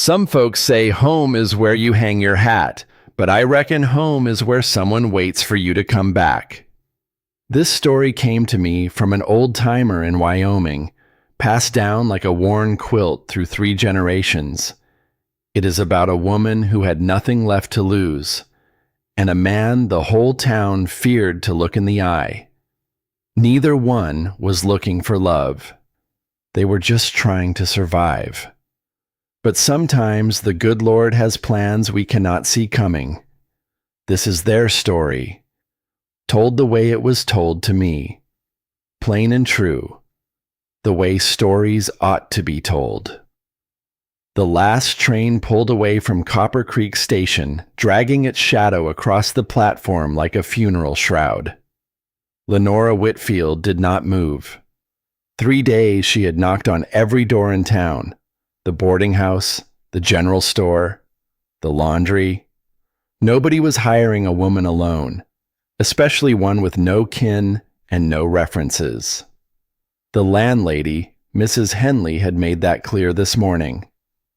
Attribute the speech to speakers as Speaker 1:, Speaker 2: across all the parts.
Speaker 1: Some folks say home is where you hang your hat, but I reckon home is where someone waits for you to come back. This story came to me from an old-timer in Wyoming, passed down like a worn quilt through 3 generations. It is about a woman who had nothing left to lose, and a man the whole town feared to look in the eye. Neither one was looking for love. They were just trying to survive. But sometimes the good Lord has plans we cannot see coming. This is their story, told the way it was told to me, plain and true, the way stories ought to be told. The last train pulled away from Copper Creek Station, dragging its shadow across the platform like a funeral shroud. Lenora Whitfield did not move. 3 days she had knocked on every door in town, the boarding house, the general store, the laundry. Nobody was hiring a woman alone, especially one with no kin and no references. The landlady, Mrs. Henley, had made that clear this morning,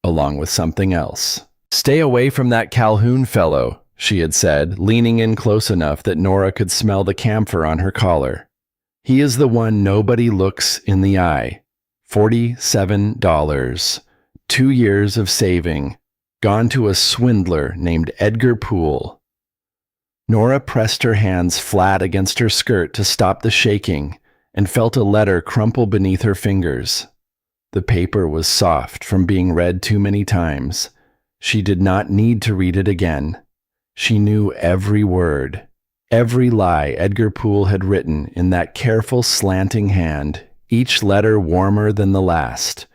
Speaker 1: along with something else. "Stay away from that Calhoun fellow," she had said, leaning in close enough that Nora could smell the camphor on her collar. "He is the one nobody looks in the eye. $47. 2 years of saving, gone to a swindler named Edgar Poole." Nora pressed her hands flat against her skirt to stop the shaking and felt a letter crumple beneath her fingers. The paper was soft from being read too many times. She did not need to read it again. She knew every word, every lie Edgar Poole had written in that careful slanting hand, each letter warmer than the last,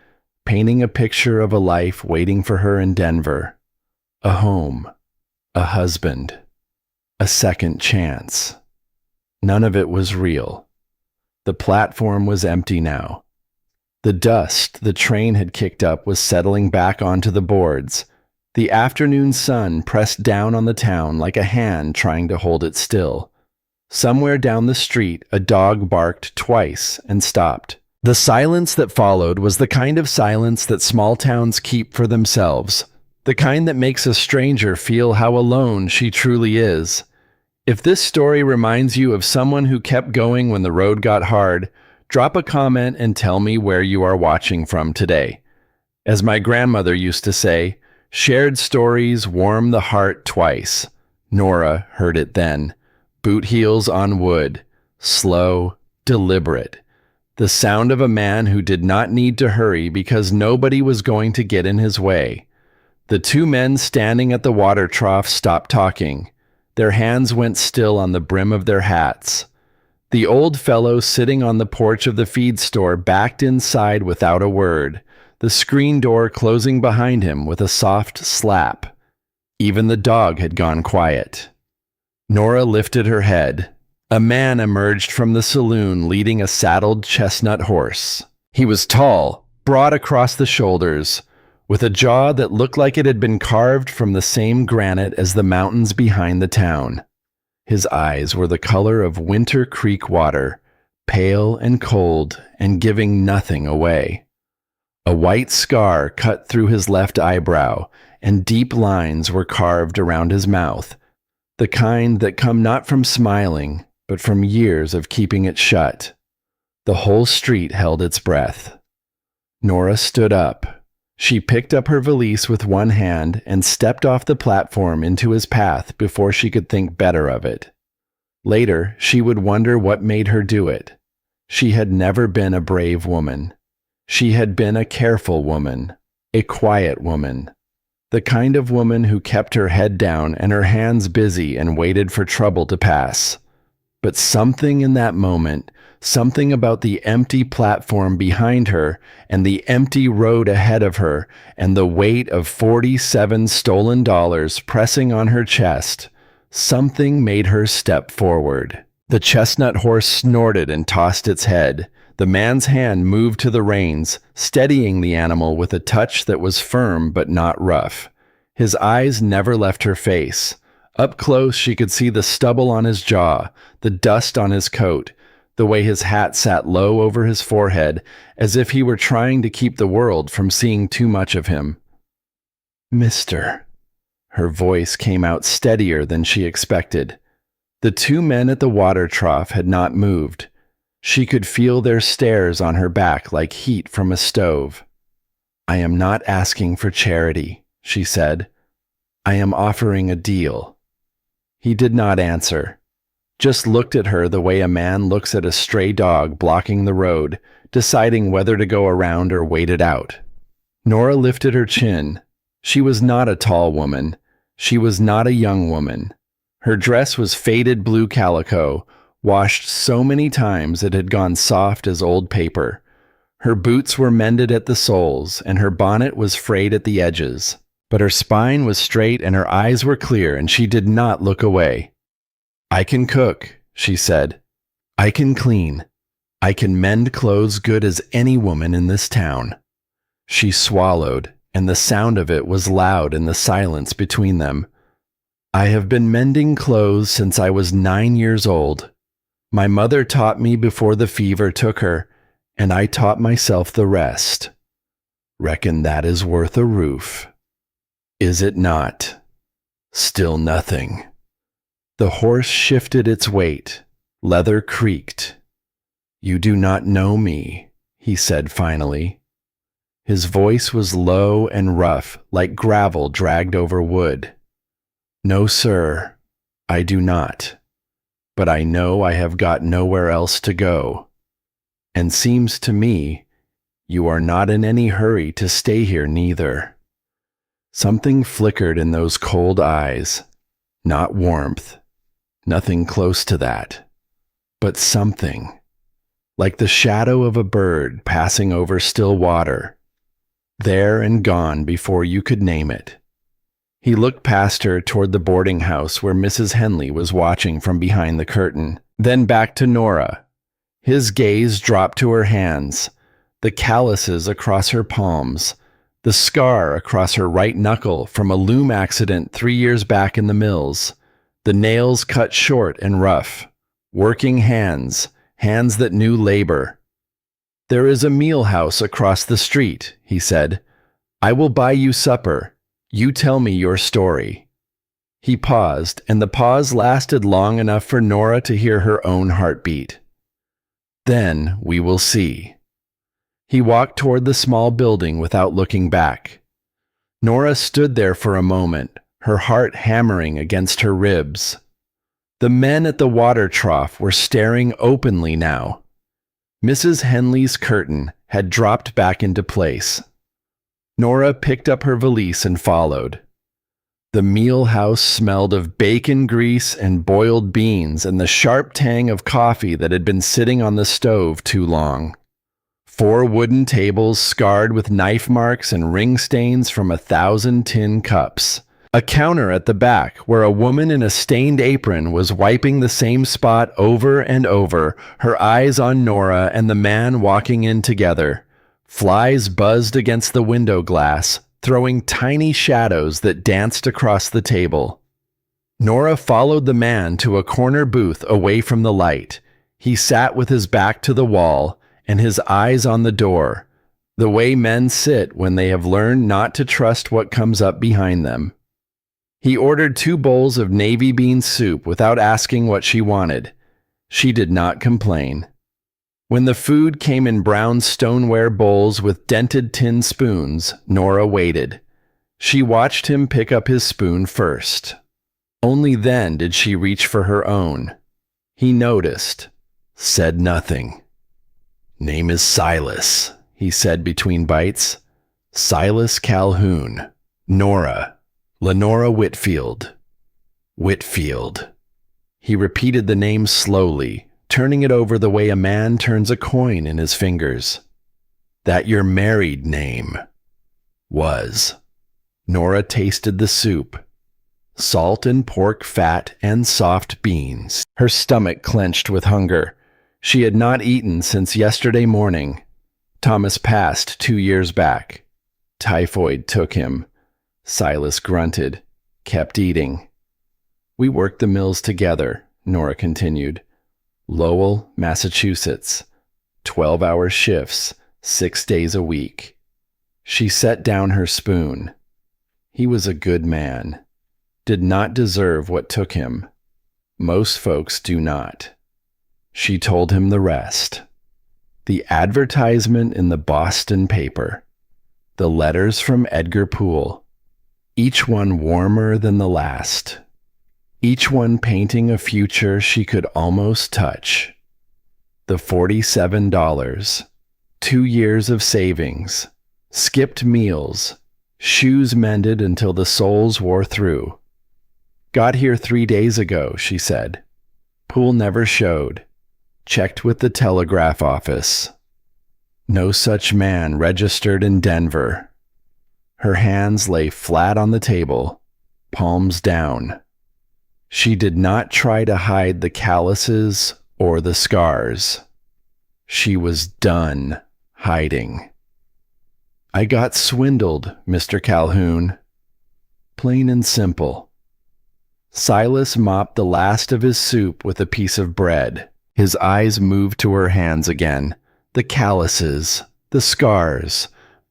Speaker 1: painting a picture of a life waiting for her in Denver. A home, a husband, a second chance. None of it was real. The platform was empty now. The dust the train had kicked up was settling back onto the boards. The afternoon sun pressed down on the town like a hand trying to hold it still. Somewhere down the street, a dog barked twice and stopped. The silence that followed was the kind of silence that small towns keep for themselves, the kind that makes a stranger feel how alone she truly is. If this story reminds you of someone who kept going when the road got hard, drop a comment and tell me where you are watching from today. As my grandmother used to say, shared stories warm the heart twice. Nora heard it then. Boot heels on wood, slow, deliberate. The sound of a man who did not need to hurry because nobody was going to get in his way. The 2 men standing at the water trough stopped talking. Their hands went still on the brim of their hats. The old fellow sitting on the porch of the feed store backed inside without a word, the screen door closing behind him with a soft slap. Even the dog had gone quiet. Nora lifted her head. A man emerged from the saloon leading a saddled chestnut horse. He was tall, broad across the shoulders, with a jaw that looked like it had been carved from the same granite as the mountains behind the town. His eyes were the color of winter creek water, pale and cold and giving nothing away. A white scar cut through his left eyebrow, and deep lines were carved around his mouth, the kind that come not from smiling, but from years of keeping it shut. The whole street held its breath. Nora stood up. She picked up her valise with one hand and stepped off the platform into his path before she could think better of it. Later, she would wonder what made her do it. She had never been a brave woman. She had been a careful woman, a quiet woman, the kind of woman who kept her head down and her hands busy and waited for trouble to pass. But something in that moment, something about the empty platform behind her and the empty road ahead of her and the weight of 47 stolen dollars pressing on her chest, something made her step forward. The chestnut horse snorted and tossed its head. The man's hand moved to the reins, steadying the animal with a touch that was firm but not rough. His eyes never left her face. Up close, she could see the stubble on his jaw, the dust on his coat, the way his hat sat low over his forehead, as if he were trying to keep the world from seeing too much of him. Mister. Her voice came out steadier than she expected. The two men at the water trough had not moved. She could feel their stares on her back like heat from a stove. I am not asking for charity, she said. I am offering a deal. He did not answer, just looked at her the way a man looks at a stray dog blocking the road, deciding whether to go around or wait it out. Nora lifted her chin. She was not a tall woman. She was not a young woman. Her dress was faded blue calico, washed so many times it had gone soft as old paper. Her boots were mended at the soles, and her bonnet was frayed at the edges. But her spine was straight and her eyes were clear, and she did not look away. I can cook, she said. I can clean. I can mend clothes good as any woman in this town. She swallowed, and the sound of it was loud in the silence between them. I have been mending clothes since I was 9 years old. My mother taught me before the fever took her, and I taught myself the rest. Reckon that is worth a roof. Is it not? Still nothing. The horse shifted its weight. Leather creaked. You do not know me, he said finally. His voice was low and rough, like gravel dragged over wood. No, sir, I do not. But I know I have got nowhere else to go. And seems to me you are not in any hurry to stay here neither. Something flickered in those cold eyes. Not warmth. Nothing close to that. But something. Like the shadow of a bird passing over still water. There and gone before you could name it. He looked past her toward the boarding house where Mrs. Henley was watching from behind the curtain, then back to Nora. His gaze dropped to her hands, the calluses across her palms, the scar across her right knuckle from a loom accident 3 years back in the mills, the nails cut short and rough, working hands, hands that knew labor. There is a meal house across the street, he said. I will buy you supper. You tell me your story. He paused, and the pause lasted long enough for Nora to hear her own heartbeat. Then we will see. He walked toward the small building without looking back. Nora stood there for a moment, her heart hammering against her ribs. The men at the water trough were staring openly now. Mrs. Henley's curtain had dropped back into place. Nora picked up her valise and followed. The meal house smelled of bacon grease and boiled beans and the sharp tang of coffee that had been sitting on the stove too long. 4 wooden tables scarred with knife marks and ring stains from 1,000 tin cups. A counter at the back where a woman in a stained apron was wiping the same spot over and over, her eyes on Nora and the man walking in together. Flies buzzed against the window glass, throwing tiny shadows that danced across the table. Nora followed the man to a corner booth away from the light. He sat with his back to the wall and his eyes on the door, the way men sit when they have learned not to trust what comes up behind them. He ordered 2 bowls of navy bean soup without asking what she wanted. She did not complain. When the food came in brown stoneware bowls with dented tin spoons, Nora waited. She watched him pick up his spoon first. Only then did she reach for her own. He noticed, said nothing. Name is Silas, he said between bites. Silas Calhoun. Nora. Lenora Whitfield. Whitfield. He repeated the name slowly, turning it over the way a man turns a coin in his fingers. That your married name was. Nora tasted the soup. Salt and pork fat and soft beans. Her stomach clenched with hunger. She had not eaten since yesterday morning. Thomas passed 2 years back. Typhoid took him. Silas grunted, kept eating. We worked the mills together, Nora continued. Lowell, Massachusetts. 12-hour shifts, 6 days a week. She set down her spoon. He was a good man. Did not deserve what took him. Most folks do not. She told him the rest. The advertisement in the Boston paper. The letters from Edgar Poole. Each one warmer than the last. Each one painting a future she could almost touch. The $47. 2 years of savings. Skipped meals. Shoes mended until the soles wore through. Got here 3 days ago, she said. Poole never showed. Checked with the telegraph office. No such man registered in Denver. Her hands lay flat on the table, palms down. She did not try to hide the calluses or the scars. She was done hiding. I got swindled, Mr. Calhoun. Plain and simple. Silas mopped the last of his soup with a piece of bread. His eyes moved to her hands again. The calluses, the scars,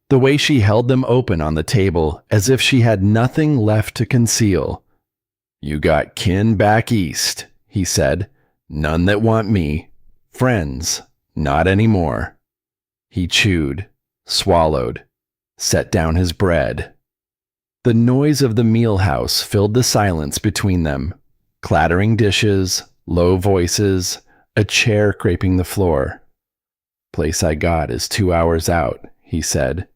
Speaker 1: the way she held them open on the table as if she had nothing left to conceal. You got kin back east, he said. None that want me. Friends, not anymore. He chewed, swallowed, set down his bread. The noise of the meal house filled the silence between them. Clattering dishes, low voices, a chair scraping the floor. Place I got is 2 hours out, he said.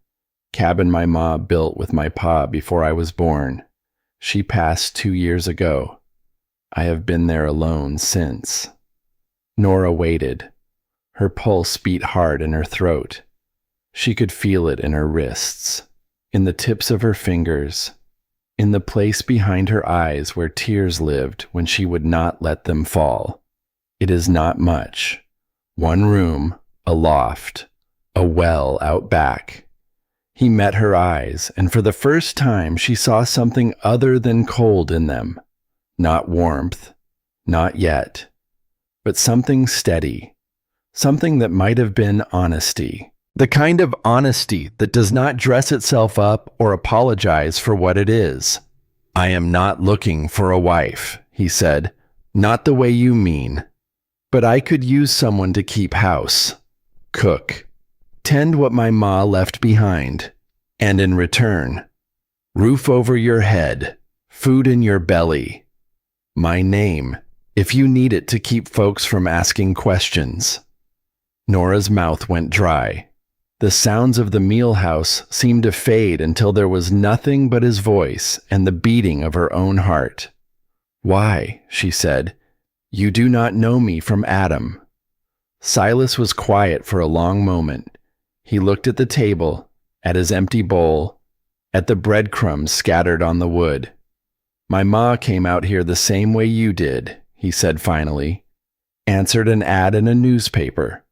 Speaker 1: Cabin my ma built with my pa before I was born. She passed 2 years ago. I have been there alone since. Nora waited. Her pulse beat hard in her throat. She could feel it in her wrists, in the tips of her fingers, in the place behind her eyes where tears lived when she would not let them fall. It is not much. 1 room, a loft, a well out back. He met her eyes, and for the first time she saw something other than cold in them. Not warmth, not yet, but something steady, something that might have been honesty. The kind of honesty that does not dress itself up or apologize for what it is. I am not looking for a wife, he said. Not the way you mean. But I could use someone to keep house, cook, tend what my ma left behind, and in return, roof over your head, food in your belly, my name, if you need it to keep folks from asking questions. Nora's mouth went dry. The sounds of the meal house seemed to fade until there was nothing but his voice and the beating of her own heart. Why, she said, you do not know me from Adam. Silas was quiet for a long moment. He looked at the table, at his empty bowl, at the breadcrumbs scattered on the wood. My ma came out here the same way you did, he said finally. Answered an ad in a newspaper.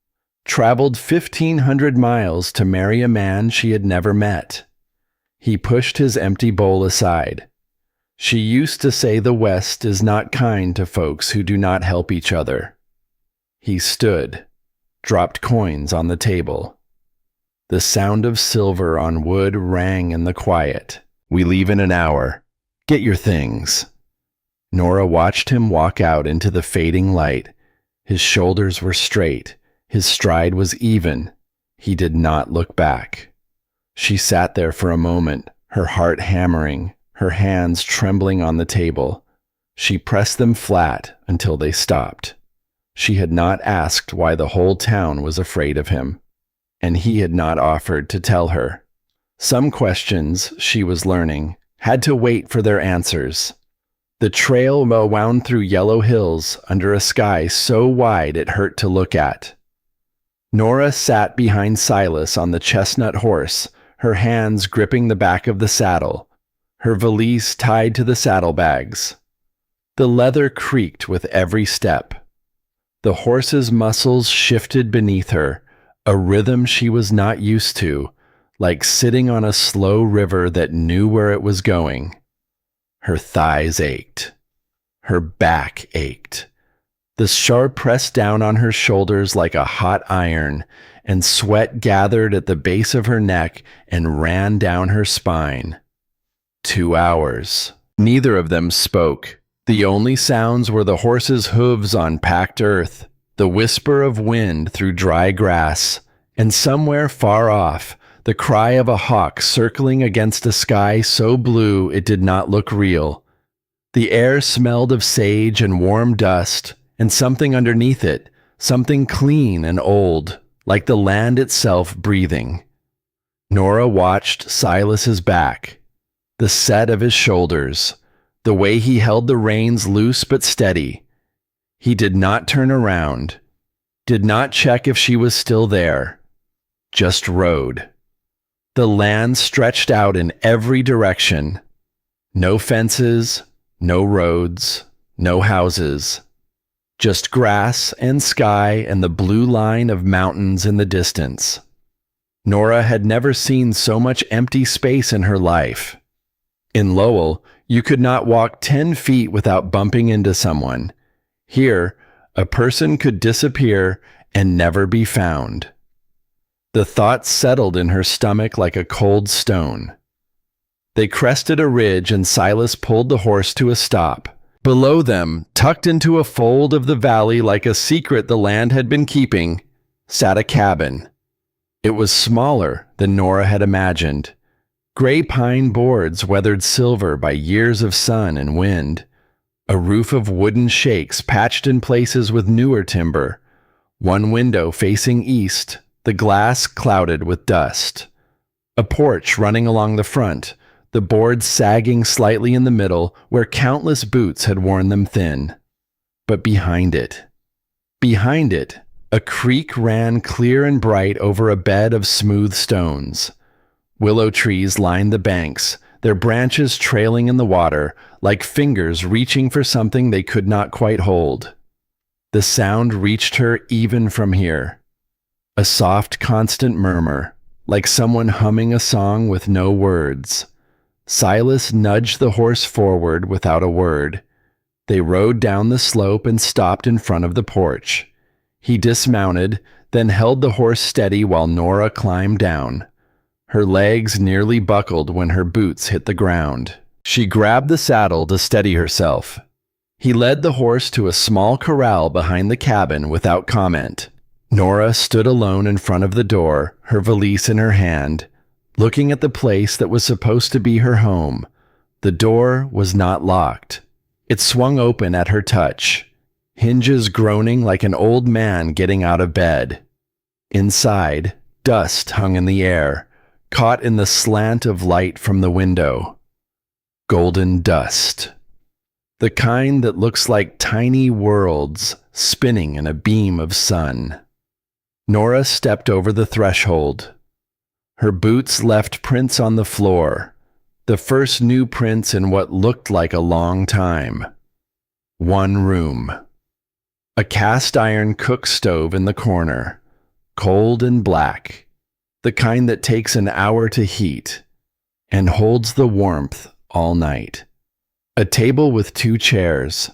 Speaker 1: Traveled 1,500 miles to marry a man she had never met. He pushed his empty bowl aside. She used to say the West is not kind to folks who do not help each other. He stood, dropped coins on the table. The sound of silver on wood rang in the quiet. We leave in an hour. Get your things. Nora watched him walk out into the fading light. His shoulders were straight. His stride was even. He did not look back. She sat there for a moment, her heart hammering, her hands trembling on the table. She pressed them flat until they stopped. She had not asked why the whole town was afraid of him, and he had not offered to tell her. Some questions, she was learning, had to wait for their answers. The trail wound through yellow hills under a sky so wide it hurt to look at. Nora sat behind Silas on the chestnut horse, her hands gripping the back of the saddle, her valise tied to the saddlebags. The leather creaked with every step. The horse's muscles shifted beneath her, a rhythm she was not used to, like sitting on a slow river that knew where it was going. Her thighs ached. Her back ached. The sharp pressed down on her shoulders like a hot iron, and sweat gathered at the base of her neck and ran down her spine. 2 hours. Neither of them spoke. The only sounds were the horses' hooves on packed earth, the whisper of wind through dry grass, and somewhere far off, the cry of a hawk circling against a sky so blue it did not look real. The air smelled of sage and warm dust, and something underneath it, something clean and old, like the land itself breathing. Nora watched Silas's back, the set of his shoulders, the way he held the reins loose but steady. He did not turn around, did not check if she was still there, just rode. The land stretched out in every direction. No fences, no roads, no houses. Just grass and sky and the blue line of mountains in the distance. Nora had never seen so much empty space in her life. In Lowell, you could not walk 10 feet without bumping into someone. Here, a person could disappear and never be found. The thought settled in her stomach like a cold stone. They crested a ridge and Silas pulled the horse to a stop. Below them, tucked into a fold of the valley like a secret the land had been keeping, sat a cabin. It was smaller than Nora had imagined. Gray pine boards weathered silver by years of sun and wind. A roof of wooden shakes patched in places with newer timber. One window facing east, the glass clouded with dust. A porch running along the front, the boards sagging slightly in the middle where countless boots had worn them thin. But behind it, a creek ran clear and bright over a bed of smooth stones. Willow trees lined the banks, their branches trailing in the water, like fingers reaching for something they could not quite hold. The sound reached her even from here. A soft, constant murmur, like someone humming a song with no words. Silas nudged the horse forward without a word. They rode down the slope and stopped in front of the porch. He dismounted, then held the horse steady while Nora climbed down. Her legs nearly buckled when her boots hit the ground. She grabbed the saddle to steady herself. He led the horse to a small corral behind the cabin without comment. Nora stood alone in front of the door, her valise in her hand, looking at the place that was supposed to be her home. The door was not locked. It swung open at her touch, hinges groaning like an old man getting out of bed. Inside, dust hung in the air, caught in the slant of light from the window. Golden dust. The kind that looks like tiny worlds spinning in a beam of sun. Nora stepped over the threshold. Her boots left prints on the floor, the first new prints in what looked like a long time. One room. A cast-iron cook stove in the corner, cold and black, the kind that takes an hour to heat and holds the warmth all night. A table with 2 chairs,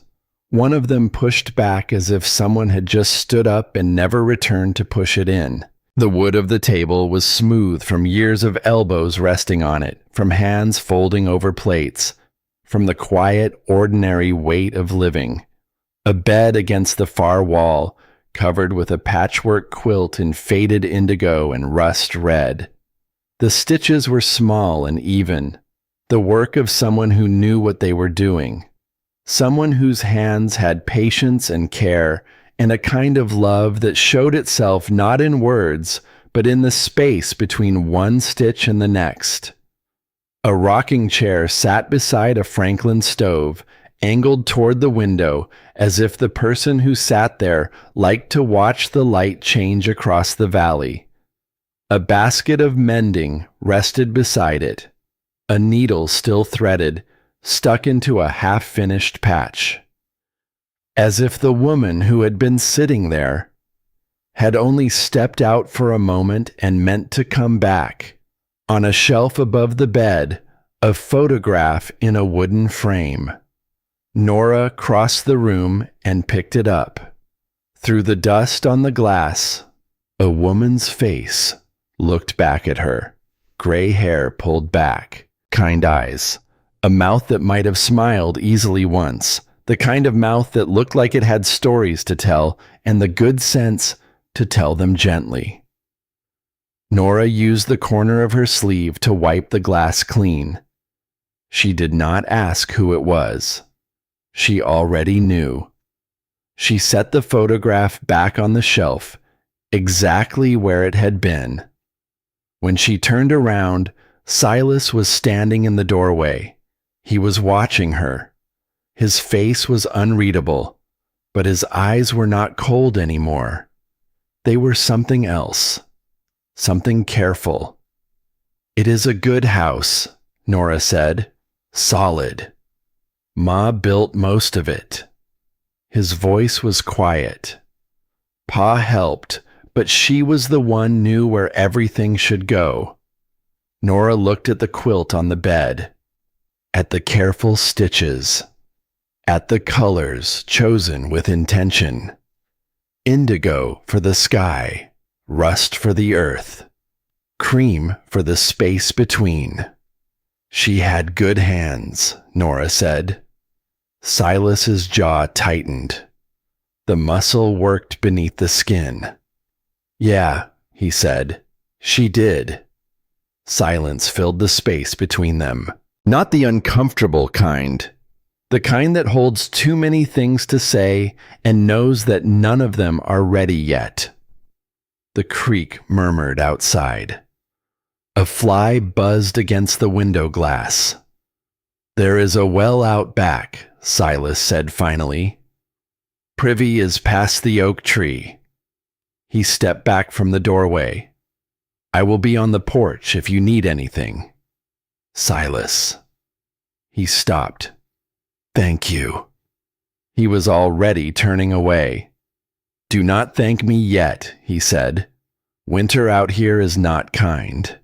Speaker 1: one of them pushed back as if someone had just stood up and never returned to push it in. The wood of the table was smooth from years of elbows resting on it, from hands folding over plates, from the quiet, ordinary weight of living. A bed against the far wall, covered with a patchwork quilt in faded indigo and rust red. The stitches were small and even, the work of someone who knew what they were doing, someone whose hands had patience and care and a kind of love that showed itself not in words, but in the space between one stitch and the next. A rocking chair sat beside a Franklin stove, angled toward the window, as if the person who sat there liked to watch the light change across the valley. A basket of mending rested beside it, a needle still threaded, stuck into a half-finished patch. As if the woman who had been sitting there had only stepped out for a moment and meant to come back. On a shelf above the bed, a photograph in a wooden frame. Nora crossed the room and picked it up. Through the dust on the glass, a woman's face looked back at her, gray hair pulled back, kind eyes, A mouth that might have smiled easily once, the kind of mouth that looked like it had stories to tell and the good sense to tell them gently. Nora used the corner of her sleeve to wipe the glass clean. She did not ask who it was. She already knew. She set the photograph back on the shelf, exactly where it had been. When she turned around, Silas was standing in the doorway. He was watching her. His face was unreadable, but his eyes were not cold anymore. They were something else, something careful. "It is a good house," Nora said. "Solid. Ma built most of it." His voice was quiet. Pa helped, but she was the one knew where everything should go. Nora looked at the quilt on the bed, at the careful stitches, at the colors chosen with intention. Indigo for the sky, rust for the earth, cream for the space between. She had good hands, Nora said. Silas's jaw tightened. The muscle worked beneath the skin. "Yeah," he said, "she did." Silence filled the space between them. Not the uncomfortable kind. The kind that holds too many things to say and knows that none of them are ready yet. The creak murmured outside. A fly buzzed against the window glass. "There is a well out back," Silas said finally. "Privy is past the oak tree." He stepped back from the doorway. "I will be on the porch if you need anything." "Silas." He stopped. "Thank you." He was already turning away. "Do not thank me yet," he said. "Winter out here is not kind."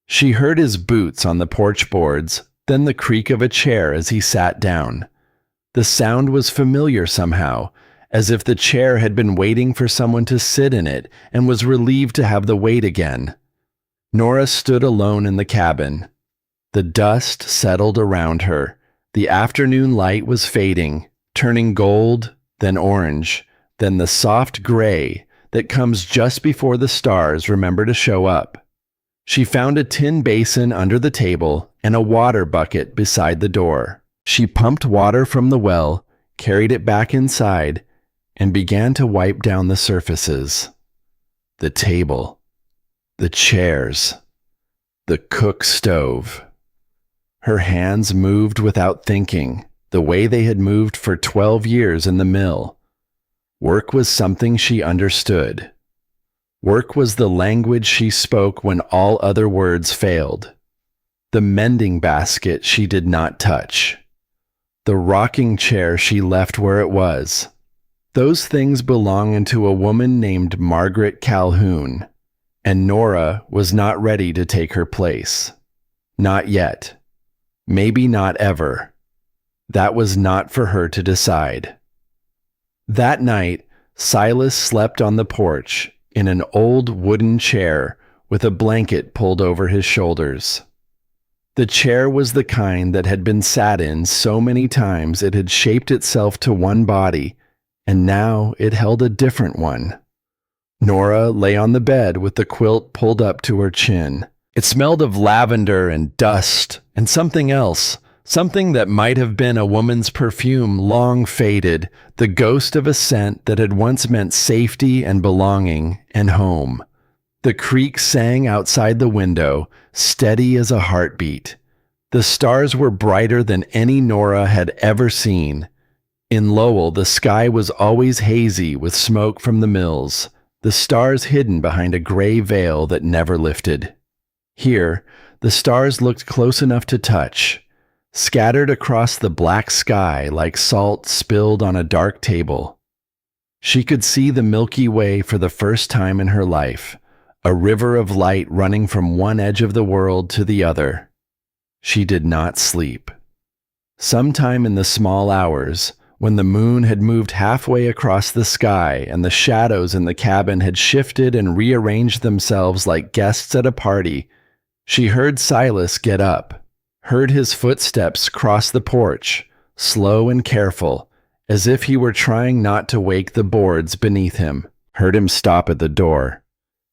Speaker 1: She heard his boots on the porch boards, then the creak of a chair as he sat down. The sound was familiar somehow, as if the chair had been waiting for someone to sit in it and was relieved to have the weight again. Nora stood alone in the cabin. The dust settled around her. The afternoon light was fading, turning gold, then orange, then the soft gray that comes just before the stars remember to show up. She found a tin basin under the table and a water bucket beside the door. She pumped water from the well, carried it back inside, and began to wipe down the surfaces. The table, the chairs, the cook stove. Her hands moved without thinking, the way they had moved for 12 years in the mill. Work was something she understood. Work was the language she spoke when all other words failed. The mending basket she did not touch. The rocking chair she left where it was. Those things belonged to a woman named Margaret Calhoun, and Nora was not ready to take her place. Not yet. Maybe not ever. That was not for her to decide. That night, Silas slept on the porch in an old wooden chair with a blanket pulled over his shoulders. The chair was the kind that had been sat in so many times it had shaped itself to one body, and now it held a different one. Nora lay on the bed with the quilt pulled up to her chin. It smelled of lavender and dust and something else, something that might have been a woman's perfume long faded, the ghost of a scent that had once meant safety and belonging and home. The creek sang outside the window, steady as a heartbeat. The stars were brighter than any Nora had ever seen. In Lowell, the sky was always hazy with smoke from the mills, the stars hidden behind a gray veil that never lifted. Here, the stars looked close enough to touch, scattered across the black sky like salt spilled on a dark table. She could see the Milky Way for the first time in her life, a river of light running from one edge of the world to the other. She did not sleep. Sometime in the small hours, when the moon had moved halfway across the sky and the shadows in the cabin had shifted and rearranged themselves like guests at a party, she heard Silas get up. heard his footsteps cross the porch, slow and careful, as if he were trying not to wake the boards beneath him, heard him stop at the door.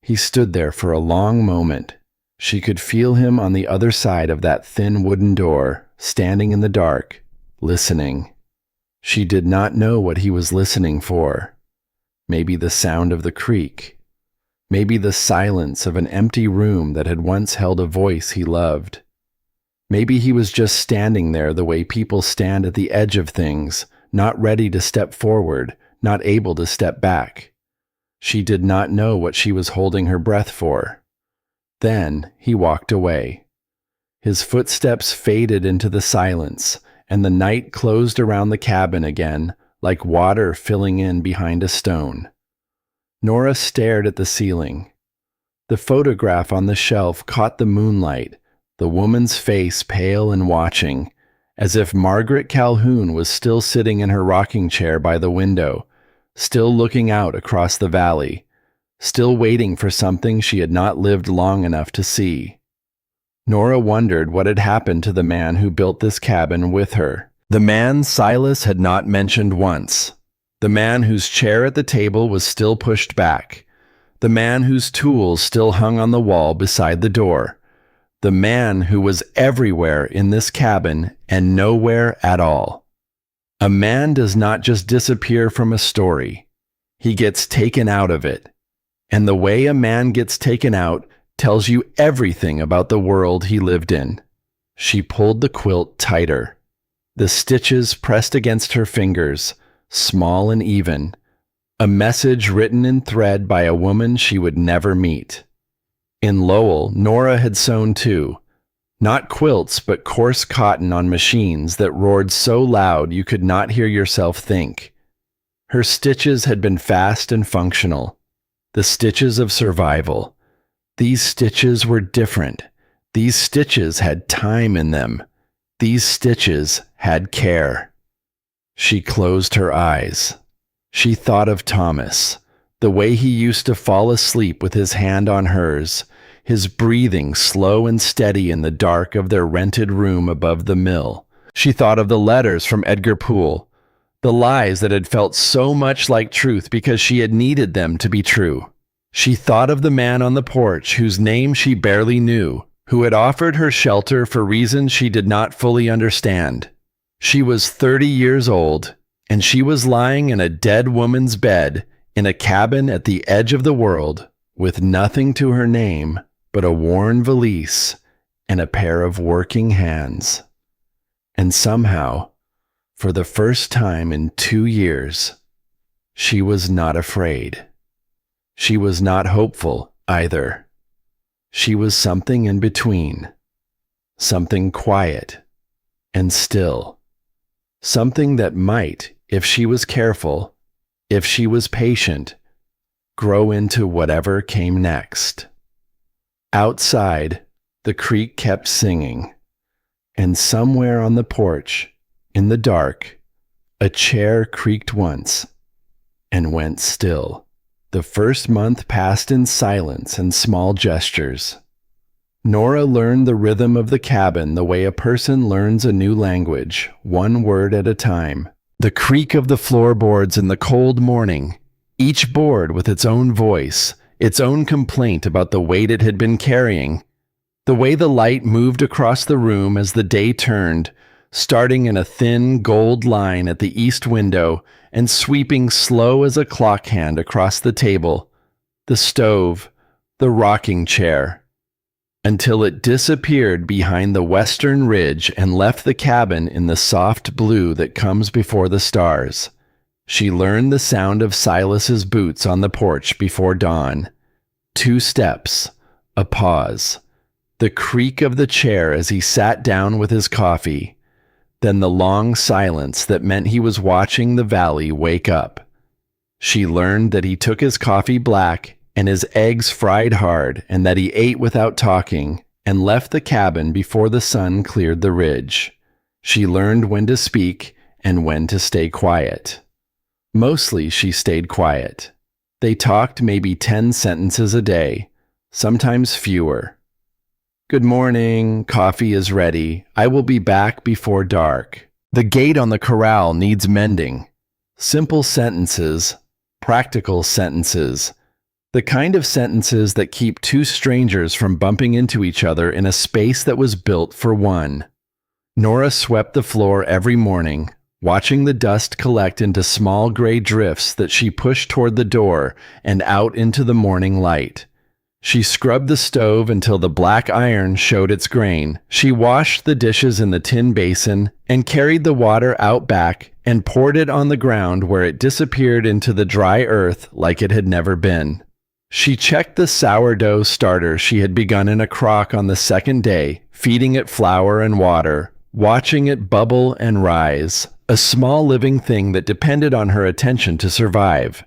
Speaker 1: He stood there for a long moment. She could feel him on the other side of that thin wooden door, standing in the dark, listening. She did not know what he was listening for. Maybe the sound of the creek. Maybe the silence of an empty room that had once held a voice he loved. Maybe he was just standing there the way people stand at the edge of things, not ready to step forward, not able to step back. She did not know what she was holding her breath for. Then he walked away. His footsteps faded into the silence, and the night closed around the cabin again, like water filling in behind a stone. Nora stared at the ceiling. The photograph on the shelf caught the moonlight, the woman's face pale and watching, as if Margaret Calhoun was still sitting in her rocking chair by the window, still looking out across the valley, still waiting for something she had not lived long enough to see. Nora wondered what had happened to the man who built this cabin with her. The man Silas had not mentioned once. The man whose chair at the table was still pushed back. The man whose tools still hung on the wall beside the door. The man who was everywhere in this cabin and nowhere at all. A man does not just disappear from a story. He gets taken out of it. And the way a man gets taken out tells you everything about the world he lived in. She pulled the quilt tighter. The stitches pressed against her fingers, small and even. A message written in thread by a woman she would never meet. In Lowell, Nora had sewn too. Not quilts, but coarse cotton on machines that roared so loud you could not hear yourself think. Her stitches had been fast and functional. The stitches of survival. These stitches were different. These stitches had time in them. These stitches had care. She closed her eyes. She thought of Thomas, the way he used to fall asleep with his hand on hers, his breathing slow and steady in the dark of their rented room above the mill. She thought of the letters from Edgar Poole, the lies that had felt so much like truth because she had needed them to be true. She thought of the man on the porch whose name she barely knew, who had offered her shelter for reasons she did not fully understand. She was 30 years old, and she was lying in a dead woman's bed in a cabin at the edge of the world with nothing to her name but a worn valise and a pair of working hands. And somehow, for the first time in 2 years, she was not afraid. She was not hopeful either. She was something in between, something quiet and still, something that might, if she was careful, if she was patient, grow into whatever came next. Outside, the creek kept singing, and somewhere on the porch, in the dark, a chair creaked once and went still. The first month passed in silence and small gestures. Nora learned the rhythm of the cabin the way a person learns a new language, one word at a time. The creak of the floorboards in the cold morning, each board with its own voice, its own complaint about the weight it had been carrying. The way the light moved across the room as the day turned, starting in a thin gold line at the east window and sweeping slow as a clock hand across the table, the stove, the rocking chair, until it disappeared behind the western ridge and left the cabin in the soft blue that comes before the stars. She learned the sound of Silas's boots on the porch before dawn. 2 steps, a pause, the creak of the chair as he sat down with his coffee, then the long silence that meant he was watching the valley wake up. She learned that he took his coffee black and his eggs fried hard, and that he ate without talking and left the cabin before the sun cleared the ridge. She learned when to speak and when to stay quiet. Mostly she stayed quiet. They talked maybe 10 sentences a day, sometimes fewer. Good morning. Coffee is ready. I will be back before dark. The gate on the corral needs mending. Simple sentences, practical sentences. The kind of sentences that keep two strangers from bumping into each other in a space that was built for one. Nora swept the floor every morning, watching the dust collect into small gray drifts that she pushed toward the door and out into the morning light. She scrubbed the stove until the black iron showed its grain. She washed the dishes in the tin basin and carried the water out back and poured it on the ground where it disappeared into the dry earth like it had never been. She checked the sourdough starter she had begun in a crock on the second day, feeding it flour and water, watching it bubble and rise, a small living thing that depended on her attention to survive.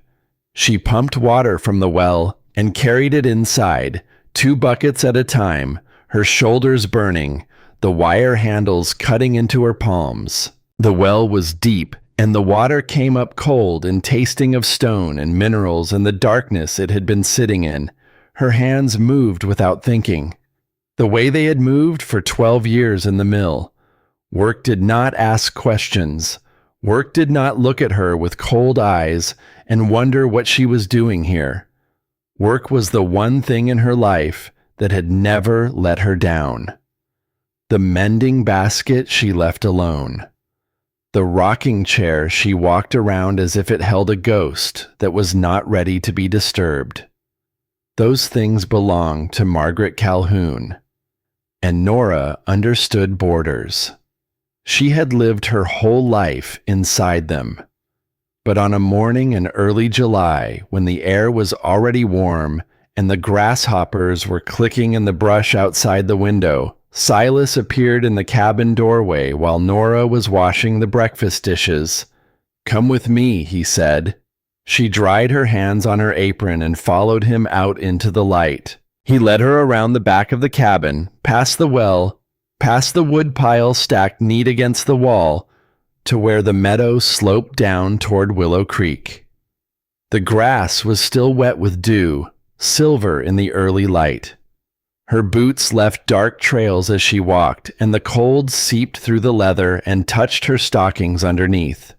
Speaker 1: She pumped water from the well and carried it inside, 2 buckets at a time, her shoulders burning, the wire handles cutting into her palms. The well was deep, and the water came up cold and tasting of stone and minerals and the darkness it had been sitting in. Her hands moved without thinking, the way they had moved for 12 years in the mill. Work did not ask questions. Work did not look at her with cold eyes and wonder what she was doing here. Work was the one thing in her life that had never let her down. The mending basket she left alone. The rocking chair she walked around as if it held a ghost that was not ready to be disturbed. Those things belonged to Margaret Calhoun, and Nora understood borders. She had lived her whole life inside them. But on a morning in early July, when the air was already warm and the grasshoppers were clicking in the brush outside the window, Silas appeared in the cabin doorway while Nora was washing the breakfast dishes. "Come with me," he said. She dried her hands on her apron and followed him out into the light. He led her around the back of the cabin, past the well, past the wood pile stacked neat against the wall, to where the meadow sloped down toward Willow Creek. The grass was still wet with dew, silver in the early light. Her boots left dark trails as she walked, and the cold seeped through the leather and touched her stockings underneath.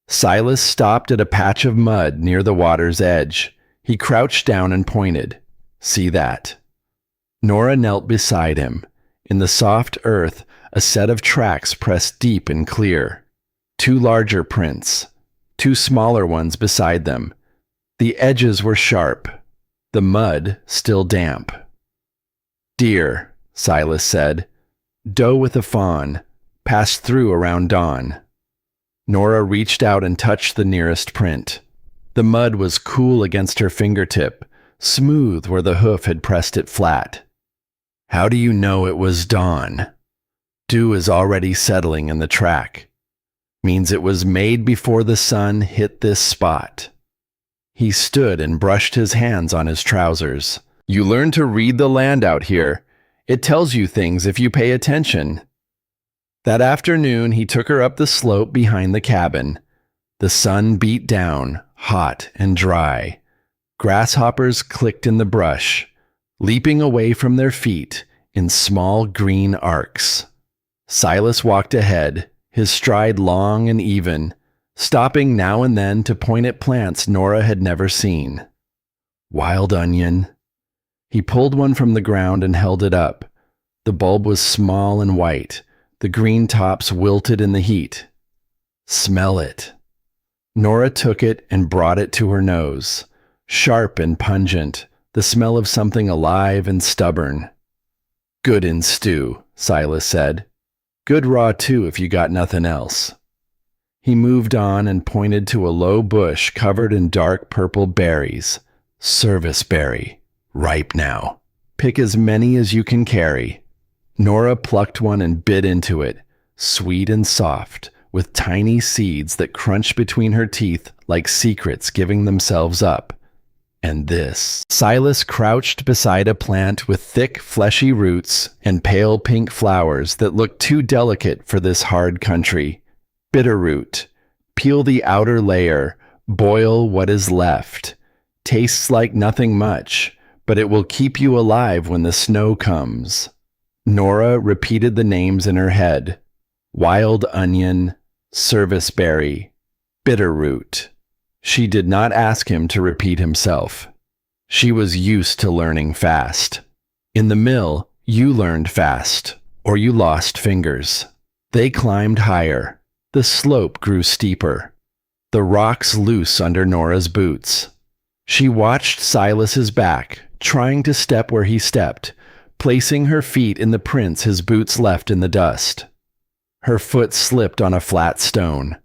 Speaker 1: Silas stopped at a patch of mud near the water's edge. He crouched down and pointed. "See that?" Nora knelt beside him. In the soft earth, a set of tracks pressed deep and clear. 2 larger prints, 2 smaller ones beside them. The edges were sharp, the mud still damp. "Deer," Silas said. "Doe with a fawn, passed through around dawn." Nora reached out and touched the nearest print. The mud was cool against her fingertip, smooth where the hoof had pressed it flat. "How do you know it was dawn?" "Dew is already settling in the track. Means it was made before the sun hit this spot." He stood and brushed his hands on his trousers. "You learn to read the land out here. It tells you things if you pay attention." That afternoon, he took her up the slope behind the cabin. The sun beat down, hot and dry. Grasshoppers clicked in the brush, leaping away from their feet in small green arcs. Silas walked ahead, his stride long and even, stopping now and then to point at plants Nora had never seen. "Wild onion." He pulled one from the ground and held it up. The bulb was small and white, the green tops wilted in the heat. "Smell it." Nora took it and brought it to her nose. Sharp and pungent, the smell of something alive and stubborn. "Good in stew," Silas said. "Good raw too if you got nothing else." He moved on and pointed to a low bush covered in dark purple berries. "Service berry. Ripe now. Pick as many as you can carry." Nora plucked one and bit into it, sweet and soft, with tiny seeds that crunched between her teeth like secrets giving themselves up. And this. Silas crouched beside a plant with thick, fleshy roots and pale pink flowers that looked too delicate for this hard country. Bitterroot. Peel the outer layer, boil what is left. Tastes like nothing much, but it will keep you alive when the snow comes. Nora repeated the names in her head: wild onion, serviceberry, bitterroot. She did not ask him to repeat himself. She was used to learning fast. In the mill, you learned fast, or you lost fingers. They climbed higher. The slope grew steeper. The rocks loose under Nora's boots. She watched Silas's back, trying to step where he stepped, placing her feet in the prints his boots left in the dust. Her foot slipped on a flat stone.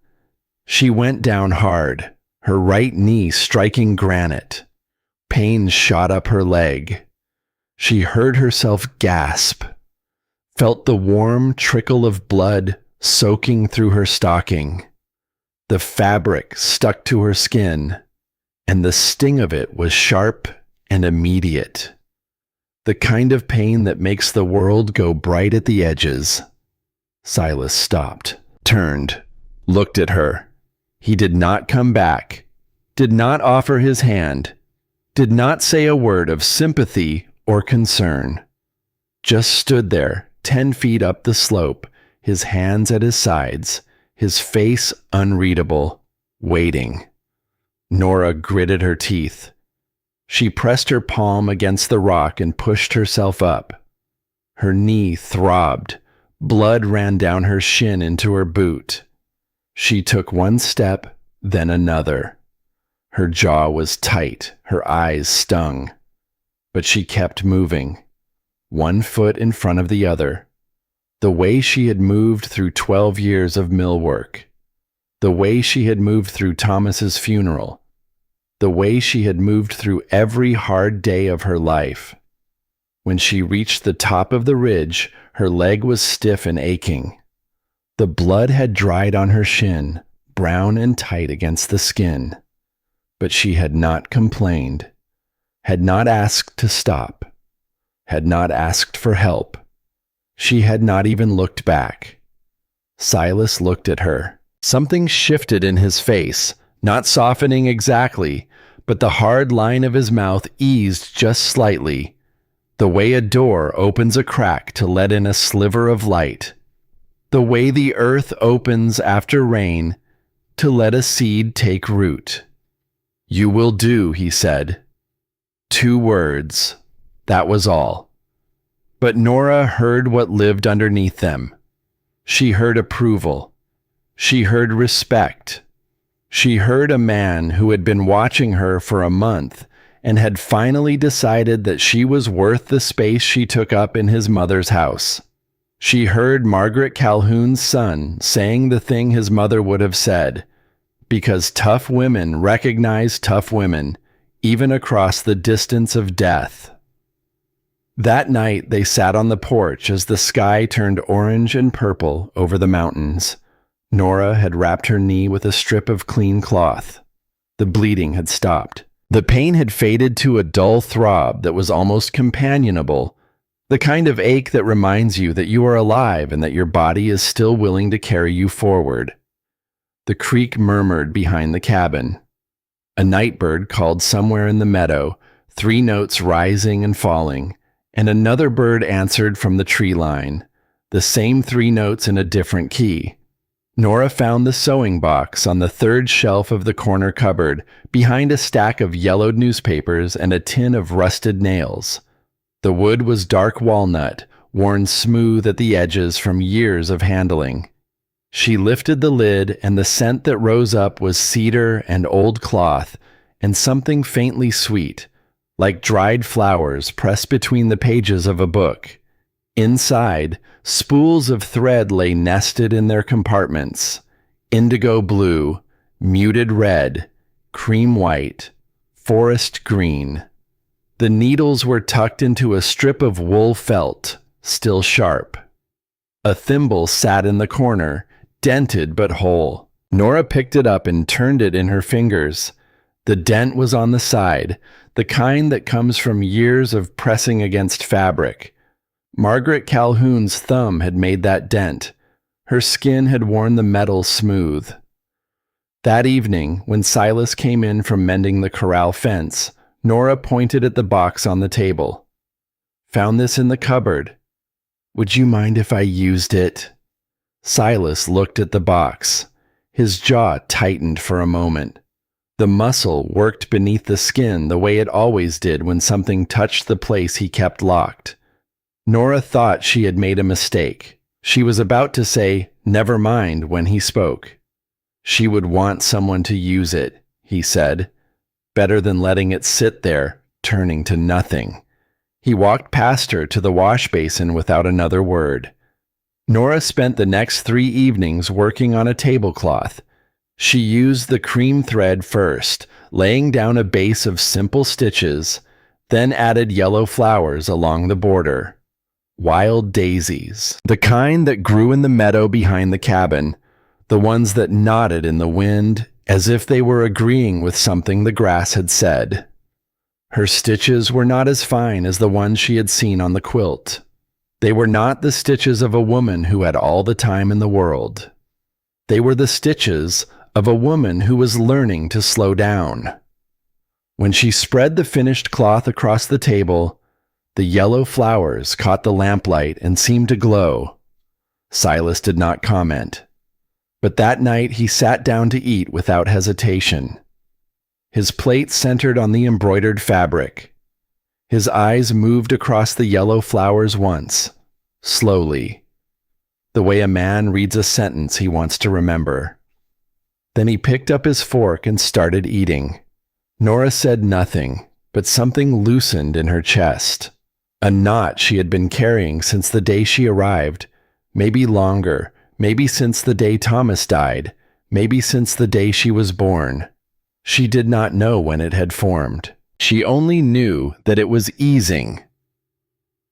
Speaker 1: She went down hard, her right knee striking granite. Pain shot up her leg. She heard herself gasp, felt the warm trickle of blood soaking through her stocking. The fabric stuck to her skin, and the sting of it was sharp and immediate. The kind of pain that makes the world go bright at the edges. Silas stopped, turned, looked at her. He did not come back, did not offer his hand, did not say a word of sympathy or concern. Just stood there, 10 feet up the slope, his hands at his sides, his face unreadable, waiting. Nora gritted her teeth. She pressed her palm against the rock and pushed herself up. Her knee throbbed. Blood ran down her shin into her boot. She took one step, then another. Her jaw was tight, her eyes stung. But she kept moving, one foot in front of the other. The way she had moved through 12 years of mill work. The way she had moved through Thomas's funeral. The way she had moved through every hard day of her life. When she reached the top of the ridge, her leg was stiff and aching. The blood had dried on her shin, brown and tight against the skin. But she had not complained, had not asked to stop, had not asked for help. She had not even looked back. Silas looked at her. Something shifted in his face, not softening exactly, but the hard line of his mouth eased just slightly, the way a door opens a crack to let in a sliver of light, the way the earth opens after rain to let a seed take root. "You will do," he said. 2 words. That was all. But Nora heard what lived underneath them. She heard approval. She heard respect. She heard a man who had been watching her for a month and had finally decided that she was worth the space she took up in his mother's house. She heard Margaret Calhoun's son saying the thing his mother would have said, because tough women recognize tough women, even across the distance of death. That night they sat on the porch as the sky turned orange and purple over the mountains. Nora had wrapped her knee with a strip of clean cloth. The bleeding had stopped. The pain had faded to a dull throb that was almost companionable, the kind of ache that reminds you that you are alive and that your body is still willing to carry you forward. The creek murmured behind the cabin. A nightbird called somewhere in the meadow, 3 notes rising and falling, and another bird answered from the tree line, the same 3 notes in a different key. Nora found the sewing box on the 3rd shelf of the corner cupboard, behind a stack of yellowed newspapers and a tin of rusted nails. The wood was dark walnut, worn smooth at the edges from years of handling. She lifted the lid, and the scent that rose up was cedar and old cloth, and something faintly sweet, like dried flowers pressed between the pages of a book. Inside, spools of thread lay nested in their compartments: indigo blue, muted red, cream white, forest green. The needles were tucked into a strip of wool felt, still sharp. A thimble sat in the corner, dented but whole. Nora picked it up and turned it in her fingers. The dent was on the side, the kind that comes from years of pressing against fabric. Margaret Calhoun's thumb had made that dent. Her skin had worn the metal smooth. That evening, when Silas came in from mending the corral fence, Nora pointed at the box on the table. "Found this in the cupboard." Would you mind if I used it? Silas looked at the box. His jaw tightened for a moment. The muscle worked beneath the skin the way it always did when something touched the place he kept locked. Nora thought she had made a mistake. She was about to say, "Never mind," when he spoke. She would want someone to use it, he said. Better than letting it sit there, turning to nothing. He walked past her to the wash basin without another word. Nora spent the next 3 evenings working on a tablecloth. She used the cream thread first, laying down a base of simple stitches, then added yellow flowers along the border. Wild daisies, the kind that grew in the meadow behind the cabin, the ones that nodded in the wind as if they were agreeing with something the grass had said. Her stitches were not as fine as the ones she had seen on the quilt. They were not the stitches of a woman who had all the time in the world. They were the stitches of a woman who was learning to slow down. When she spread the finished cloth across the table, the yellow flowers caught the lamplight and seemed to glow. Silas did not comment. But that night he sat down to eat without hesitation. His plate centered on the embroidered fabric. His eyes moved across the yellow flowers once, slowly, the way a man reads a sentence he wants to remember. Then he picked up his fork and started eating. Nora said nothing, but something loosened in her chest. A knot she had been carrying since the day she arrived, maybe longer, maybe since the day Thomas died, maybe since the day she was born. She did not know when it had formed. She only knew that it was easing.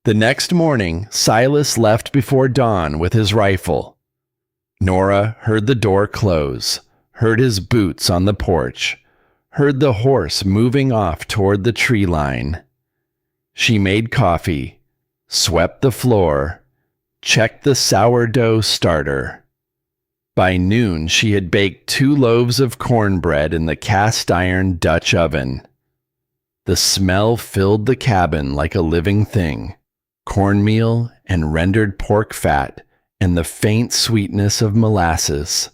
Speaker 1: The next morning, Silas left before dawn with his rifle. Nora heard the door close, heard his boots on the porch, heard the horse moving off toward the tree line. She made coffee, swept the floor, checked the sourdough starter. By noon, she had baked 2 loaves of cornbread in the cast-iron Dutch oven. The smell filled the cabin like a living thing. Cornmeal and rendered pork fat and the faint sweetness of molasses,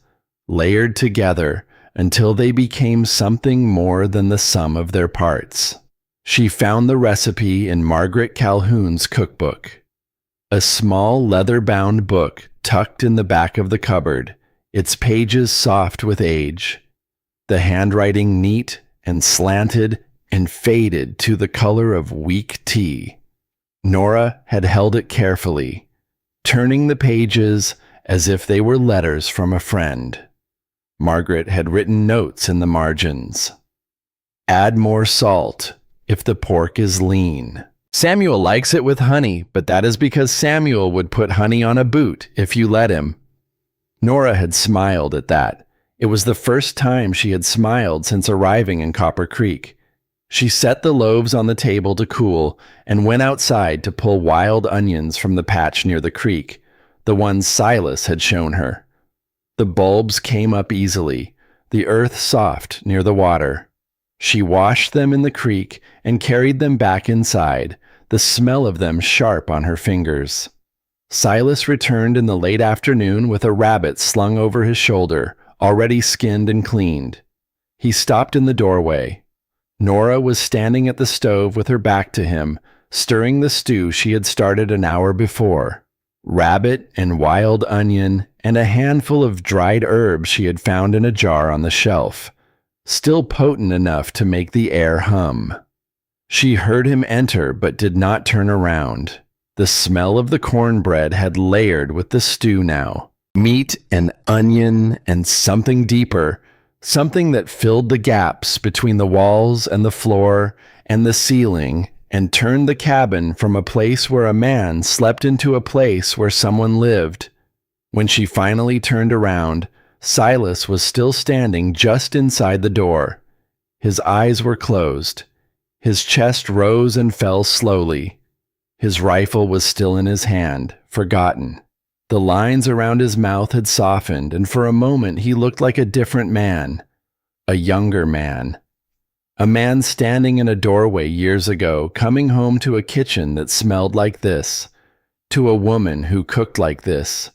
Speaker 1: layered together until they became something more than the sum of their parts. She found the recipe in Margaret Calhoun's cookbook. A small leather-bound book tucked in the back of the cupboard, its pages soft with age, the handwriting neat and slanted and faded to the color of weak tea. Nora had held it carefully, turning the pages as if they were letters from a friend. Margaret had written notes in the margins. Add more salt if the pork is lean. Samuel likes it with honey, but that is because Samuel would put honey on a boot if you let him. Nora had smiled at that. It was the first time she had smiled since arriving in Copper Creek. She set the loaves on the table to cool and went outside to pull wild onions from the patch near the creek, the ones Silas had shown her. The bulbs came up easily, the earth soft near the water. She washed them in the creek and carried them back inside, the smell of them sharp on her fingers. Silas returned in the late afternoon with a rabbit slung over his shoulder, already skinned and cleaned. He stopped in the doorway. Nora was standing at the stove with her back to him, stirring the stew she had started an hour before. Rabbit and wild onion and a handful of dried herbs she had found in a jar on the shelf, still potent enough to make the air hum. She heard him enter but did not turn around. The smell of the cornbread had layered with the stew now. Meat and onion and something deeper, something that filled the gaps between the walls and the floor and the ceiling and turned the cabin from a place where a man slept into a place where someone lived. When she finally turned around, Silas was still standing just inside the door. His eyes were closed. His chest rose and fell slowly. His rifle was still in his hand, forgotten. The lines around his mouth had softened, and for a moment he looked like a different man. A younger man. A man standing in a doorway years ago, coming home to a kitchen that smelled like this. To a woman who cooked like this,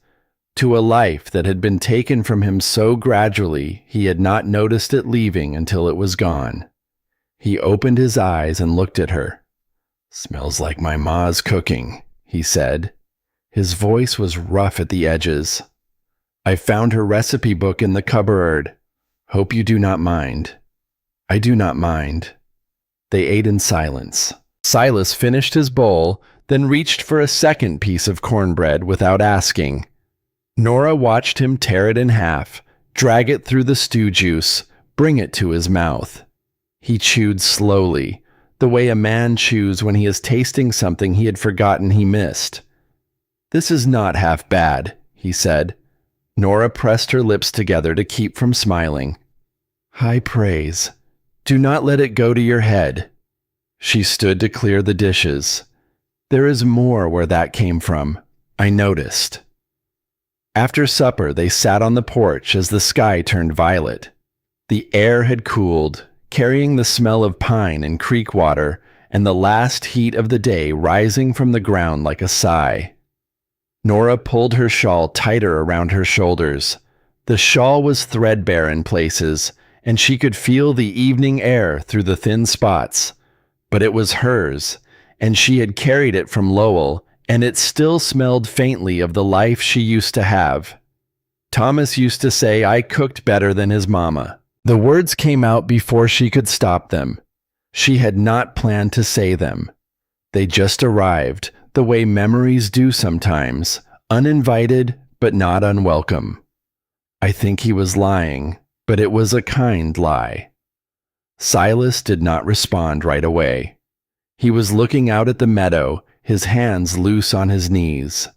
Speaker 1: to a life that had been taken from him so gradually he had not noticed it leaving until it was gone. He opened his eyes and looked at her. "Smells like my ma's cooking," he said. His voice was rough at the edges. "I found her recipe book in the cupboard. Hope you do not mind." "I do not mind." They ate in silence. Silas finished his bowl, then reached for a second piece of cornbread without asking. Nora watched him tear it in half, drag it through the stew juice, bring it to his mouth. He chewed slowly, the way a man chews when he is tasting something he had forgotten he missed. "This is not half bad," he said. Nora pressed her lips together to keep from smiling. "High praise. Do not let it go to your head." She stood to clear the dishes. "There is more where that came from. I noticed." After supper, they sat on the porch as the sky turned violet. The air had cooled, carrying the smell of pine and creek water, and the last heat of the day rising from the ground like a sigh. Nora pulled her shawl tighter around her shoulders. The shawl was threadbare in places, and she could feel the evening air through the thin spots. But it was hers, and she had carried it from Lowell, and it still smelled faintly of the life she used to have. Thomas used to say I cooked better than his mama. The words came out before she could stop them. She had not planned to say them. They just arrived, the way memories do sometimes, uninvited but not unwelcome. I think he was lying, but it was a kind lie. Silas did not respond right away. He was looking out at the meadow, his hands loose on his knees.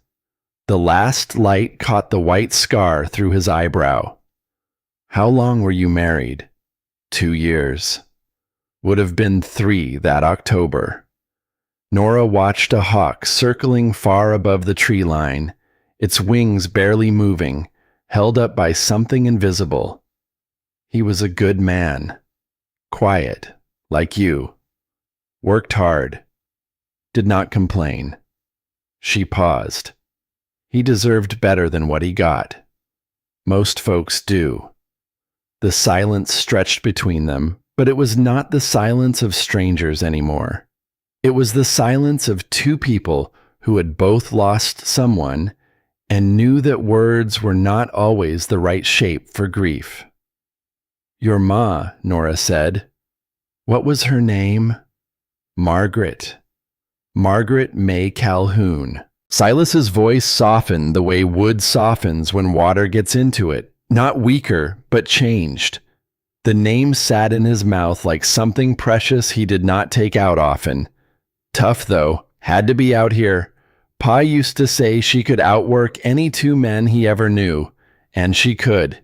Speaker 1: The last light caught the white scar through his eyebrow. "How long were you married?" 2 years. Would have been 3 that October. Nora watched a hawk circling far above the tree line, its wings barely moving, held up by something invisible. He was a good man. Quiet, like you. Worked hard. Did not complain. She paused. He deserved better than what he got. Most folks do. The silence stretched between them, but it was not the silence of strangers anymore. It was the silence of 2 people who had both lost someone and knew that words were not always the right shape for grief. "Your ma," Nora said. "What was her name?" "Margaret. Margaret May Calhoun." Silas's voice softened the way wood softens when water gets into it, not weaker, but changed. The name sat in his mouth like something precious he did not take out often. Tough, though. Had to be out here. Pa used to say she could outwork any 2 men he ever knew, and she could.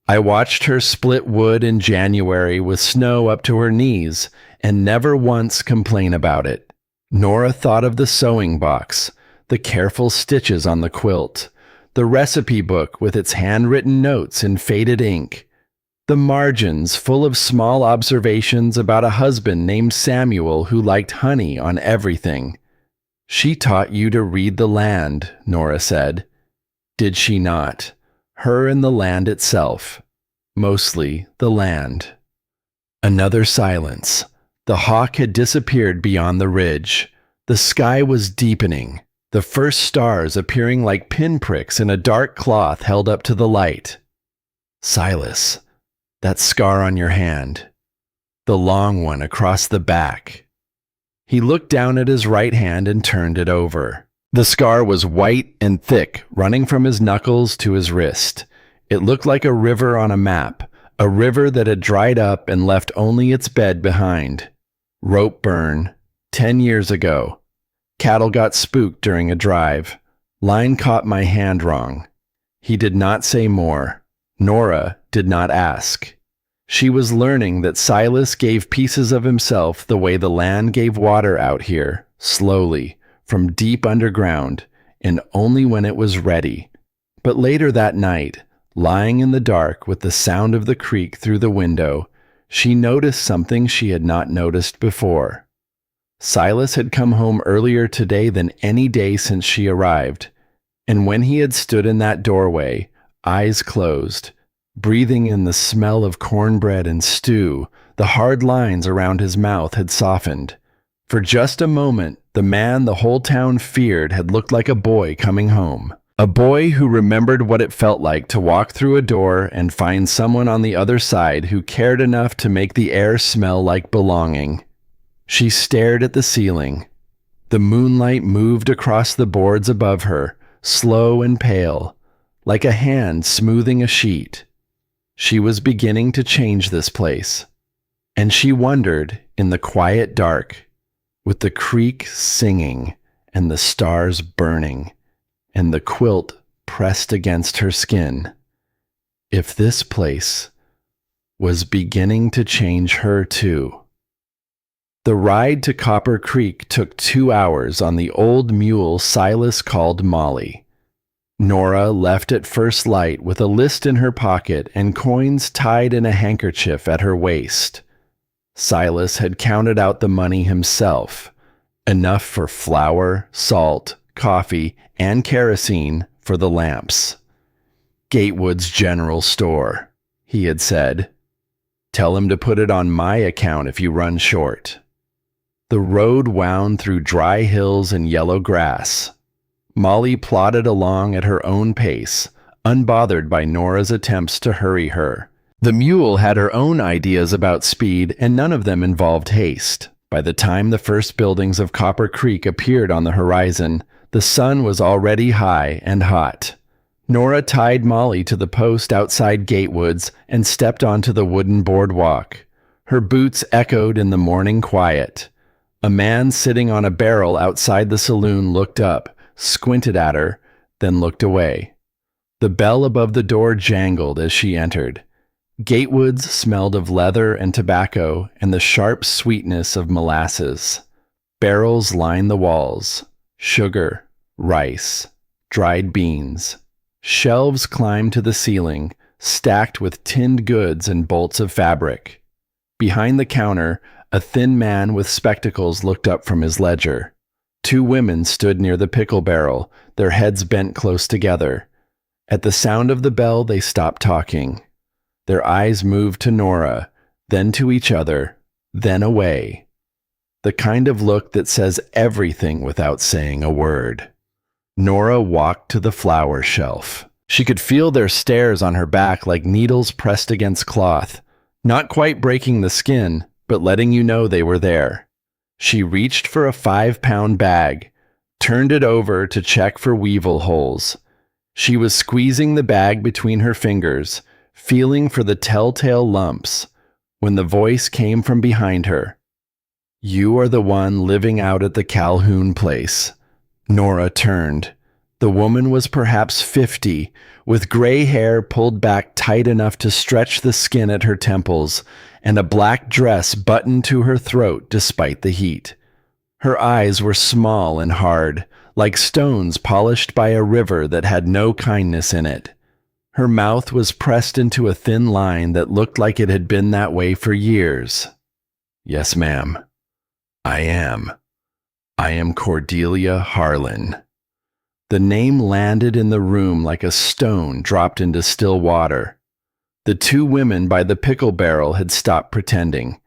Speaker 1: I watched her split wood in January with snow up to her knees, and never once complain about it. Nora thought of the sewing box, the careful stitches on the quilt, the recipe book with its handwritten notes in faded ink, the margins full of small observations about a husband named Samuel who liked honey on everything. "She taught you to read the land," Nora said. Did she not? Her and the land itself. Mostly the land. Another silence. The hawk had disappeared beyond the ridge. The sky was deepening, the first stars appearing like pinpricks in a dark cloth held up to the light. "Silas, that scar on your hand. The long one across the back." He looked down at his right hand and turned it over. The scar was white and thick, running from his knuckles to his wrist. It looked like a river on a map, a river that had dried up and left only its bed behind. Rope burn. 10 years ago. Cattle got spooked during a drive. Line caught my hand wrong. He did not say more. Nora did not ask. She was learning that Silas gave pieces of himself the way the land gave water out here, slowly, from deep underground, and only when it was ready. But later that night, lying in the dark with the sound of the creek through the window, she noticed something she had not noticed before. Silas had come home earlier today than any day since she arrived, and when he had stood in that doorway, eyes closed, breathing in the smell of cornbread and stew, the hard lines around his mouth had softened. For just a moment, the man the whole town feared had looked like a boy coming home. A boy who remembered what it felt like to walk through a door and find someone on the other side who cared enough to make the air smell like belonging. She stared at the ceiling. The moonlight moved across the boards above her, slow and pale, like a hand smoothing a sheet. She was beginning to change this place. And she wondered, in the quiet dark, with the creek singing and the stars burning, and the quilt pressed against her skin, if this place was beginning to change her too. The ride to Copper Creek took 2 hours on the old mule Silas called Molly. Nora left at first light with a list in her pocket and coins tied in a handkerchief at her waist. Silas had counted out the money himself, enough for flour, salt, coffee, and kerosene for the lamps. "Gatewood's General Store," he had said. "Tell him to put it on my account if you run short." The road wound through dry hills and yellow grass. Molly plodded along at her own pace, unbothered by Nora's attempts to hurry her. The mule had her own ideas about speed, and none of them involved haste. By the time the first buildings of Copper Creek appeared on the horizon, the sun was already high and hot. Nora tied Molly to the post outside Gatewood's and stepped onto the wooden boardwalk. Her boots echoed in the morning quiet. A man sitting on a barrel outside the saloon looked up, squinted at her, then looked away. The bell above the door jangled as she entered. Gatewood's smelled of leather and tobacco and the sharp sweetness of molasses. Barrels lined the walls. Sugar, rice, dried beans. Shelves climbed to the ceiling, stacked with tinned goods and bolts of fabric. Behind the counter, a thin man with spectacles looked up from his ledger. 2 women stood near the pickle barrel, their heads bent close together. At the sound of the bell, they stopped talking. Their eyes moved to Nora, then to each other, then away. The kind of look that says everything without saying a word. Nora walked to the flower shelf. She could feel their stares on her back like needles pressed against cloth, not quite breaking the skin, but letting you know they were there. She reached for a 5-pound bag, turned it over to check for weevil holes. She was squeezing the bag between her fingers, feeling for the telltale lumps, when the voice came from behind her. "You are the one living out at the Calhoun place." Nora turned. The woman was perhaps 50, with gray hair pulled back tight enough to stretch the skin at her temples, and a black dress buttoned to her throat despite the heat. Her eyes were small and hard, like stones polished by a river that had no kindness in it. Her mouth was pressed into a thin line that looked like it had been that way for years. "Yes, ma'am. I am. I am Cordelia Harlan." The name landed in the room like a stone dropped into still water. The 2 women by the pickle barrel had stopped pretending.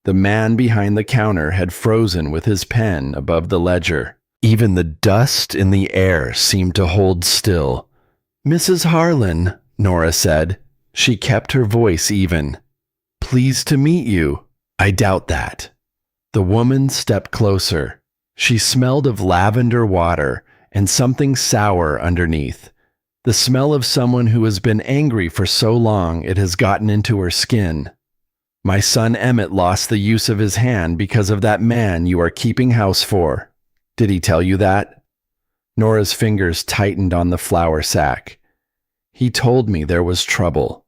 Speaker 1: The man behind the counter had frozen with his pen above the ledger. Even the dust in the air seemed to hold still. "Mrs. Harlan," Nora said. She kept her voice even. "Pleased to meet you." "I doubt that." The woman stepped closer. She smelled of lavender water and something sour underneath. The smell of someone who has been angry for so long it has gotten into her skin. "My son Emmett lost the use of his hand because of that man you are keeping house for. Did he tell you that?" Nora's fingers tightened on the flour sack. "He told me there was trouble."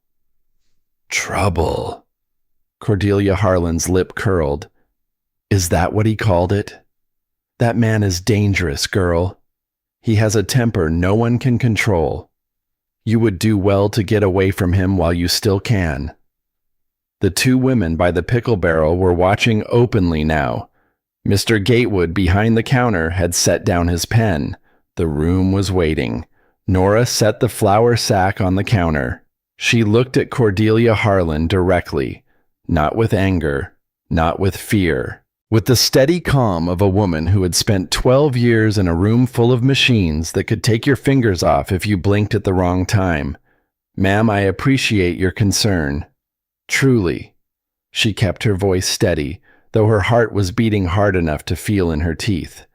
Speaker 1: "Trouble?" Cordelia Harlan's lip curled. "Is that what he called it? That man is dangerous, girl. He has a temper no one can control. You would do well to get away from him while you still can." The 2 women by the pickle barrel were watching openly now. Mr. Gatewood behind the counter had set down his pen. The room was waiting. Nora set the flour sack on the counter. She looked at Cordelia Harlan directly, not with anger, not with fear, with the steady calm of a woman who had spent 12 years in a room full of machines that could take your fingers off if you blinked at the wrong time. "Ma'am, I appreciate your concern. Truly." She kept her voice steady, though her heart was beating hard enough to feel in her teeth.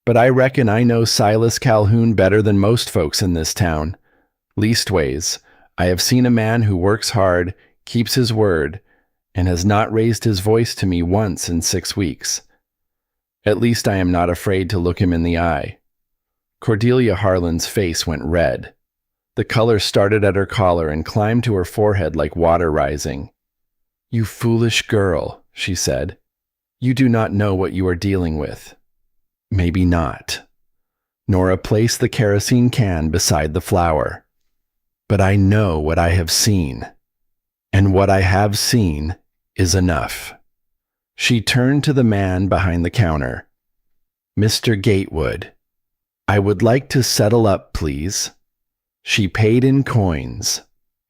Speaker 1: "But I reckon I know Silas Calhoun better than most folks in this town. Leastways, I have seen a man who works hard, keeps his word, and has not raised his voice to me once in 6 weeks. At least I am not afraid to look him in the eye." Cordelia Harlan's face went red. The color started at her collar and climbed to her forehead like water rising. "You foolish girl," she said. "You do not know what you are dealing with." "Maybe not." Nora placed the kerosene can beside the flour. "But I know what I have seen. And what I have seen is enough." She turned to the man behind the counter. "Mr. Gatewood, I would like to settle up, please." She paid in coins,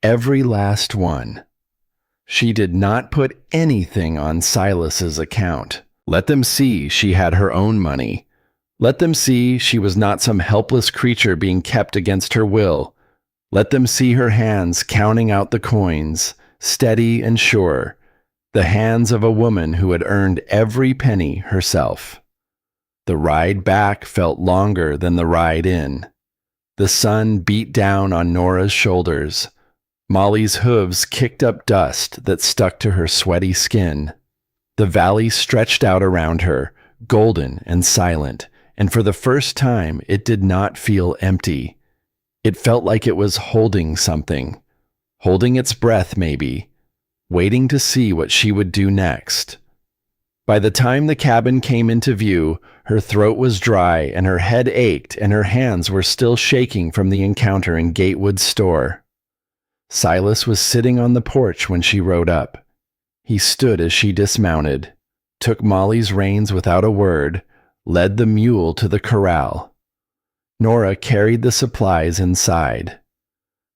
Speaker 1: every last one. She did not put anything on Silas's account. Let them see she had her own money. Let them see she was not some helpless creature being kept against her will. Let them see her hands counting out the coins, steady and sure, the hands of a woman who had earned every penny herself. The ride back felt longer than the ride in. The sun beat down on Nora's shoulders. Molly's hooves kicked up dust that stuck to her sweaty skin. The valley stretched out around her, golden and silent, and for the first time it did not feel empty. It felt like it was holding something, holding its breath maybe, waiting to see what she would do next. By the time the cabin came into view, her throat was dry and her head ached and her hands were still shaking from the encounter in Gatewood's store. Silas was sitting on the porch when she rode up. He stood as she dismounted, took Molly's reins without a word, led the mule to the corral. Nora carried the supplies inside.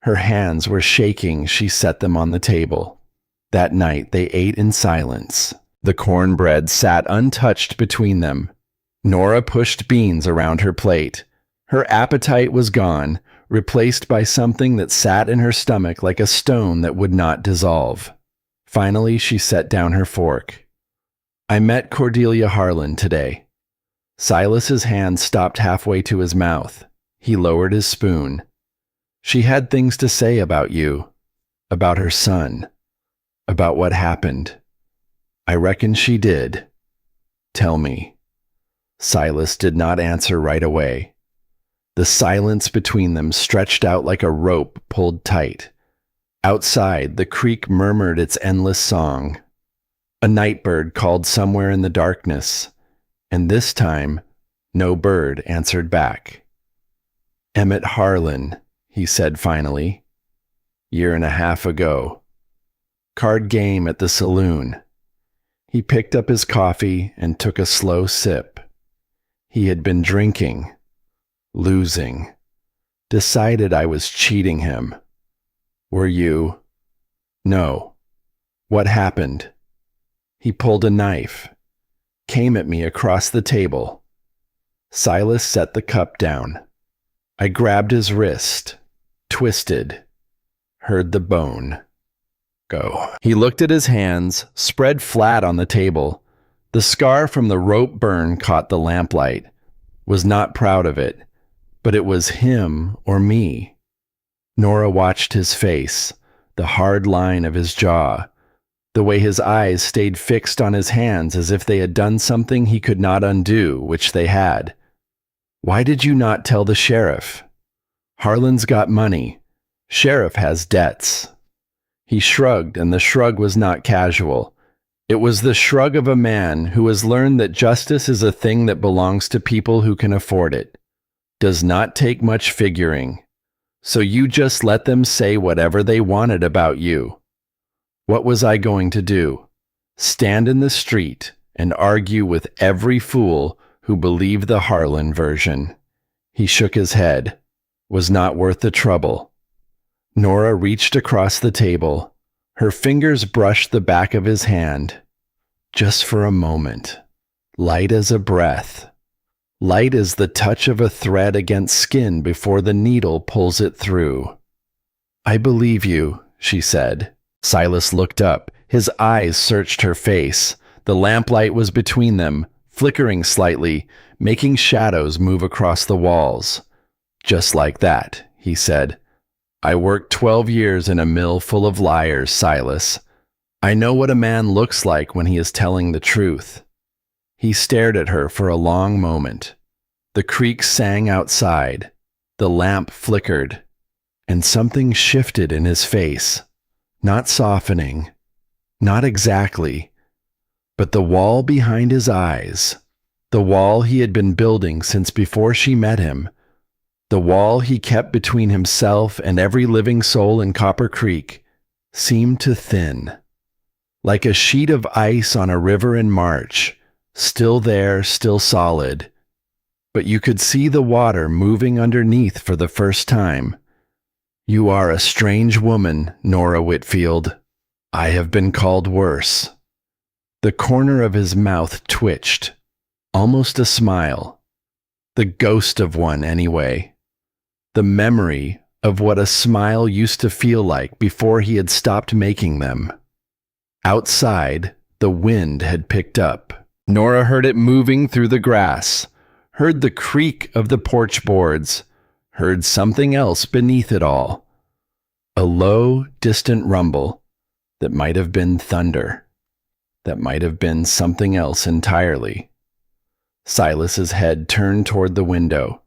Speaker 1: Her hands were shaking. She set them on the table. That night they ate in silence. The cornbread sat untouched between them. Nora pushed beans around her plate. Her appetite was gone, replaced by something that sat in her stomach like a stone that would not dissolve. Finally, she set down her fork. "I met Cordelia Harlan today." Silas's hand stopped halfway to his mouth. He lowered his spoon. "She had things to say about you, about her son, about what happened." "I reckon she did. Tell me." Silas did not answer right away. The silence between them stretched out like a rope pulled tight. Outside, the creek murmured its endless song. A night bird called somewhere in the darkness, and this time, no bird answered back. "Emmett Harlan," he said finally. "Year and a half ago. Card game at the saloon." He picked up his coffee and took a slow sip. He had been drinking, losing, decided I was cheating him. "Were you?" "No." "What happened?" He pulled a knife, came at me across the table. Silas set the cup down. I grabbed his wrist, twisted, heard the bone go. He looked at his hands, spread flat on the table. The scar from the rope burn caught the lamplight. Was not proud of it, but it was him or me. Nora watched his face, the hard line of his jaw, the way his eyes stayed fixed on his hands as if they had done something he could not undo, which they had. "Why did you not tell the sheriff?" "Harlan's got money. Sheriff has debts." He shrugged, and the shrug was not casual. It was the shrug of a man who has learned that justice is a thing that belongs to people who can afford it. Does not take much figuring. So you just let them say whatever they wanted about you. What was I going to do? Stand in the street and argue with every fool who believed the Harlan version. He shook his head. Was not worth the trouble. Nora reached across the table. Her fingers brushed the back of his hand. Just for a moment. Light as a breath. Light as the touch of a thread against skin before the needle pulls it through. I believe you, she said. Silas looked up. His eyes searched her face. The lamplight was between them, flickering slightly, making shadows move across the walls. Just like that, he said. I worked 12 years in a mill full of liars, Silas. I know what a man looks like when he is telling the truth. He stared at her for a long moment. The creek sang outside. The lamp flickered. And something shifted in his face. Not softening. Not exactly. But the wall behind his eyes. The wall he had been building since before she met him. The wall he kept between himself and every living soul in Copper Creek seemed to thin. Like a sheet of ice on a river in March, still there, still solid. But you could see the water moving underneath for the first time. You are a strange woman, Nora Whitfield. I have been called worse. The corner of his mouth twitched, almost a smile. The ghost of one, anyway. The memory of what a smile used to feel like before he had stopped making them. Outside, the wind had picked up. Nora heard it moving through the grass, heard the creak of the porch boards, heard something else beneath it all. A low, distant rumble that might have been thunder, that might have been something else entirely. Silas's head turned toward the window.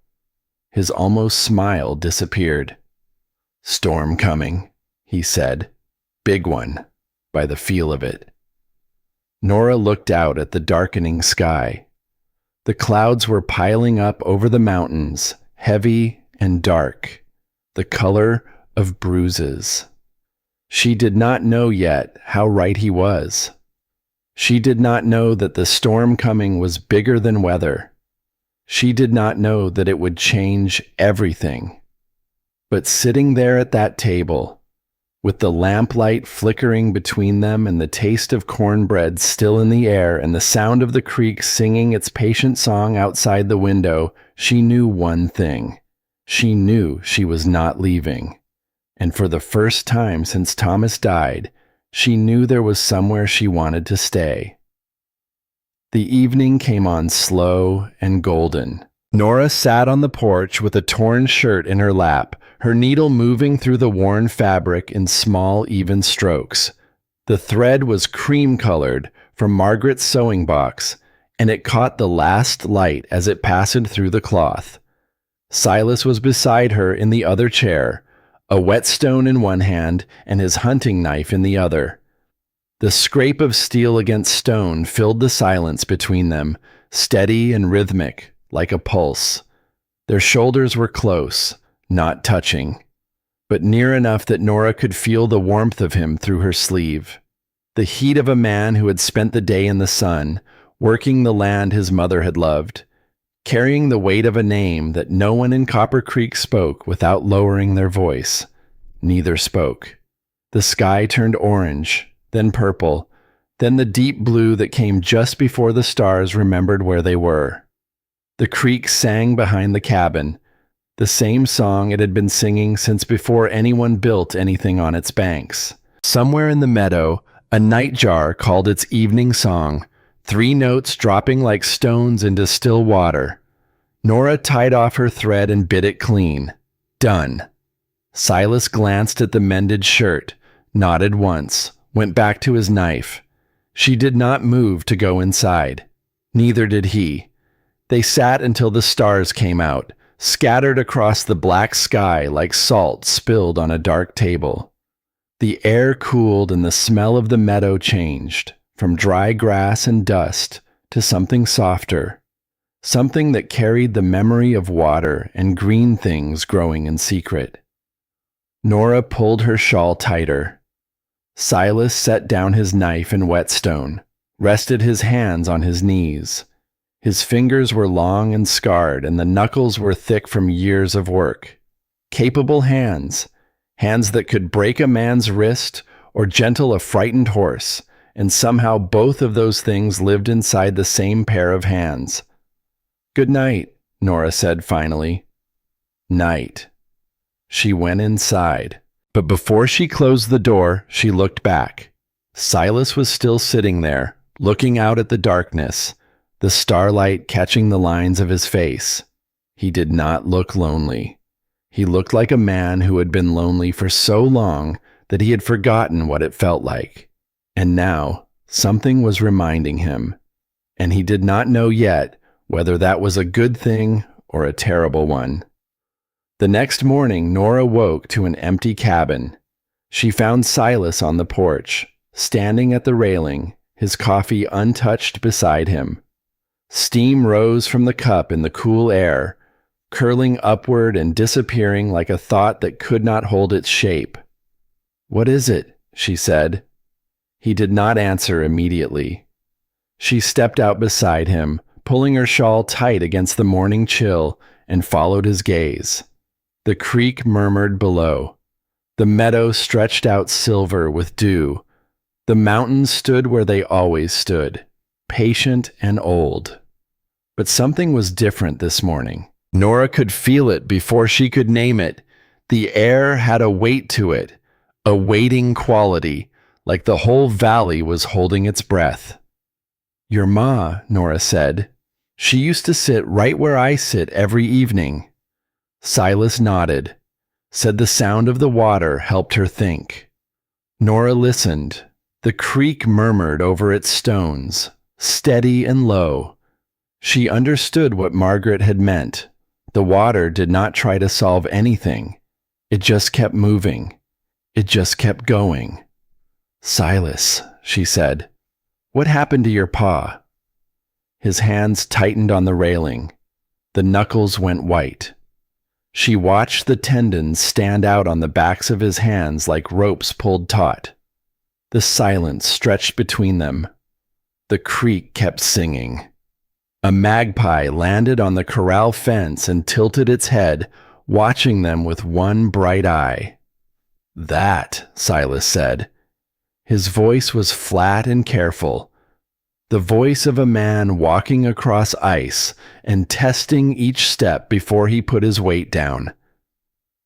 Speaker 1: His almost smile disappeared. Storm coming, he said. Big one, by the feel of it. Nora looked out at the darkening sky. The clouds were piling up over the mountains, heavy and dark, the color of bruises. She did not know yet how right he was. She did not know that the storm coming was bigger than weather. She did not know that it would change everything. But sitting there at that table, with the lamplight flickering between them and the taste of cornbread still in the air and the sound of the creek singing its patient song outside the window, she knew one thing. She knew she was not leaving. And for the first time since Thomas died, she knew there was somewhere she wanted to stay. The evening came on slow and golden. Nora sat on the porch with a torn shirt in her lap, her needle moving through the worn fabric in small, even strokes. The thread was cream-colored from Margaret's sewing box, and it caught the last light as it passed through the cloth. Silas was beside her in the other chair, a whetstone in one hand and his hunting knife in the other. The scrape of steel against stone filled the silence between them, steady and rhythmic, like a pulse. Their shoulders were close, not touching, but near enough that Nora could feel the warmth of him through her sleeve. The heat of a man who had spent the day in the sun, working the land his mother had loved, carrying the weight of a name that no one in Copper Creek spoke without lowering their voice. Neither spoke. The sky turned orange, then purple, then the deep blue that came just before the stars remembered where they were. The creek sang behind the cabin, the same song it had been singing since before anyone built anything on its banks. Somewhere in the meadow, a nightjar called its evening song, 3 notes dropping like stones into still water. Nora tied off her thread and bit it clean. Done. Silas glanced at the mended shirt, nodded once, went back to his knife. She did not move to go inside. Neither did he. They sat until the stars came out, scattered across the black sky like salt spilled on a dark table. The air cooled and the smell of the meadow changed, from dry grass and dust to something softer, something that carried the memory of water and green things growing in secret. Nora pulled her shawl tighter. Silas set down his knife and whetstone, rested his hands on his knees. His fingers were long and scarred, and the knuckles were thick from years of work. Capable hands, hands that could break a man's wrist or gentle a frightened horse, and somehow both of those things lived inside the same pair of hands. "Good night," Nora said finally. "Night." She went inside, but before she closed the door, she looked back. Silas was still sitting there, looking out at the darkness, the starlight catching the lines of his face. He did not look lonely. He looked like a man who had been lonely for so long that he had forgotten what it felt like. And now, something was reminding him, and he did not know yet whether that was a good thing or a terrible one. The next morning, Nora woke to an empty cabin. She found Silas on the porch, standing at the railing, his coffee untouched beside him. Steam rose from the cup in the cool air, curling upward and disappearing like a thought that could not hold its shape. "What is it?" she said. He did not answer immediately. She stepped out beside him, pulling her shawl tight against the morning chill, and followed his gaze. The creek murmured below. The meadow stretched out silver with dew. The mountains stood where they always stood, patient and old. But something was different this morning. Nora could feel it before she could name it. The air had a weight to it, a waiting quality, like the whole valley was holding its breath. "Your ma," Nora said. "She used to sit right where I sit every evening." Silas nodded, said the sound of the water helped her think. Nora listened. The creek murmured over its stones, steady and low. She understood what Margaret had meant. The water did not try to solve anything. It just kept moving. It just kept going. "Silas," she said, "what happened to your pa?" His hands tightened on the railing. The knuckles went white. She watched the tendons stand out on the backs of his hands like ropes pulled taut. The silence stretched between them. The creek kept singing. A magpie landed on the corral fence and tilted its head, watching them with one bright eye. "That," Silas said. His voice was flat and careful, the voice of a man walking across ice and testing each step before he put his weight down.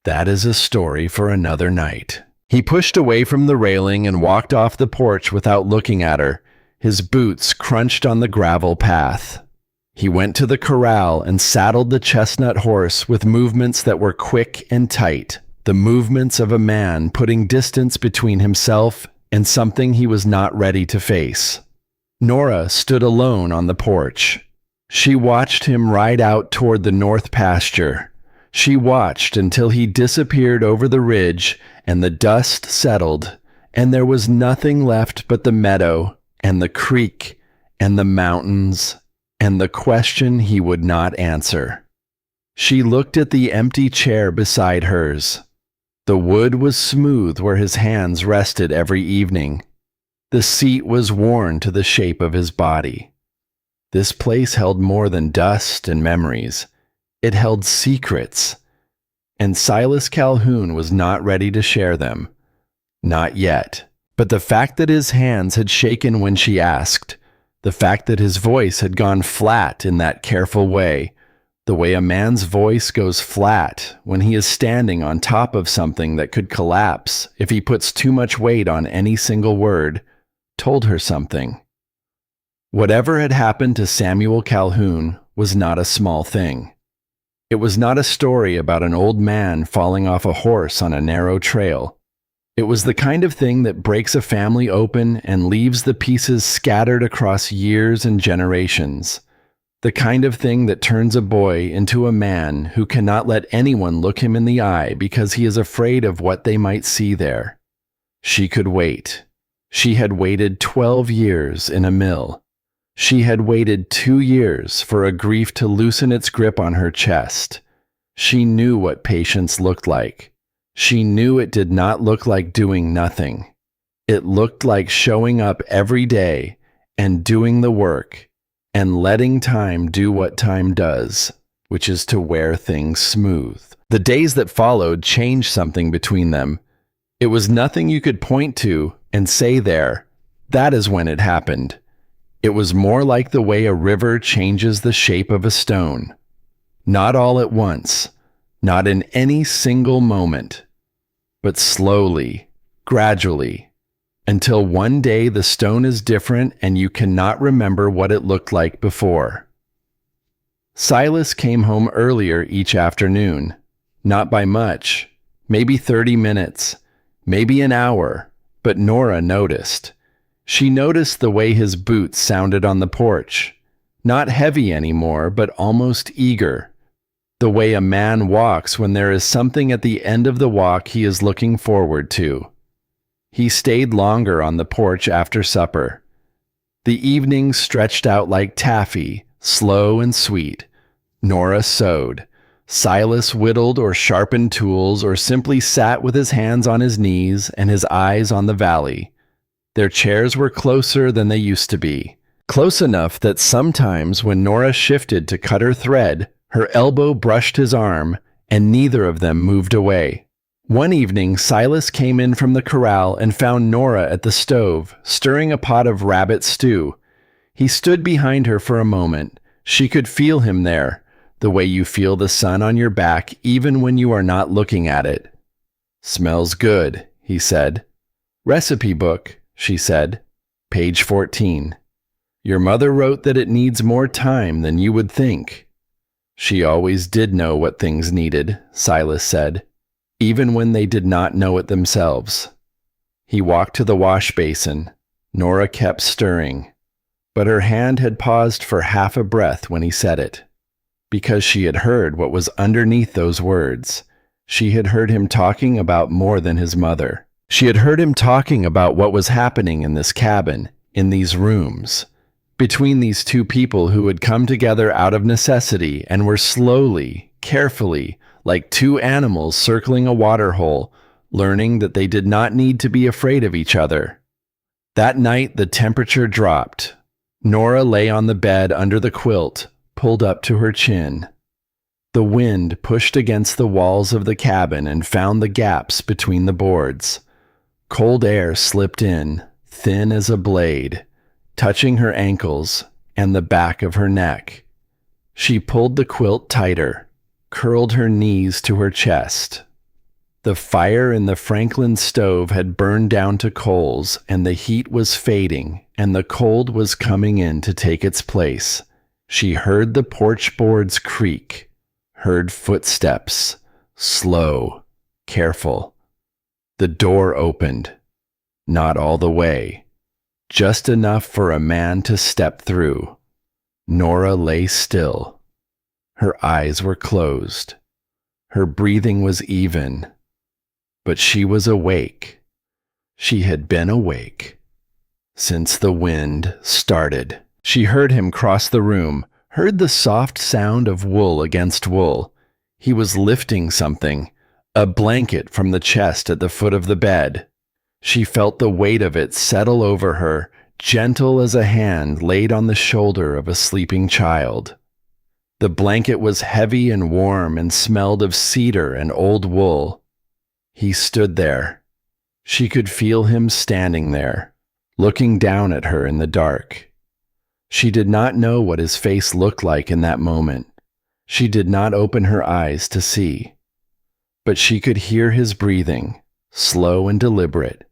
Speaker 1: "That is a story for another night." He pushed away from the railing and walked off the porch without looking at her. His boots crunched on the gravel path. He went to the corral and saddled the chestnut horse with movements that were quick and tight, the movements of a man putting distance between himself and something he was not ready to face. Nora stood alone on the porch. She watched him ride out toward the north pasture. She watched until he disappeared over the ridge and the dust settled, and there was nothing left but the meadow and the creek and the mountains and the question he would not answer. She looked at the empty chair beside hers. The wood was smooth where his hands rested every evening. The seat was worn to the shape of his body. This place held more than dust and memories. It held secrets. And Silas Calhoun was not ready to share them. Not yet. But the fact that his hands had shaken when she asked, the fact that his voice had gone flat in that careful way, the way a man's voice goes flat when he is standing on top of something that could collapse if he puts too much weight on any single word, told her something. Whatever had happened to Samuel Calhoun was not a small thing. It was not a story about an old man falling off a horse on a narrow trail. It was the kind of thing that breaks a family open and leaves the pieces scattered across years and generations. The kind of thing that turns a boy into a man who cannot let anyone look him in the eye because he is afraid of what they might see there. She could wait. She had waited 12 years in a mill. She had waited 2 years for a grief to loosen its grip on her chest. She knew what patience looked like. She knew it did not look like doing nothing. It looked like showing up every day and doing the work and letting time do what time does, which is to wear things smooth. The days that followed changed something between them. It was nothing you could point to and say there, that is when it happened. It was more like the way a river changes the shape of a stone. Not all at once, not in any single moment, but slowly, gradually, until one day the stone is different and you cannot remember what it looked like before. Silas came home earlier each afternoon, not by much, maybe 30 minutes, maybe an hour, but Nora noticed. She noticed the way his boots sounded on the porch, not heavy anymore, but almost eager. The way a man walks when there is something at the end of the walk he is looking forward to. He stayed longer on the porch after supper. The evening stretched out like taffy, slow and sweet. Nora sewed. Silas whittled or sharpened tools or simply sat with his hands on his knees and his eyes on the valley. Their chairs were closer than they used to be. Close enough that sometimes when Nora shifted to cut her thread, her elbow brushed his arm, and neither of them moved away. One evening, Silas came in from the corral and found Nora at the stove, stirring a pot of rabbit stew. He stood behind her for a moment. She could feel him there, the way you feel the sun on your back even when you are not looking at it. "Smells good," he said. "Recipe book," she said. "Page 14. Your mother wrote that it needs more time than you would think." She always did know what things needed, Silas said, even when they did not know it themselves. He walked to the wash basin. Nora kept stirring, but her hand had paused for half a breath when he said it, because she had heard what was underneath those words. She had heard him talking about more than his mother. She had heard him talking about what was happening in this cabin, in these rooms, between these two people who had come together out of necessity and were slowly, carefully, like two animals circling a water hole, learning that they did not need to be afraid of each other. That night the temperature dropped. Nora lay on the bed under the quilt, pulled up to her chin. The wind pushed against the walls of the cabin and found the gaps between the boards. Cold air slipped in, thin as a blade, touching her ankles and the back of her neck. She pulled the quilt tighter, curled her knees to her chest. The fire in the Franklin stove had burned down to coals, and the heat was fading, and the cold was coming in to take its place. She heard the porch boards creak, heard footsteps, slow, careful. The door opened, not all the way, just enough for a man to step through. Nora lay still. Her eyes were closed. Her breathing was even. But she was awake. She had been awake since the wind started. She heard him cross the room, heard the soft sound of wool against wool. He was lifting something, a blanket from the chest at the foot of the bed. She felt the weight of it settle over her, gentle as a hand laid on the shoulder of a sleeping child. The blanket was heavy and warm and smelled of cedar and old wool. He stood there. She could feel him standing there, looking down at her in the dark. She did not know what his face looked like in that moment. She did not open her eyes to see. But she could hear his breathing, slow and deliberate,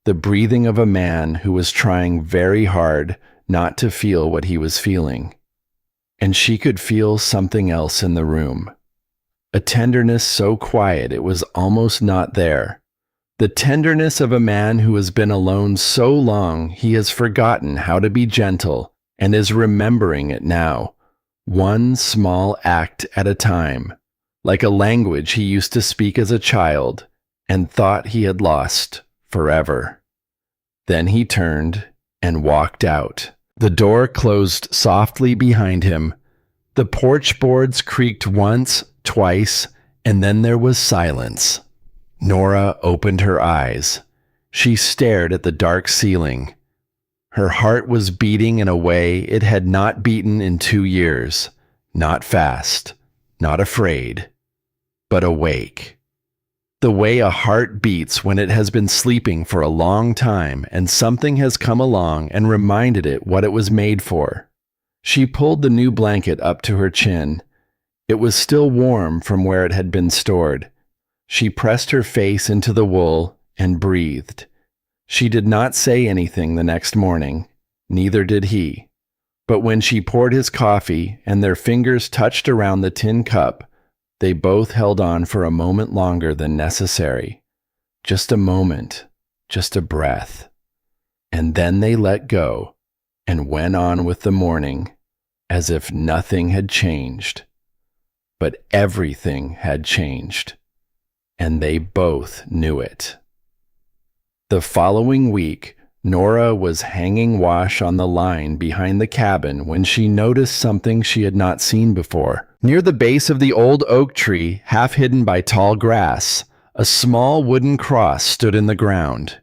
Speaker 1: the breathing of a man who was trying very hard not to feel what he was feeling. And she could feel something else in the room. A tenderness so quiet it was almost not there. The tenderness of a man who has been alone so long he has forgotten how to be gentle and is remembering it now, one small act at a time, like a language he used to speak as a child and thought he had lost forever. Then he turned and walked out. The door closed softly behind him. The porch boards creaked once, twice, and then there was silence. Nora opened her eyes. She stared at the dark ceiling. Her heart was beating in a way it had not beaten in 2 years. Not fast, not afraid, but awake. The way a heart beats when it has been sleeping for a long time and something has come along and reminded it what it was made for. She pulled the new blanket up to her chin. It was still warm from where it had been stored. She pressed her face into the wool and breathed. She did not say anything the next morning, neither did he. But when she poured his coffee and their fingers touched around the tin cup, they both held on for a moment longer than necessary. Just a moment, just a breath. And then they let go and went on with the morning as if nothing had changed. But everything had changed, and they both knew it. The following week, Nora was hanging wash on the line behind the cabin when she noticed something she had not seen before. Near the base of the old oak tree, half hidden by tall grass, a small wooden cross stood in the ground.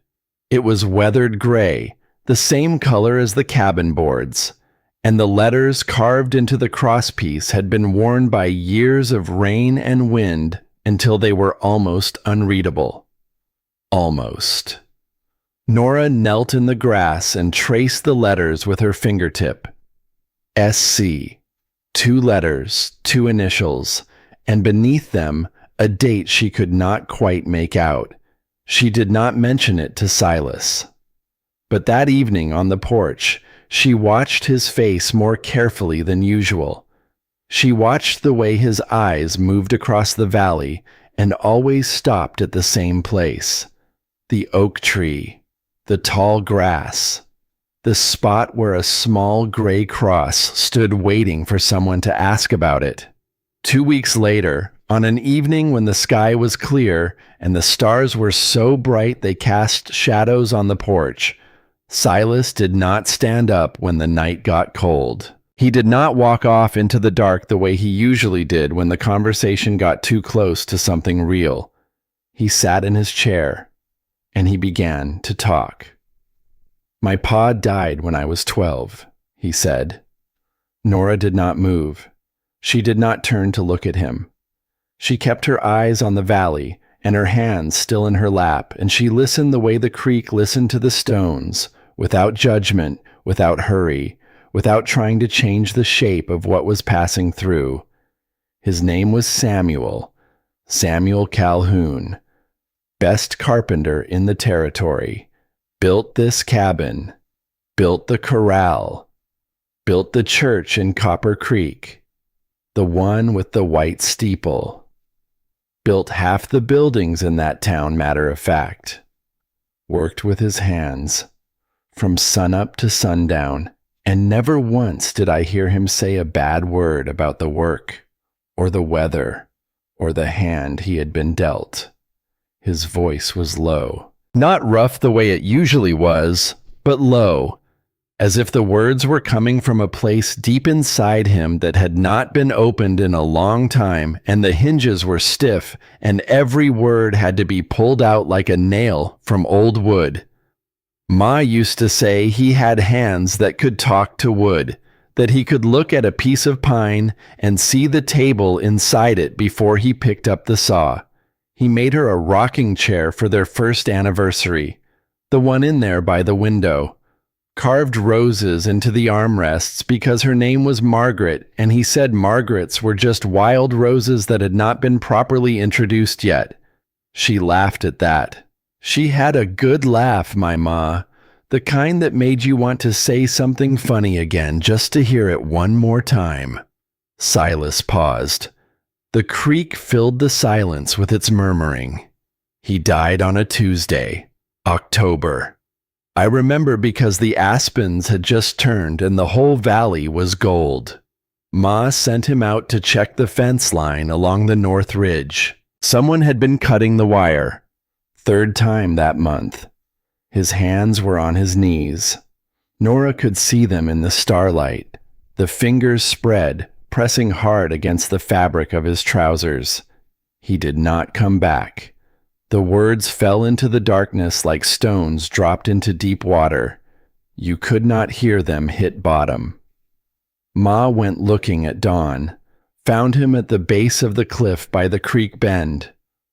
Speaker 1: It was weathered gray, the same color as the cabin boards, and the letters carved into the crosspiece had been worn by years of rain and wind until they were almost unreadable. Almost. Nora knelt in the grass and traced the letters with her fingertip. SC. 2 letters, 2 initials, and beneath them, a date she could not quite make out. She did not mention it to Silas. But that evening on the porch, she watched his face more carefully than usual. She watched the way his eyes moved across the valley and always stopped at the same place. The oak tree. The tall grass, the spot where a small gray cross stood waiting for someone to ask about it. 2 weeks later, on an evening when the sky was clear and the stars were so bright they cast shadows on the porch, Silas did not stand up when the night got cold. He did not walk off into the dark the way he usually did when the conversation got too close to something real. He sat in his chair, and he began to talk. My pa died when I was 12, he said. Nora did not move. She did not turn to look at him. She kept her eyes on the valley and her hands still in her lap, and she listened the way the creek listened to the stones, without judgment, without hurry, without trying to change the shape of what was passing through. His name was Samuel Calhoun. Best carpenter in the territory, built this cabin, built the corral, built the church in Copper Creek, the one with the white steeple, built half the buildings in that town, matter of fact, worked with his hands, from sunup to sundown, and never once did I hear him say a bad word about the work, or the weather, or the hand he had been dealt. His voice was low. Not rough the way it usually was, but low, as if the words were coming from a place deep inside him that had not been opened in a long time, and the hinges were stiff, and every word had to be pulled out like a nail from old wood. Ma used to say he had hands that could talk to wood, that he could look at a piece of pine and see the table inside it before he picked up the saw. He made her a rocking chair for their first anniversary, the one in there by the window. Carved roses into the armrests because her name was Margaret, and he said Margarets were just wild roses that had not been properly introduced yet. She laughed at that. She had a good laugh, my ma, the kind that made you want to say something funny again just to hear it one more time. Silas paused. The creek filled the silence with its murmuring. He died on a Tuesday, October. I remember because the aspens had just turned and the whole valley was gold. Ma sent him out to check the fence line along the north ridge. Someone had been cutting the wire. 3rd time that month. His hands were on his knees. Nora could see them in the starlight, the fingers spread, pressing hard against the fabric of his trousers. He did not come back. The words fell into the darkness like stones dropped into deep water. You could not hear them hit bottom. Ma went looking at Don, found him at the base of the cliff by the creek bend.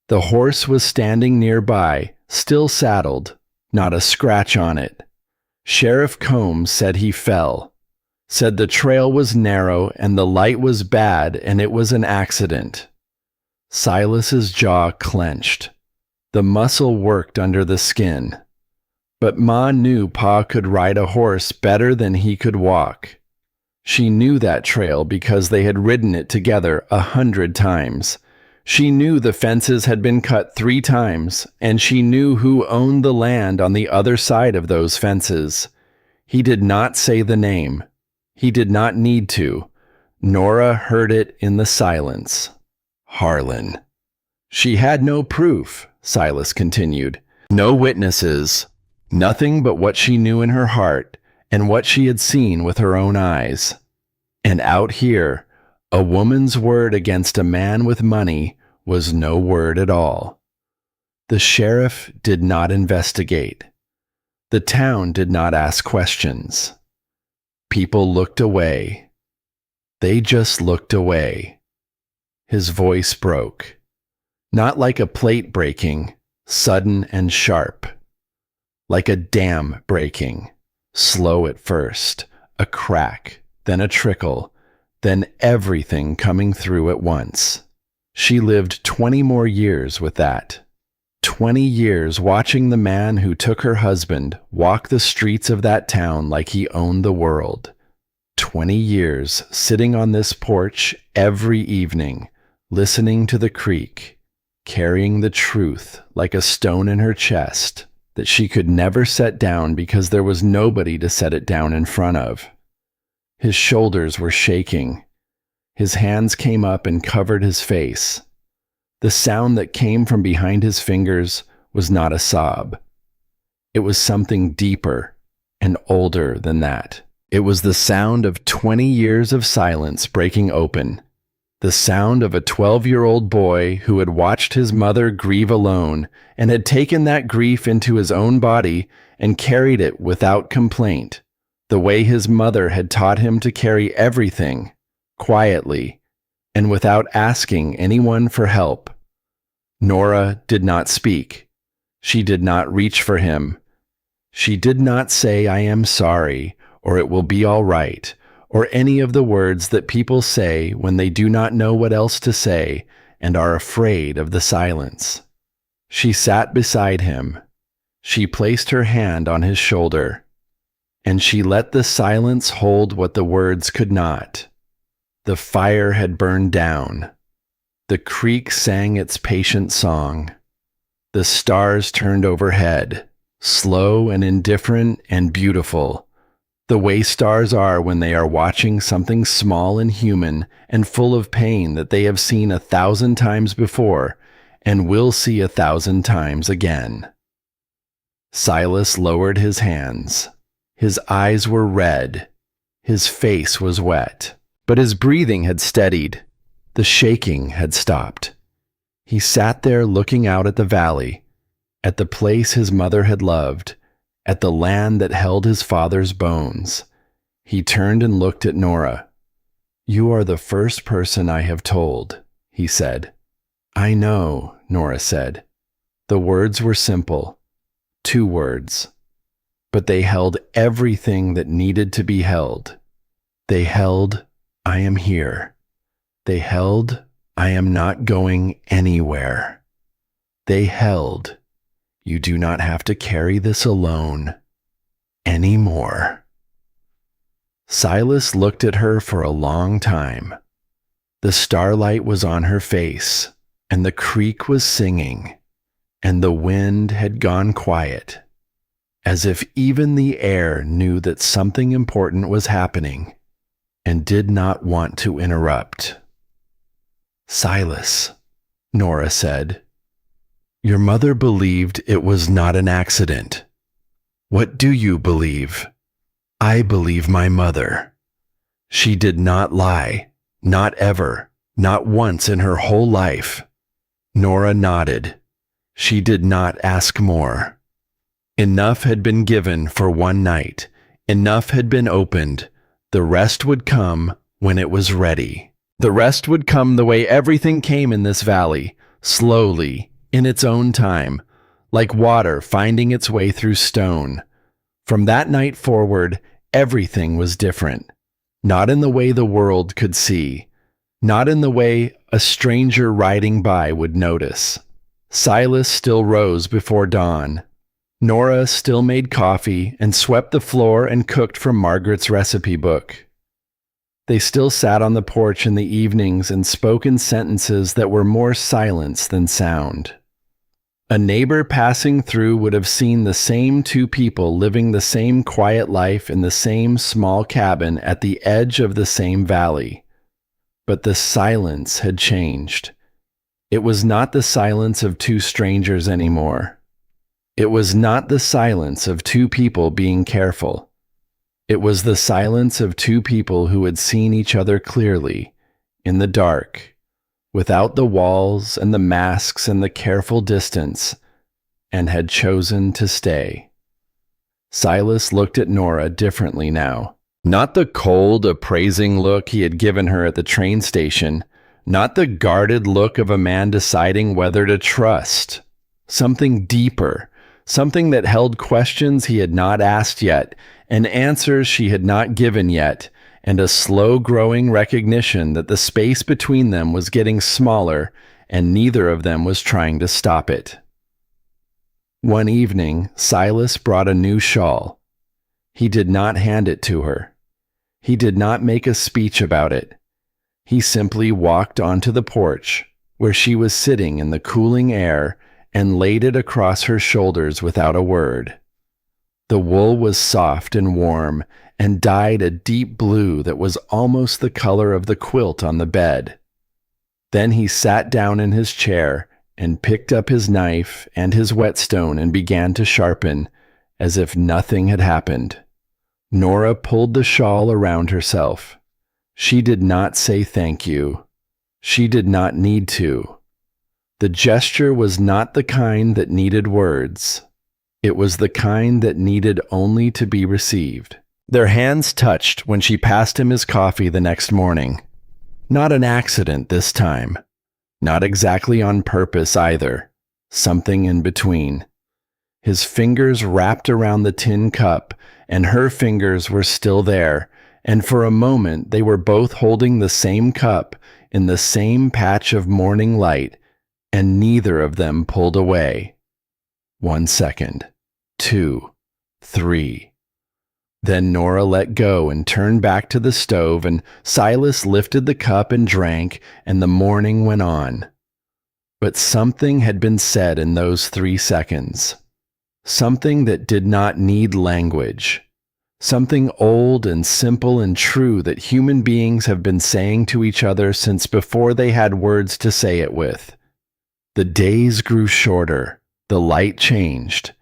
Speaker 1: The horse was standing nearby, still saddled, not a scratch on it. Sheriff Combs said he fell, said the trail was narrow and the light was bad and it was an accident. Silas's jaw clenched. The muscle worked under the skin. But Ma knew Pa could ride a horse better than he could walk. She knew that trail because they had ridden it together 100 times. She knew the fences had been cut 3 times, and she knew who owned the land on the other side of those fences. He did not say the name. He did not need to. Nora heard it in the silence. Harlan. She had no proof, Silas continued. No witnesses. Nothing but what she knew in her heart and what she had seen with her own eyes. And out here, a woman's word against a man with money was no word at all. The sheriff did not investigate. The town did not ask questions. People looked away. They just looked away. His voice broke. Not like a plate breaking, sudden and sharp. Like a dam breaking, slow at first, a crack, then a trickle, then everything coming through at once. She lived 20 more years with that. 20 years watching the man who took her husband walk the streets of that town like he owned the world. 20 years sitting on this porch every evening, listening to the creek, carrying the truth like a stone in her chest that she could never set down because there was nobody to set it down in front of. His shoulders were shaking. His hands came up and covered his face. The sound that came from behind his fingers was not a sob. It was something deeper and older than that. It was the sound of 20 years of silence breaking open. The sound of a 12-year-old boy who had watched his mother grieve alone and had taken that grief into his own body and carried it without complaint, the way his mother had taught him to carry everything, quietly, and without asking anyone for help. Nora did not speak. She did not reach for him. She did not say, "I am sorry," or "it will be all right," or any of the words that people say when they do not know what else to say and are afraid of the silence. She sat beside him. She placed her hand on his shoulder, and she let the silence hold what the words could not. The fire had burned down. The creek sang its patient song. The stars turned overhead, slow and indifferent and beautiful, the way stars are when they are watching something small and human and full of pain that they have seen 1,000 times before and will see 1,000 times again. Silas lowered his hands. His eyes were red. His face was wet. But his breathing had steadied. The shaking had stopped. He sat there looking out at the valley, at the place his mother had loved, at the land that held his father's bones. He turned and looked at Nora. "You are the first person I have told," he said. "I know," Nora said. The words were simple. 2 words. But they held everything that needed to be held. They held, "I am here." They held, "I am not going anywhere." They held, "You do not have to carry this alone anymore." Silas looked at her for a long time. The starlight was on her face, and the creek was singing, and the wind had gone quiet, as if even the air knew that something important was happening and did not want to interrupt. "Silas," Nora said, "your mother believed it was not an accident. What do you believe?" "I believe my mother. She did not lie, not ever, not once in her whole life." Nora nodded. She did not ask more. Enough had been given for one night. Enough had been opened. The rest would come when it was ready. The rest would come the way everything came in this valley, slowly, in its own time, like water finding its way through stone. From that night forward, everything was different. Not in the way the world could see, not in the way a stranger riding by would notice. Silas still rose before dawn. Nora still made coffee and swept the floor and cooked from Margaret's recipe book. They still sat on the porch in the evenings and spoke in sentences that were more silence than sound. A neighbor passing through would have seen the same two people living the same quiet life in the same small cabin at the edge of the same valley. But the silence had changed. It was not the silence of two strangers anymore. It was not the silence of two people being careful. It was the silence of two people who had seen each other clearly, in the dark, without the walls and the masks and the careful distance, and had chosen to stay. Silas looked at Nora differently now. Not the cold, appraising look he had given her at the train station, not the guarded look of a man deciding whether to trust. Something deeper, something that held questions he had not asked yet, and answers she had not given yet, and a slow-growing recognition that the space between them was getting smaller, and neither of them was trying to stop it. One evening, Silas brought a new shawl. He did not hand it to her. He did not make a speech about it. He simply walked onto the porch, where she was sitting in the cooling air, and laid it across her shoulders without a word. The wool was soft and warm, and dyed a deep blue that was almost the color of the quilt on the bed. Then he sat down in his chair and picked up his knife and his whetstone and began to sharpen, as if nothing had happened. Nora pulled the shawl around herself. She did not say thank you. She did not need to. The gesture was not the kind that needed words. It was the kind that needed only to be received. Their hands touched when she passed him his coffee the next morning. Not an accident this time. Not exactly on purpose either. Something in between. His fingers wrapped around the tin cup, and her fingers were still there, and for a moment they were both holding the same cup in the same patch of morning light, and neither of them pulled away. 1 second, 2, 3. Then Nora let go and turned back to the stove, and Silas lifted the cup and drank, and the morning went on. But something had been said in those 3 seconds. Something that did not need language. Something old and simple and true that human beings have been saying to each other since before they had words to say it with. The days grew shorter, the light changed,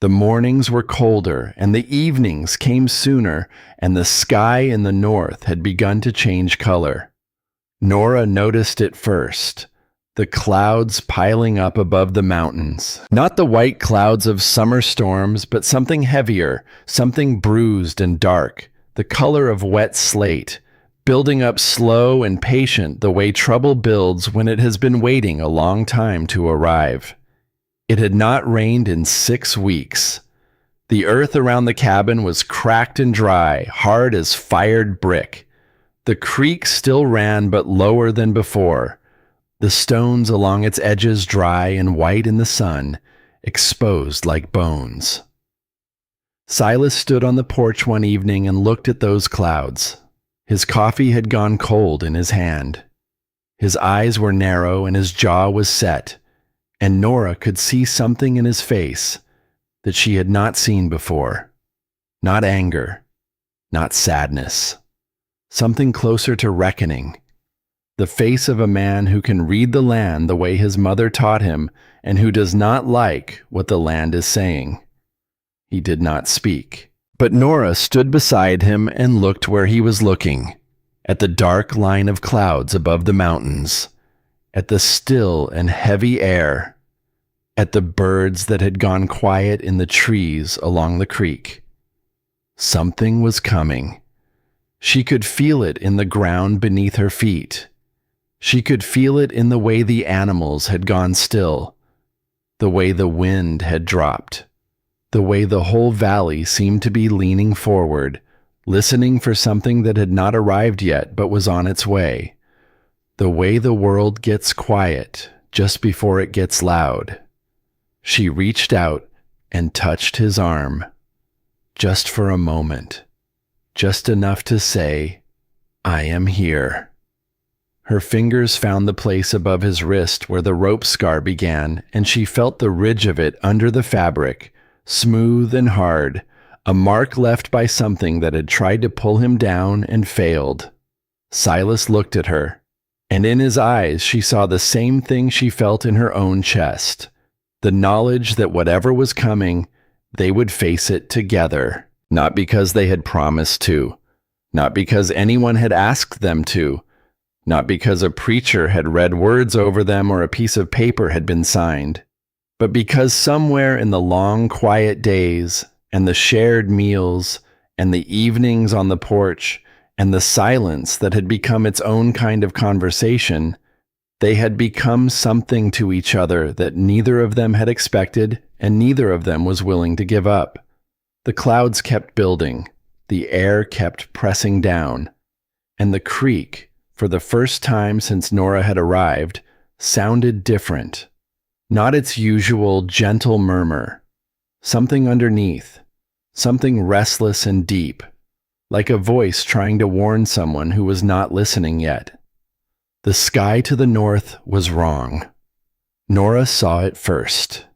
Speaker 1: the mornings were colder, and the evenings came sooner, and the sky in the north had begun to change color. Nora noticed it first, the clouds piling up above the mountains. Not the white clouds of summer storms, but something heavier, something bruised and dark, the color of wet slate, building up slow and patient the way trouble builds when it has been waiting a long time to arrive. It had not rained in 6 weeks. The earth around the cabin was cracked and dry, hard as fired brick. The creek still ran but lower than before, the stones along its edges dry and white in the sun, exposed like bones. Silas stood on the porch one evening and looked at those clouds. His coffee had gone cold in his hand. His eyes were narrow and his jaw was set, and Nora could see something in his face that she had not seen before. Not anger, not sadness. Something closer to reckoning. The face of a man who can read the land the way his mother taught him and who does not like what the land is saying. He did not speak. But Nora stood beside him and looked where he was looking, at the dark line of clouds above the mountains, at the still and heavy air, at the birds that had gone quiet in the trees along the creek. Something was coming. She could feel it in the ground beneath her feet. She could feel it in the way the animals had gone still, the way the wind had dropped, the way the whole valley seemed to be leaning forward, listening for something that had not arrived yet but was on its way, the way the world gets quiet just before it gets loud. She reached out and touched his arm, just for a moment, just enough to say, "I am here." Her fingers found the place above his wrist where the rope scar began, and she felt the ridge of it under the fabric, smooth and hard, a mark left by something that had tried to pull him down and failed. Silas looked at her, and in his eyes she saw the same thing she felt in her own chest, the knowledge that whatever was coming, they would face it together, not because they had promised to, not because anyone had asked them to, not because a preacher had read words over them or a piece of paper had been signed, but because somewhere in the long, quiet days and the shared meals and the evenings on the porch and the silence that had become its own kind of conversation, they had become something to each other that neither of them had expected and neither of them was willing to give up. The clouds kept building, the air kept pressing down, and the creek, for the first time since Nora had arrived, sounded different. Not its usual gentle murmur. Something underneath. Something restless and deep. Like a voice trying to warn someone who was not listening yet. The sky to the north was wrong. Nora saw it first.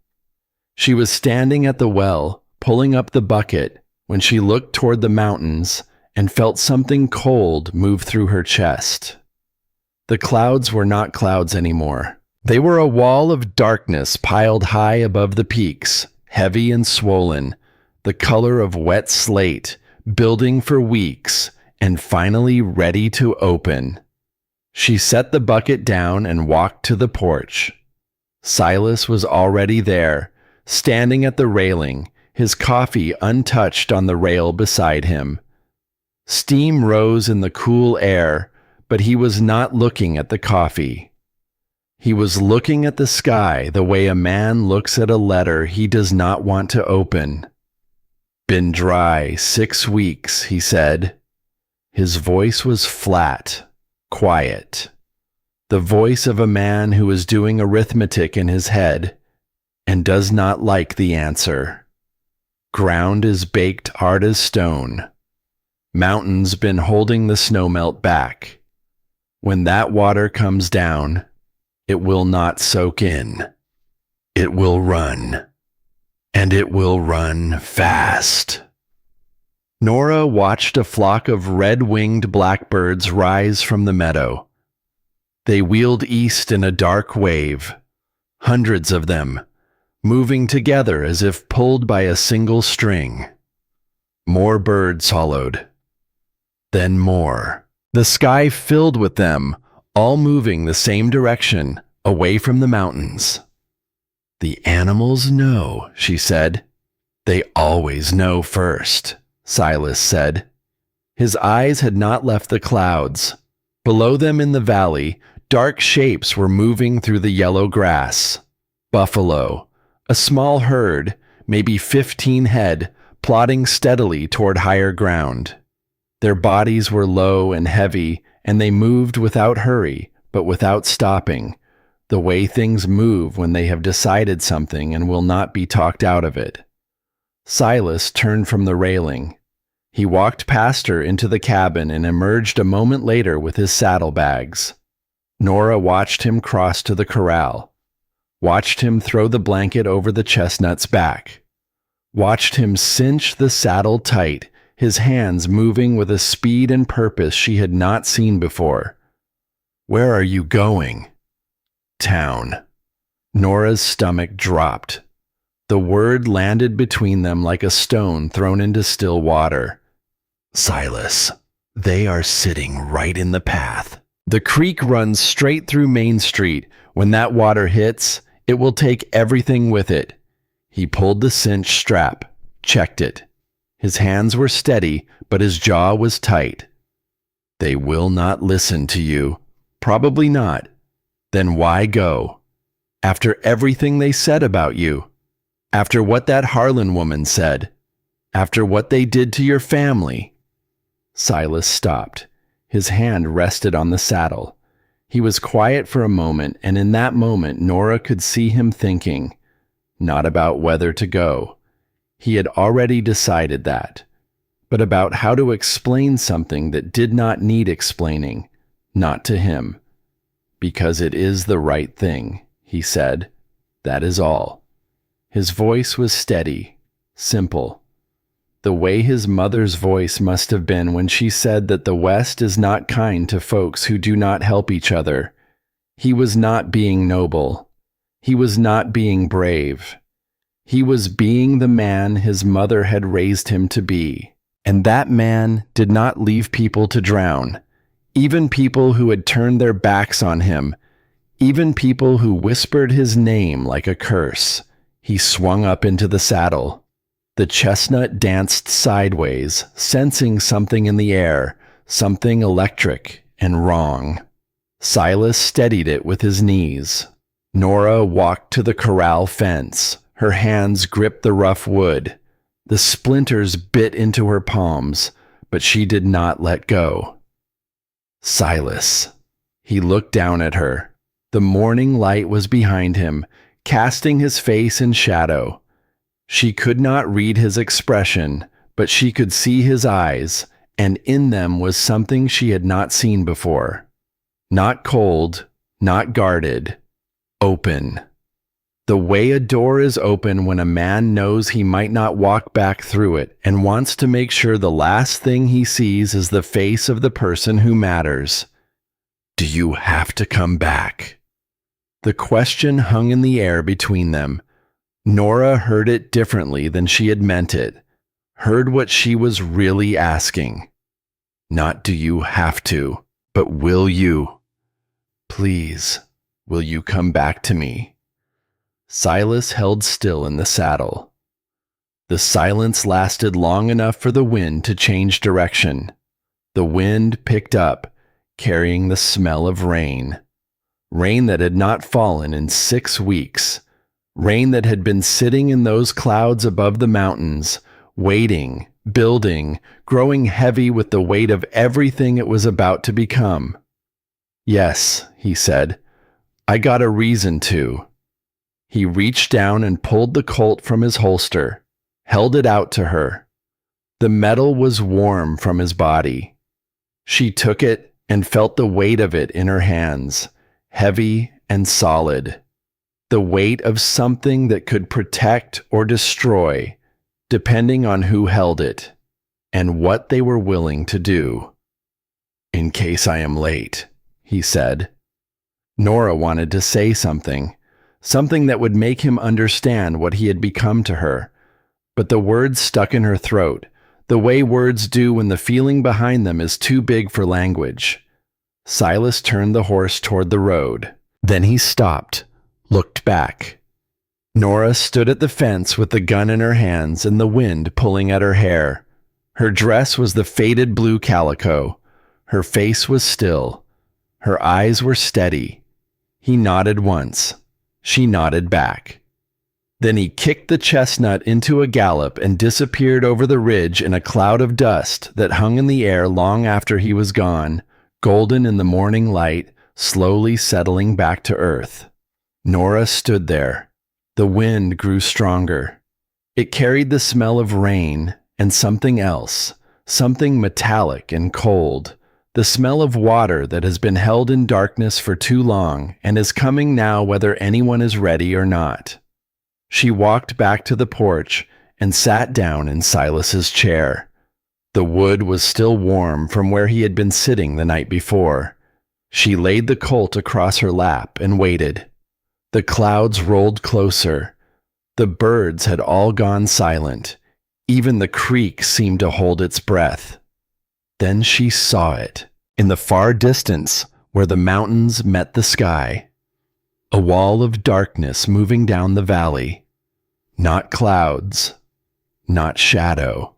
Speaker 1: She was standing at the well, pulling up the bucket, when she looked toward the mountains and felt something cold move through her chest. The clouds were not clouds anymore. They were a wall of darkness piled high above the peaks, heavy and swollen, the color of wet slate, building for weeks, and finally ready to open. She set the bucket down and walked to the porch. Silas was already there, standing at the railing, his coffee untouched on the rail beside him. Steam rose in the cool air, but he was not looking at the coffee. He was looking at the sky the way a man looks at a letter he does not want to open. "Been dry 6 weeks," he said. His voice was flat, quiet. The voice of a man who is doing arithmetic in his head and does not like the answer. Ground is baked hard as stone. Mountains been holding the snowmelt back. When that water comes down, it will not soak in. It will run. And it will run fast. Nora watched a flock of red-winged blackbirds rise from the meadow. They wheeled east in a dark wave, hundreds of them, moving together as if pulled by a single string. More birds followed. Then more. The sky filled with them, all moving the same direction, away from the mountains. "The animals know," she said. "They always know first," Silas said. His eyes had not left the clouds. Below them in the valley, dark shapes were moving through the yellow grass. Buffalo, a small herd, maybe 15 head, plodding steadily toward higher ground. Their bodies were low and heavy, and they moved without hurry, but without stopping, the way things move when they have decided something and will not be talked out of it. Silas turned from the railing. He walked past her into the cabin and emerged a moment later with his saddlebags. Nora watched him cross to the corral, watched him throw the blanket over the chestnut's back, watched him cinch the saddle tight, his hands moving with a speed and purpose she had not seen before. "Where are you going?" "Town." Nora's stomach dropped. The word landed between them like a stone thrown into still water. "Silas, they are sitting right in the path. The creek runs straight through Main Street. When that water hits, it will take everything with it." He pulled the cinch strap, checked it. His hands were steady, but his jaw was tight. They will not listen to you. Probably not. Then why go? After everything they said about you. After what that Harlan woman said. After what they did to your family. Silas stopped. His hand rested on the saddle. He was quiet for a moment, and in that moment Nora could see him thinking, not about whether to go. He had already decided that, but about how to explain something that did not need explaining, not to him. Because it is the right thing, he said. That is all. His voice was steady, simple. The way his mother's voice must have been when she said that the West is not kind to folks who do not help each other. He was not being noble. He was not being brave. He was being the man his mother had raised him to be. And that man did not leave people to drown, even people who had turned their backs on him, even people who whispered his name like a curse. He swung up into the saddle. The chestnut danced sideways, sensing something in the air, something electric and wrong. Silas steadied it with his knees. Nora walked to the corral fence. Her hands gripped the rough wood. The splinters bit into her palms, but she did not let go. Silas. He looked down at her. The morning light was behind him, casting his face in shadow. She could not read his expression, but she could see his eyes, and in them was something she had not seen before. Not cold, not guarded, open. The way a door is open when a man knows he might not walk back through it and wants to make sure the last thing he sees is the face of the person who matters. Do you have to come back? The question hung in the air between them. Nora heard it differently than she had meant it, heard what she was really asking. Not do you have to, but will you? Please, will you come back to me? Silas held still in the saddle. The silence lasted long enough for the wind to change direction. The wind picked up, carrying the smell of rain. Rain that had not fallen in 6 weeks. Rain that had been sitting in those clouds above the mountains, waiting, building, growing heavy with the weight of everything it was about to become. Yes, he said, I got a reason to. He reached down and pulled the Colt from his holster, held it out to her. The metal was warm from his body. She took it and felt the weight of it in her hands, heavy and solid. The weight of something that could protect or destroy, depending on who held it, and what they were willing to do. In case I am late, he said. Nora wanted to say something that would make him understand what he had become to her, but the words stuck in her throat, the way words do when the feeling behind them is too big for language. Silas turned the horse toward the road. Then he stopped, looked back. Nora stood at the fence with the gun in her hands and the wind pulling at her hair. Her dress was the faded blue calico. Her face was still. Her eyes were steady. He nodded once. She nodded back. Then he kicked the chestnut into a gallop and disappeared over the ridge in a cloud of dust that hung in the air long after he was gone, golden in the morning light, slowly settling back to earth. Nora stood there. The wind grew stronger. It carried the smell of rain and something else, something metallic and cold, the smell of water that has been held in darkness for too long and is coming now whether anyone is ready or not. She walked back to the porch and sat down in Silas's chair. The wood was still warm from where he had been sitting the night before. She laid the Colt across her lap and waited. The clouds rolled closer. The birds had all gone silent. Even the creek seemed to hold its breath. Then she saw it, in the far distance where the mountains met the sky. A wall of darkness moving down the valley. Not clouds, not shadow,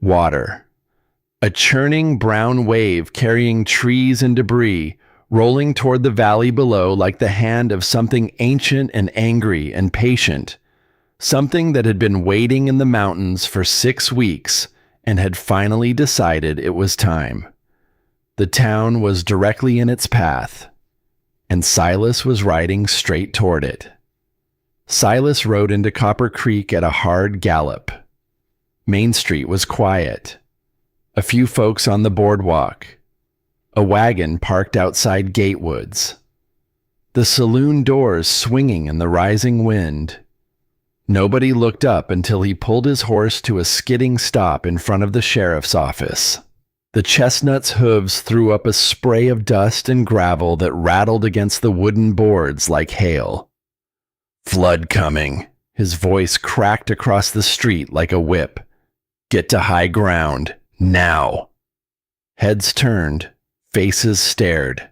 Speaker 1: Water. A churning brown wave carrying trees and debris, rolling toward the valley below like the hand of something ancient and angry and patient. Something that had been waiting in the mountains for 6 weeks and had finally decided it was time. The town was directly in its path, and Silas was riding straight toward it. Silas rode into Copper Creek at a hard gallop. Main Street was quiet. A few folks on the boardwalk. A wagon parked outside Gatewoods. The saloon doors swinging in the rising wind. Nobody looked up until he pulled his horse to a skidding stop in front of the sheriff's office. The chestnut's hooves threw up a spray of dust and gravel that rattled against the wooden boards like hail. "Flood coming." His voice cracked across the street like a whip. "Get to high ground, now." Heads turned, faces stared.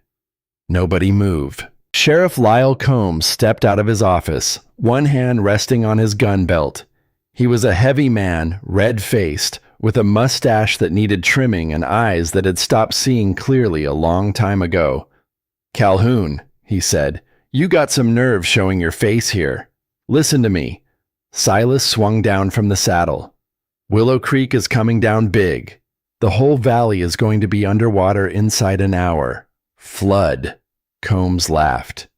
Speaker 1: Nobody moved. Sheriff Lyle Combs stepped out of his office, one hand resting on his gun belt. He was a heavy man, red-faced, with a mustache that needed trimming and eyes that had stopped seeing clearly a long time ago. "Calhoun," he said, "you got some nerve showing your face here. Listen to me." Silas swung down from the saddle. "Willow Creek is coming down big. The whole valley is going to be underwater inside an hour. Flood." Combs laughed.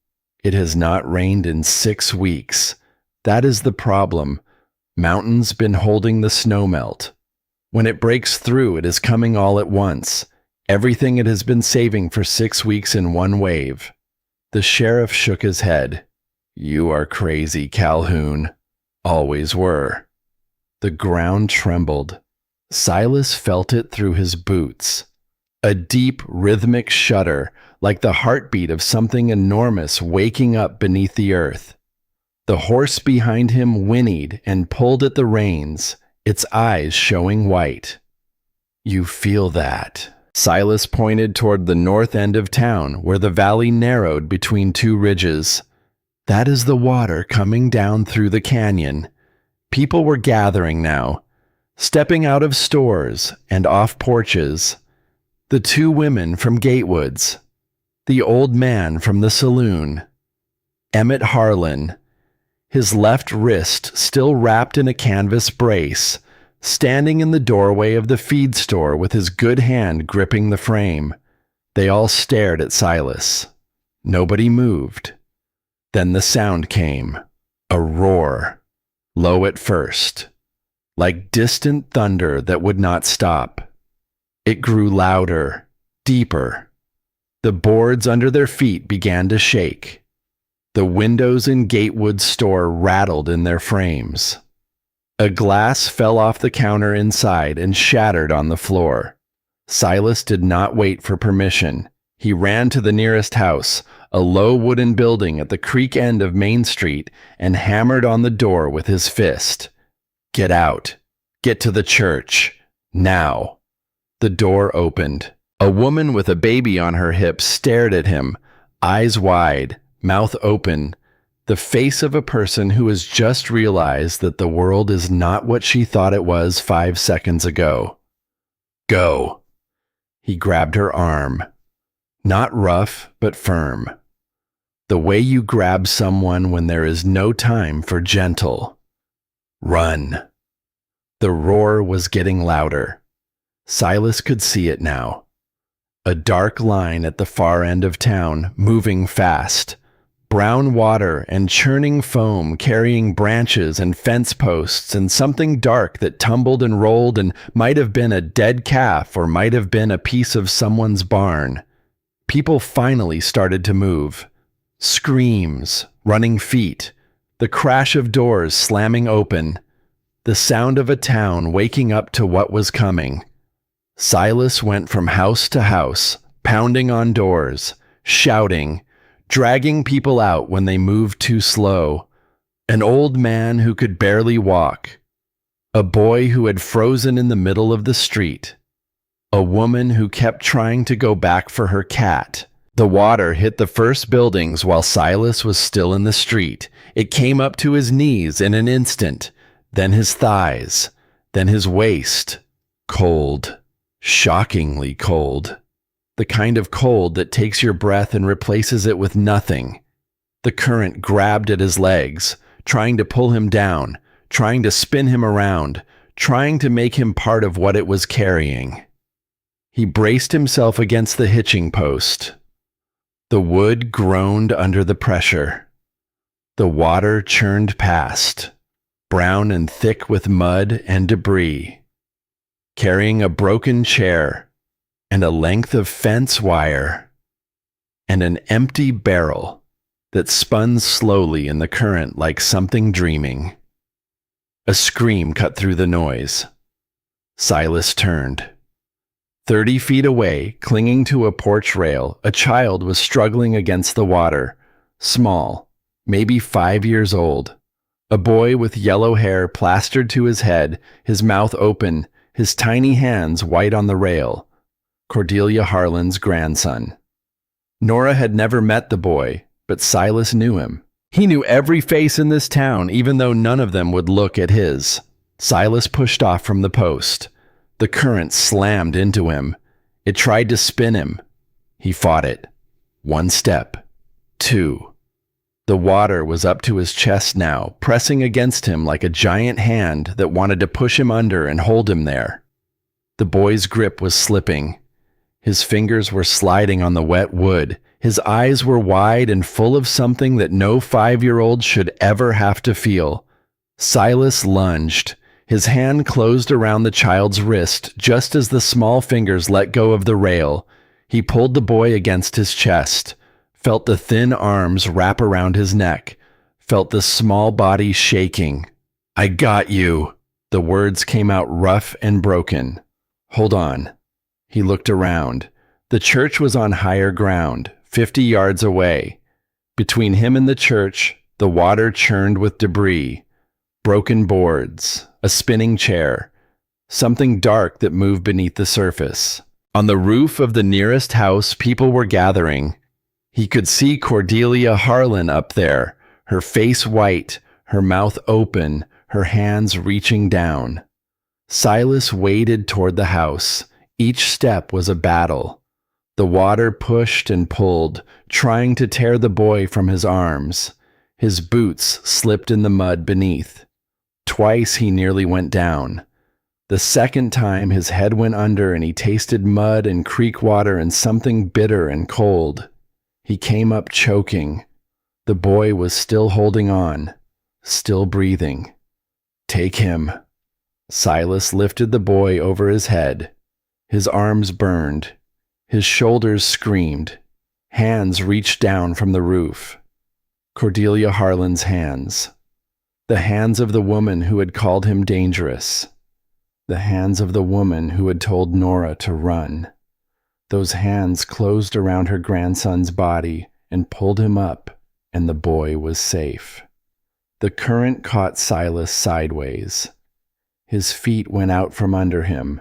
Speaker 1: "It has not rained in 6 weeks. That is the problem. Mountains been holding the snowmelt. When it breaks through, it is coming all at once. Everything it has been saving for 6 weeks in one wave." The sheriff shook his head. "You are crazy, Calhoun. Always were." The ground trembled. Silas felt it through his boots. A deep, rhythmic shudder, like the heartbeat of something enormous waking up beneath the earth. The horse behind him whinnied and pulled at the reins, its eyes showing white. "You feel that?" Silas pointed toward the north end of town, where the valley narrowed between two ridges. "That is the water coming down through the canyon." People were gathering now, stepping out of stores and off porches. The 2 women from Gatewoods. The old man from the saloon. Emmett Harlan, his left wrist still wrapped in a canvas brace, standing in the doorway of the feed store with his good hand gripping the frame. They all stared at Silas. Nobody moved. Then the sound came. A roar. Low at first, like distant thunder that would not stop. It grew louder, deeper. The boards under their feet began to shake. The windows in Gatewood's store rattled in their frames. A glass fell off the counter inside and shattered on the floor. Silas did not wait for permission. He ran to the nearest house, a low wooden building at the creek end of Main Street, and hammered on the door with his fist. "Get out. Get to the church. Now." The door opened. A woman with a baby on her hip stared at him, eyes wide, mouth open, the face of a person who has just realized that the world is not what she thought it was 5 seconds ago. "Go." He grabbed her arm. Not rough, but firm. The way you grab someone when there is no time for gentle. "Run." The roar was getting louder. Silas could see it now. A dark line at the far end of town, moving fast. Brown water and churning foam carrying branches and fence posts and something dark that tumbled and rolled and might have been a dead calf or might have been a piece of someone's barn. People finally started to move. Screams, running feet, the crash of doors slamming open, the sound of a town waking up to what was coming. Silas went from house to house, pounding on doors, shouting, dragging people out when they moved too slow. An old man who could barely walk. A boy who had frozen in the middle of the street. A woman who kept trying to go back for her cat. The water hit the first buildings while Silas was still in the street. It came up to his knees in an instant, then his thighs, then his waist. Cold. Shockingly cold. The kind of cold that takes your breath and replaces it with nothing. The current grabbed at his legs, trying to pull him down, trying to spin him around, trying to make him part of what it was carrying. He braced himself against the hitching post. The wood groaned under the pressure. The water churned past, brown and thick with mud and debris. Carrying a broken chair, and a length of fence wire, and an empty barrel that spun slowly in the current like something dreaming. A scream cut through the noise. Silas turned. 30 feet away, clinging to a porch rail, a child was struggling against the water, small, maybe 5 years old. A boy with yellow hair plastered to his head, his mouth open, his tiny hands white on the rail. Cordelia Harlan's grandson. Nora had never met the boy, but Silas knew him. He knew every face in this town, even though none of them would look at his. Silas pushed off from the post. The current slammed into him. It tried to spin him. He fought it. 1 step. 2. The water was up to his chest now, pressing against him like a giant hand that wanted to push him under and hold him there. The boy's grip was slipping. His fingers were sliding on the wet wood. His eyes were wide and full of something that no 5-year-old should ever have to feel. Silas lunged. His hand closed around the child's wrist just as the small fingers let go of the rail. He pulled the boy against his chest, felt the thin arms wrap around his neck, felt the small body shaking. "I got you." The words came out rough and broken. "Hold on." He looked around. The church was on higher ground, 50 yards away. Between him and the church, the water churned with debris, broken boards, a spinning chair, something dark that moved beneath the surface. On the roof of the nearest house, people were gathering. He could see Cordelia Harlan up there, her face white, her mouth open, her hands reaching down. Silas waded toward the house. Each step was a battle. The water pushed and pulled, trying to tear the boy from his arms. His boots slipped in the mud beneath. Twice he nearly went down. The second time his head went under and he tasted mud and creek water and something bitter and cold. He came up choking. The boy was still holding on, still breathing. "Take him." Silas lifted the boy over his head. His arms burned. His shoulders screamed. Hands reached down from the roof. Cordelia Harlan's hands. The hands of the woman who had called him dangerous. The hands of the woman who had told Nora to run. Those hands closed around her grandson's body and pulled him up, and the boy was safe. The current caught Silas sideways. His feet went out from under him.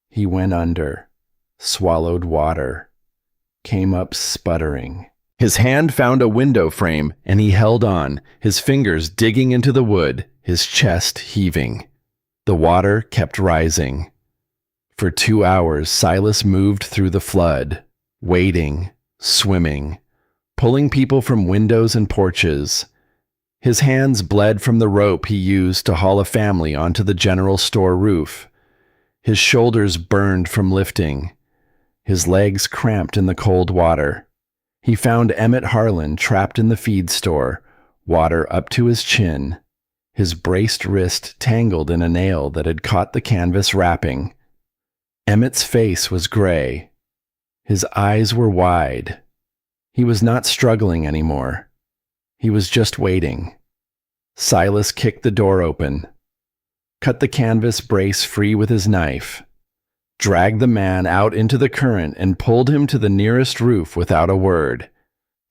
Speaker 1: He went under, swallowed water, came up sputtering. His hand found a window frame, and he held on, his fingers digging into the wood, his chest heaving. The water kept rising. For 2 hours, Silas moved through the flood, wading, swimming, pulling people from windows and porches. His hands bled from the rope he used to haul a family onto the general store roof. His shoulders burned from lifting. His legs cramped in the cold water. He found Emmett Harlan trapped in the feed store, water up to his chin, his braced wrist tangled in a nail that had caught the canvas wrapping. Emmett's face was gray. His eyes were wide. He was not struggling anymore. He was just waiting. Silas kicked the door open, cut the canvas brace free with his knife, dragged the man out into the current and pulled him to the nearest roof without a word.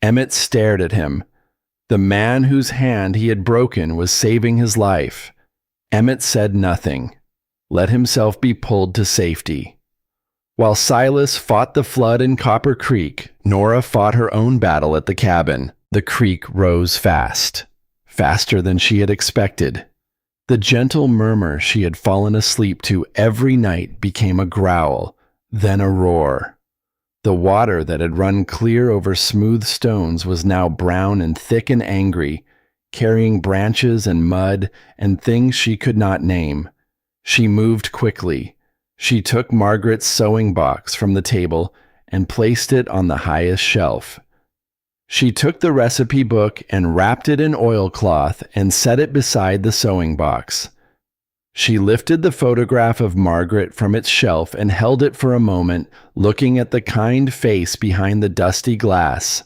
Speaker 1: Emmett stared at him. The man whose hand he had broken was saving his life. Emmett said nothing, let himself be pulled to safety. While Silas fought the flood in Copper Creek, Nora fought her own battle at the cabin. The creek rose fast, faster than she had expected. The gentle murmur she had fallen asleep to every night became a growl, then a roar. The water that had run clear over smooth stones was now brown and thick and angry, carrying branches and mud and things she could not name. She moved quickly. She took Margaret's sewing box from the table and placed it on the highest shelf. She took the recipe book and wrapped it in oilcloth and set it beside the sewing box. She lifted the photograph of Margaret from its shelf and held it for a moment, looking at the kind face behind the dusty glass,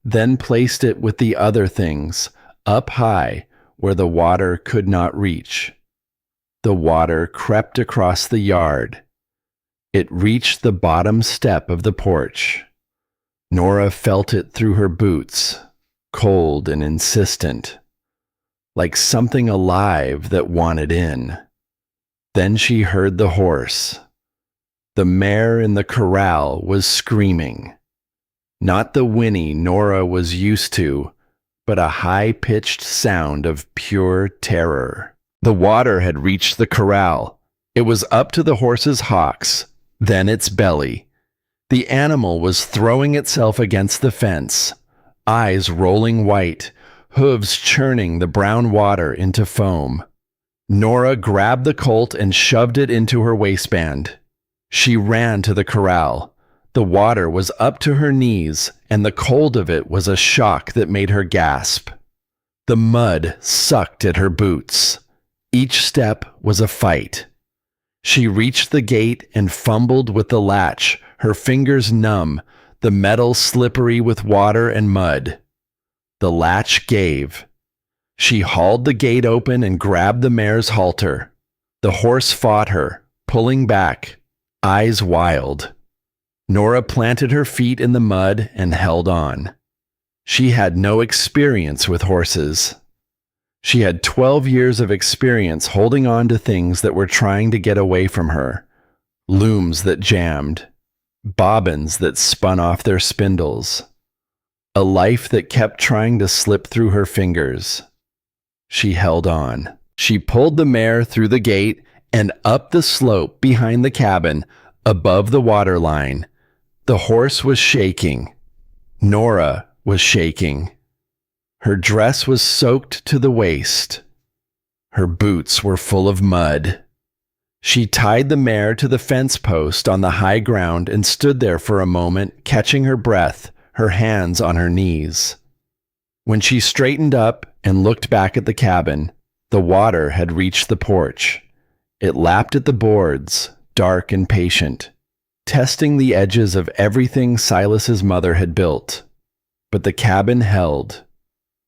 Speaker 1: then placed it with the other things, up high, where the water could not reach. The water crept across the yard. It reached the bottom step of the porch. Nora felt it through her boots, cold and insistent, like something alive that wanted in. Then she heard the horse. The mare in the corral was screaming. Not the whinny Nora was used to, but a high-pitched sound of pure terror. The water had reached the corral. It was up to the horse's hocks, then its belly. The animal was throwing itself against the fence, eyes rolling white, hooves churning the brown water into foam. Nora grabbed the colt and shoved it into her waistband. She ran to the corral. The water was up to her knees, and the cold of it was a shock that made her gasp. The mud sucked at her boots. Each step was a fight. She reached the gate and fumbled with the latch, her fingers numb, the metal slippery with water and mud. The latch gave. She hauled the gate open and grabbed the mare's halter. The horse fought her, pulling back, eyes wild. Nora planted her feet in the mud and held on. She had no experience with horses. She had 12 years of experience holding on to things that were trying to get away from her. Looms that jammed. Bobbins that spun off their spindles. A life that kept trying to slip through her fingers. She held on. She pulled the mare through the gate and up the slope behind the cabin, above the water line. The horse was shaking. Nora was shaking. Her dress was soaked to the waist. Her boots were full of mud. She tied the mare to the fence post on the high ground and stood there for a moment, catching her breath, her hands on her knees. When she straightened up and looked back at the cabin, the water had reached the porch. It lapped at the boards, dark and patient, testing the edges of everything Silas's mother had built. But the cabin held.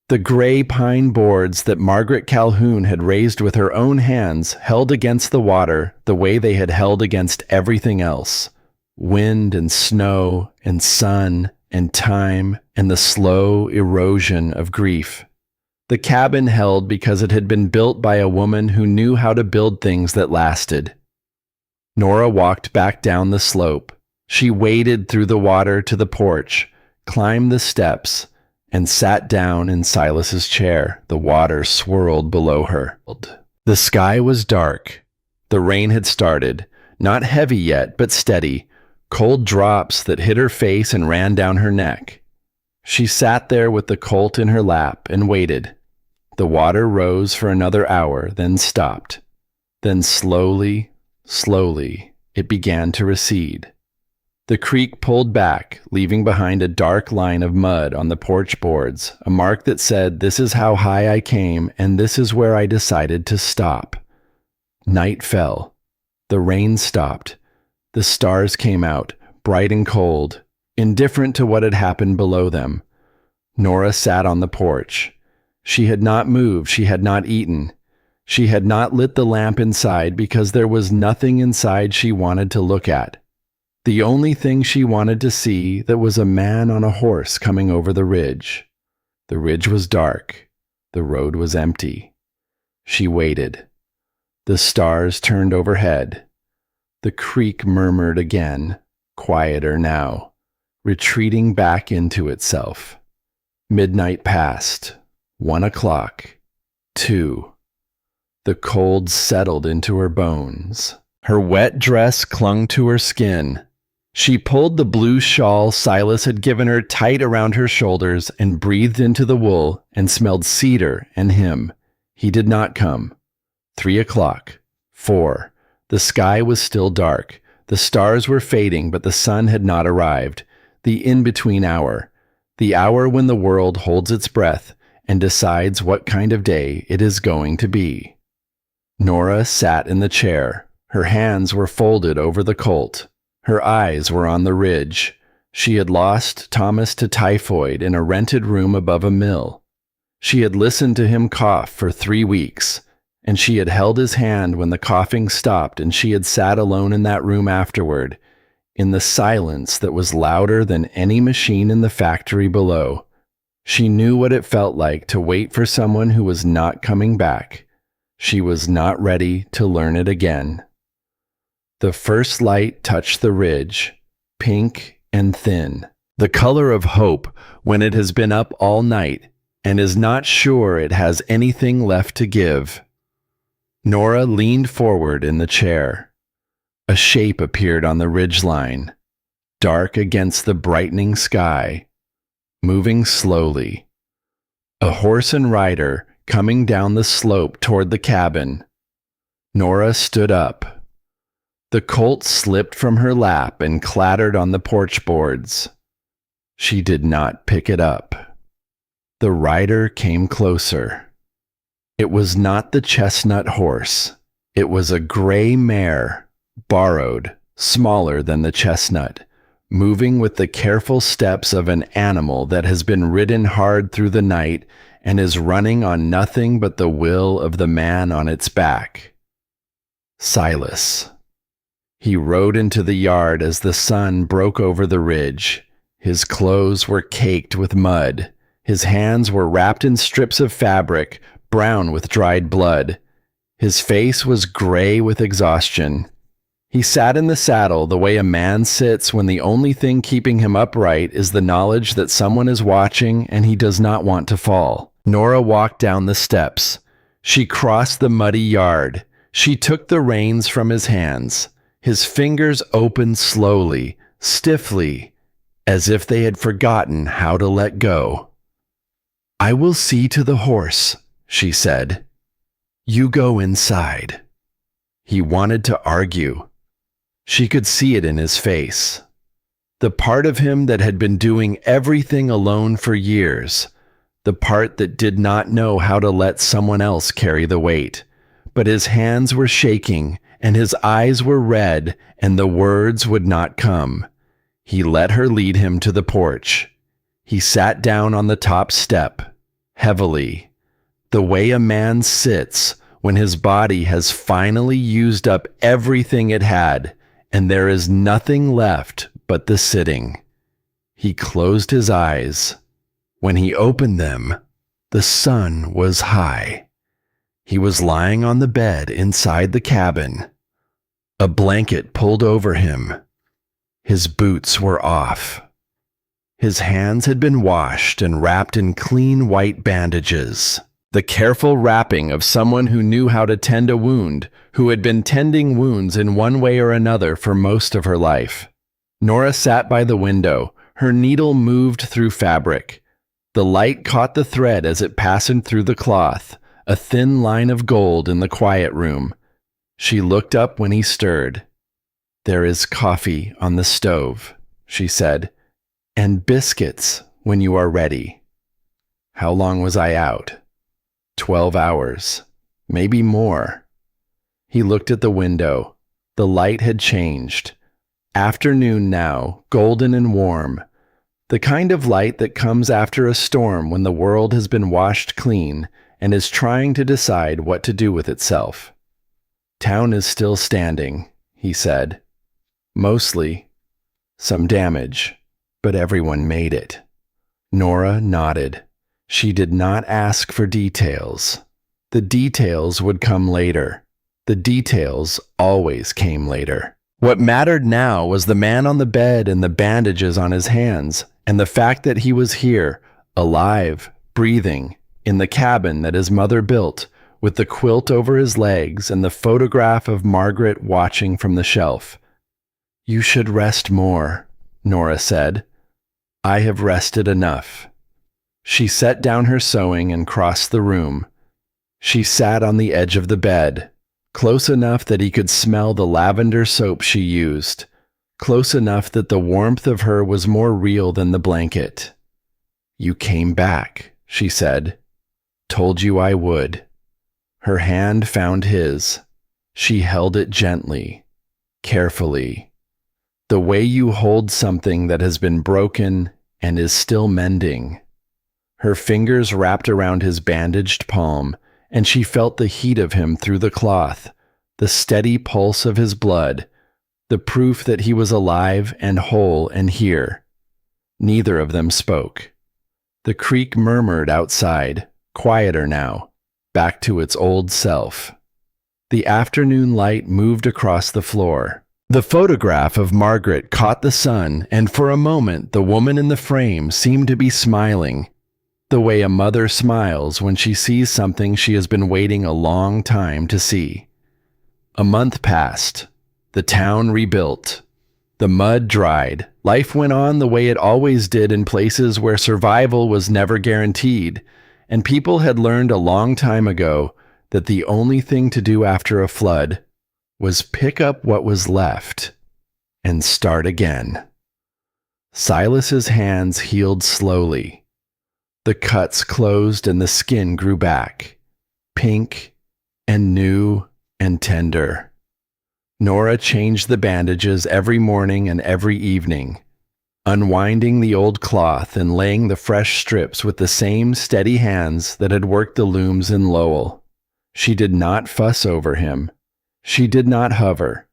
Speaker 1: The gray pine boards that Margaret Calhoun had raised with her own hands held against the water the way they had held against everything else. Wind and snow and sun and time and the slow erosion of grief. The cabin held because it had been built by a woman who knew how to build things that lasted. Nora walked back down the slope. She waded through the water to the porch, climbed the steps, and sat down in Silas's chair. The water swirled below her. The sky was dark. The rain had started, not heavy yet, but steady, cold drops that hit her face and ran down her neck. She sat there with the colt in her lap and waited. The water rose for another hour, then stopped. Then slowly, it began to recede. The creek pulled back, leaving behind a dark line of mud on the porch boards, a mark that said, "This is how high I came, and this is where I decided to stop." Night fell. The rain stopped. The stars came out, bright and cold, indifferent to what had happened below them. Nora sat on the porch. She had not moved, she had not eaten. She had not lit the lamp inside because there was nothing inside she wanted to look at. The only thing she wanted to see that was a man on a horse coming over the ridge. The ridge was dark. The road was empty. She waited. The stars turned overhead. The creek murmured again, quieter now, retreating back into itself. Midnight passed. 1 o'clock. 2. The cold settled into her bones. Her wet dress clung to her skin. She pulled the blue shawl Silas had given her tight around her shoulders and breathed into the wool and smelled cedar and him. He did not come. 3 o'clock. 4. The sky was still dark. The stars were fading, but the sun had not arrived. The in-between hour. The hour when the world holds its breath and decides what kind of day it is going to be. Nora sat in the chair. Her hands were folded over the colt. Her eyes were on the ridge. She had lost Thomas to typhoid in a rented room above a mill. She had listened to him cough for 3 weeks, and she had held his hand when the coughing stopped, and she had sat alone in that room afterward, in the silence that was louder than any machine in the factory below. She knew what it felt like to wait for someone who was not coming back. She was not ready to learn it again. The first light touched the ridge, pink and thin, the color of hope when it has been up all night and is not sure it has anything left to give. Nora leaned forward in the chair. A shape appeared on the ridgeline, dark against the brightening sky, moving slowly. A horse and rider coming down the slope toward the cabin. Nora stood up. The colt slipped from her lap and clattered on the porch boards. She did not pick it up. The rider came closer. It was not the chestnut horse. It was a gray mare, borrowed, smaller than the chestnut, moving with the careful steps of an animal that has been ridden hard through the night and is running on nothing but the will of the man on its back. Silas. He rode into the yard as the sun broke over the ridge. His clothes were caked with mud. His hands were wrapped in strips of fabric, brown with dried blood. His face was gray with exhaustion. He sat in the saddle the way a man sits when the only thing keeping him upright is the knowledge that someone is watching and he does not want to fall. Nora walked down the steps. She crossed the muddy yard. She took the reins from his hands. His fingers opened slowly, stiffly, as if they had forgotten how to let go. "I will see to the horse," she said. "You go inside." He wanted to argue. She could see it in his face. The part of him that had been doing everything alone for years, the part that did not know how to let someone else carry the weight. But his hands were shaking, and his eyes were red, and the words would not come. He let her lead him to the porch. He sat down on the top step, heavily, the way a man sits when his body has finally used up everything it had, and there is nothing left but the sitting. He closed his eyes. When he opened them, the sun was high. He was lying on the bed inside the cabin. A blanket pulled over him. His boots were off. His hands had been washed and wrapped in clean white bandages. The careful wrapping of someone who knew how to tend a wound, who had been tending wounds in one way or another for most of her life. Nora sat by the window. Her needle moved through fabric. The light caught the thread as it passed through the cloth, a thin line of gold in the quiet room. She looked up when he stirred. "There is coffee on the stove," she said, "and biscuits when you are ready." How long was I out? 12 hours, maybe more. He looked at the window. The light had changed. Afternoon now, golden and warm. The kind of light that comes after a storm when the world has been washed clean and is trying to decide what to do with itself. "Town is still standing," he said. "Mostly. Some damage, but everyone made it." Nora nodded. She did not ask for details. The details would come later. The details always came later. What mattered now was the man on the bed and the bandages on his hands, and the fact that he was here, alive, breathing, in the cabin that his mother built, with the quilt over his legs and the photograph of Margaret watching from the shelf. "You should rest more," Nora said. "I have rested enough." She set down her sewing and crossed the room. She sat on the edge of the bed, close enough that he could smell the lavender soap she used, close enough that the warmth of her was more real than the blanket. "You came back," she said. "Told you I would." Her hand found his. She held it gently, carefully. The way you hold something that has been broken and is still mending. Her fingers wrapped around his bandaged palm, and she felt the heat of him through the cloth, the steady pulse of his blood, the proof that he was alive and whole and here. Neither of them spoke. The creek murmured outside, quieter now, back to its old self. The afternoon light moved across the floor. The photograph of Margaret caught the sun, and for a moment the woman in the frame seemed to be smiling, the way a mother smiles when she sees something she has been waiting a long time to see. A month passed. The town rebuilt. The mud dried. Life went on the way it always did in places where survival was never guaranteed, and people had learned a long time ago that the only thing to do after a flood was pick up what was left and start again. Silas's hands healed slowly. The cuts closed and the skin grew back, pink and new and tender. Nora changed the bandages every morning and every evening, unwinding the old cloth and laying the fresh strips with the same steady hands that had worked the looms in Lowell. She did not fuss over him. She did not hover.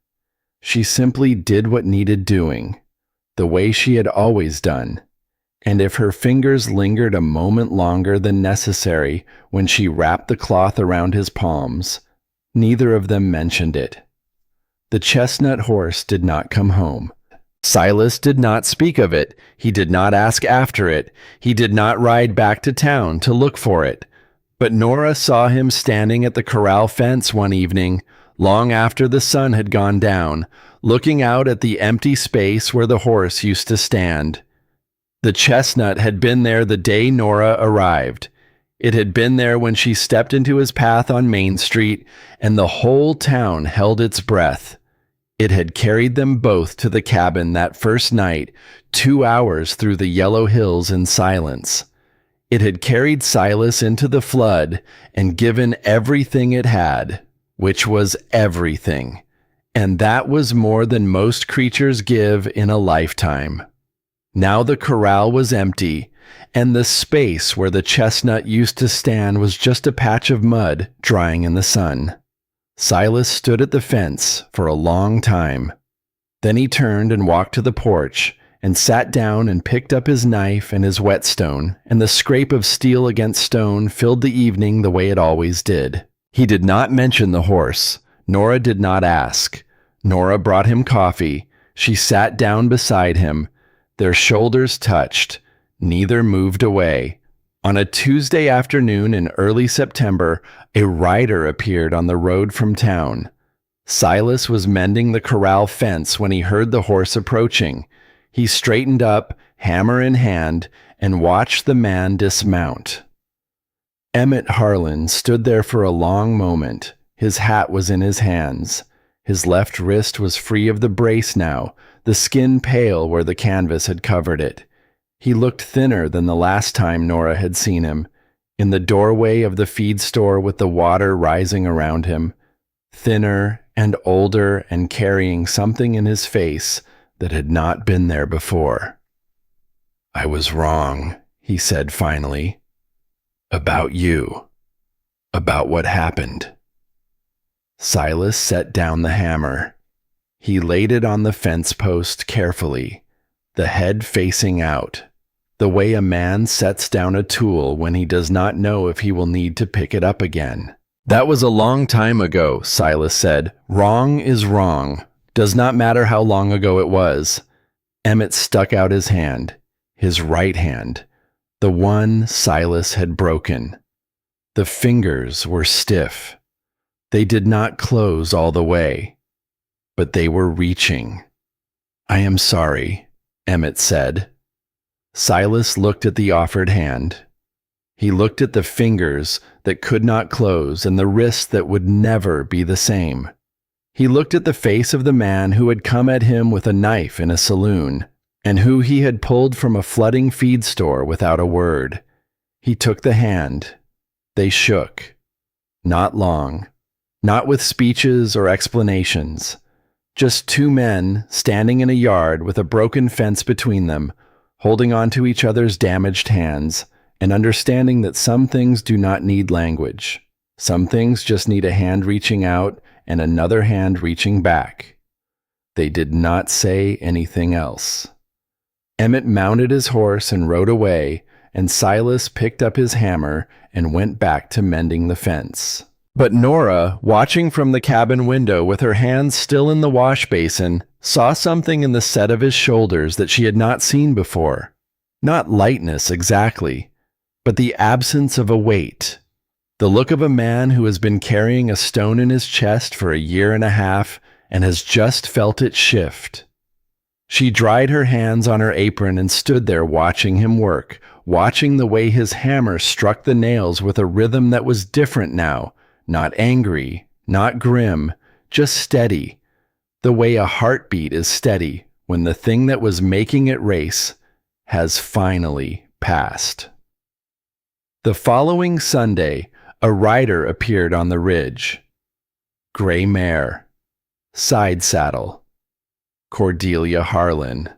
Speaker 1: She simply did what needed doing, the way she had always done. And if her fingers lingered a moment longer than necessary when she wrapped the cloth around his palms, neither of them mentioned it. The chestnut horse did not come home. Silas did not speak of it. He did not ask after it. He did not ride back to town to look for it. But Nora saw him standing at the corral fence one evening, long after the sun had gone down, looking out at the empty space where the horse used to stand. The chestnut had been there the day Nora arrived. It had been there when she stepped into his path on Main Street, and the whole town held its breath. It had carried them both to the cabin that first night, 2 hours through the yellow hills in silence. It had carried Silas into the flood and given everything it had, which was everything. And that was more than most creatures give in a lifetime. Now the corral was empty, and the space where the chestnut used to stand was just a patch of mud drying in the sun. Silas stood at the fence for a long time. Then he turned and walked to the porch and sat down and picked up his knife and his whetstone, and the scrape of steel against stone filled the evening the way it always did. He did not mention the horse. Nora did not ask. Nora brought him coffee. She sat down beside him. Their shoulders touched. Neither moved away. On a Tuesday afternoon in early September, a rider appeared on the road from town. Silas was mending the corral fence when he heard the horse approaching. He straightened up, hammer in hand, and watched the man dismount. Emmett Harlan stood there for a long moment. His hat was in his hands. His left wrist was free of the brace now, the skin pale where the canvas had covered it. He looked thinner than the last time Nora had seen him, in the doorway of the feed store with the water rising around him, thinner and older and carrying something in his face that had not been there before. "I was wrong," he said finally. "About you. About what happened." Silas set down the hammer. He laid it on the fence post carefully, the head facing out, the way a man sets down a tool when he does not know if he will need to pick it up again. "That was a long time ago," Silas said. "Wrong is wrong. Does not matter how long ago it was." Emmett stuck out his hand, his right hand, the one Silas had broken. The fingers were stiff. They did not close all the way, but they were reaching. "I am sorry," Emmett said. Silas looked at the offered hand. He looked at the fingers that could not close and the wrist that would never be the same. He looked at the face of the man who had come at him with a knife in a saloon, and who he had pulled from a flooding feed store without a word. He took the hand. They shook. Not long. Not with speeches or explanations. Just two men standing in a yard with a broken fence between them, holding on to each other's damaged hands, and understanding that some things do not need language. Some things just need a hand reaching out and another hand reaching back. They did not say anything else. Emmett mounted his horse and rode away, and Silas picked up his hammer and went back to mending the fence. But Nora, watching from the cabin window with her hands still in the wash basin, saw something in the set of his shoulders that she had not seen before. Not lightness exactly, but the absence of a weight. The look of a man who has been carrying a stone in his chest for a year and a half and has just felt it shift. She dried her hands on her apron and stood there watching him work, watching the way his hammer struck the nails with a rhythm that was different now, not angry, not grim, just steady, the way a heartbeat is steady when the thing that was making it race has finally passed. The following Sunday, a rider appeared on the ridge. Gray mare, side saddle, Cordelia Harlan.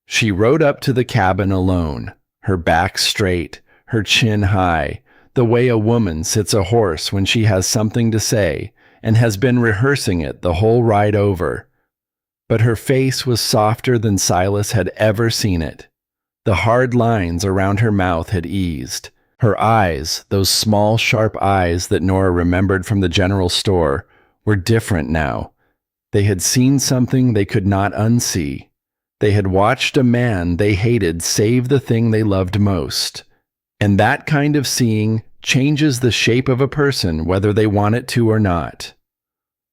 Speaker 1: She rode up to the cabin alone, her back straight, her chin high, the way a woman sits a horse when she has something to say, and has been rehearsing it the whole ride over. But her face was softer than Silas had ever seen it. The hard lines around her mouth had eased. Her eyes, those small, sharp eyes that Nora remembered from the general store, were different now. They had seen something they could not unsee. They had watched a man they hated save the thing they loved most. And that kind of seeing changes the shape of a person whether they want it to or not.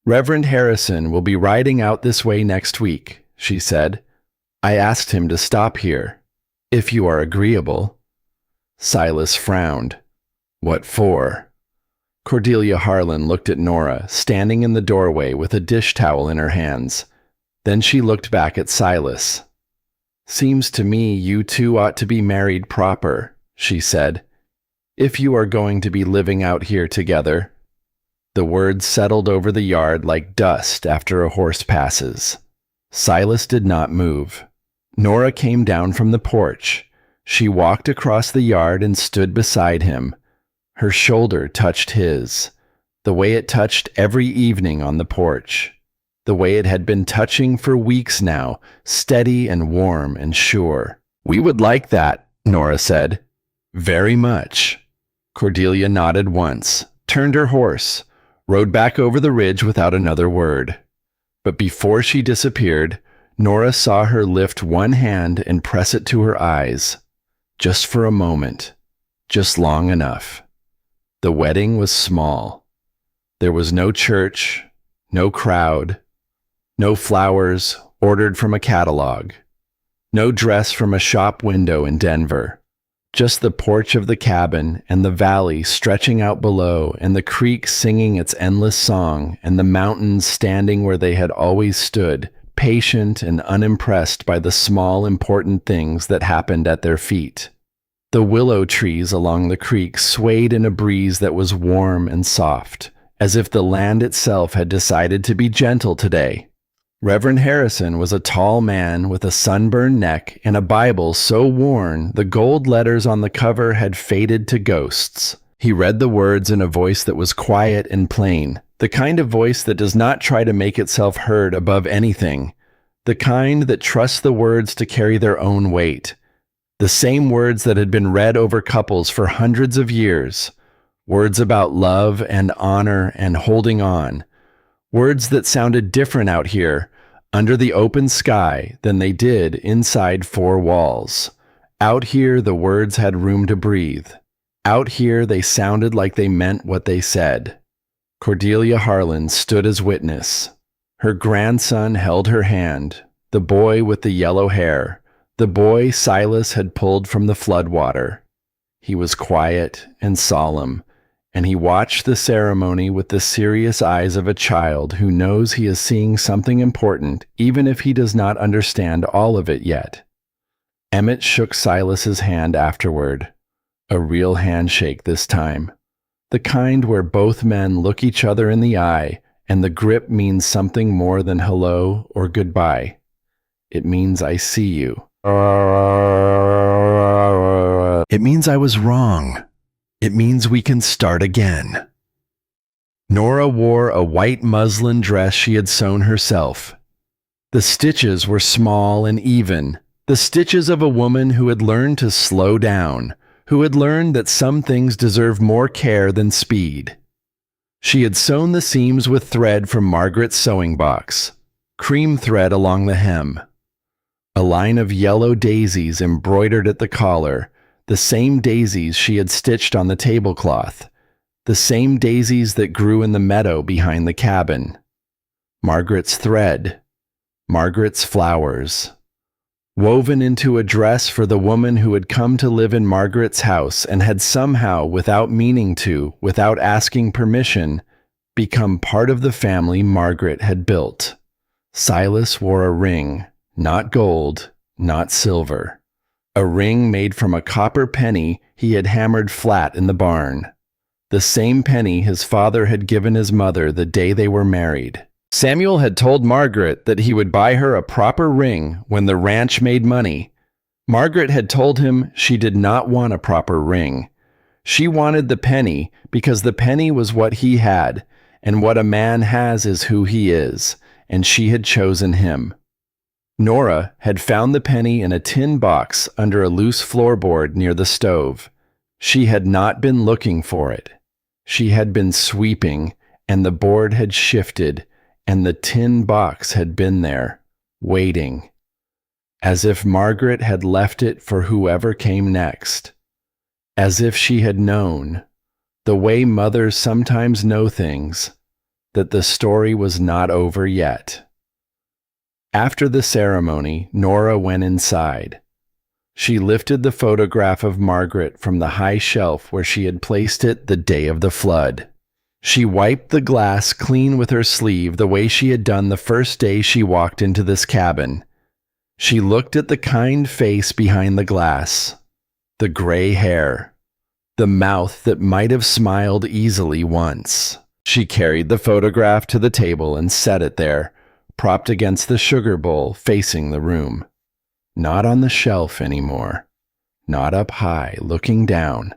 Speaker 1: "Reverend Harrison will be riding out this way next week," she said. "I asked him to stop here, if you are agreeable." Silas frowned. "What for?" Cordelia Harlan looked at Nora, standing in the doorway with a dish towel in her hands. Then she looked back at Silas. "Seems to me you two ought to be married proper," she said, "if you are going to be living out here together." The words settled over the yard like dust after a horse passes. Silas did not move. Nora came down from the porch. She walked across the yard and stood beside him. Her shoulder touched his, the way it touched every evening on the porch, the way it had been touching for weeks now, steady and warm and sure. "We would like that," Nora said. "Very much." Cordelia nodded once, turned her horse, rode back over the ridge without another word. But before she disappeared, Nora saw her lift one hand and press it to her eyes. Just for a moment, just long enough. The wedding was small. There was no church, no crowd, no flowers ordered from a catalog, no dress from a shop window in Denver. Just the porch of the cabin and the valley stretching out below and the creek singing its endless song and the mountains standing where they had always stood, patient and unimpressed by the small important things that happened at their feet. The willow trees along the creek swayed in a breeze that was warm and soft, as if the land itself had decided to be gentle today. Reverend Harrison was a tall man with a sunburned neck and a Bible so worn the gold letters on the cover had faded to ghosts. He read the words in a voice that was quiet and plain, the kind of voice that does not try to make itself heard above anything, the kind that trusts the words to carry their own weight. The same words that had been read over couples for hundreds of years, words about love and honor and holding on, words that sounded different out here under the open sky than they did inside four walls. Out here the words had room to breathe. Out here, they sounded like they meant what they said. Cordelia Harlan stood as witness. Her grandson held her hand, the boy with the yellow hair, the boy Silas had pulled from the floodwater. He was quiet and solemn, and he watched the ceremony with the serious eyes of a child who knows he is seeing something important, even if he does not understand all of it yet. Emmett shook Silas's hand afterward, a real handshake this time, the kind where both men look each other in the eye and the grip means something more than hello or goodbye. It means I see you. It means I was wrong. It means we can start again. Nora wore a white muslin dress she had sewn herself. The stitches were small and even, the stitches of a woman who had learned to slow down, who had learned that some things deserve more care than speed. She had sewn the seams with thread from Margaret's sewing box, cream thread along the hem. A line of yellow daisies embroidered at the collar, the same daisies she had stitched on the tablecloth, the same daisies that grew in the meadow behind the cabin. Margaret's thread, Margaret's flowers. Woven into a dress for the woman who had come to live in Margaret's house and had somehow, without meaning to, without asking permission, become part of the family Margaret had built. Silas wore a ring, not gold, not silver. A ring made from a copper penny he had hammered flat in the barn. The same penny his father had given his mother the day they were married. Samuel had told Margaret that he would buy her a proper ring when the ranch made money. Margaret had told him she did not want a proper ring. She wanted the penny because the penny was what he had, and what a man has is who he is, and she had chosen him. Nora had found the penny in a tin box under a loose floorboard near the stove. She had not been looking for it. She had been sweeping, and the board had shifted, and the tin box had been there, waiting, as if Margaret had left it for whoever came next, as if she had known, the way mothers sometimes know things, that the story was not over yet. After the ceremony, Nora went inside. She lifted the photograph of Margaret from the high shelf where she had placed it the day of the flood. She wiped the glass clean with her sleeve the way she had done the first day she walked into this cabin. She looked at the kind face behind the glass, the gray hair, the mouth that might have smiled easily once. She carried the photograph to the table and set it there, propped against the sugar bowl facing the room. Not on the shelf anymore. Not up high, looking down.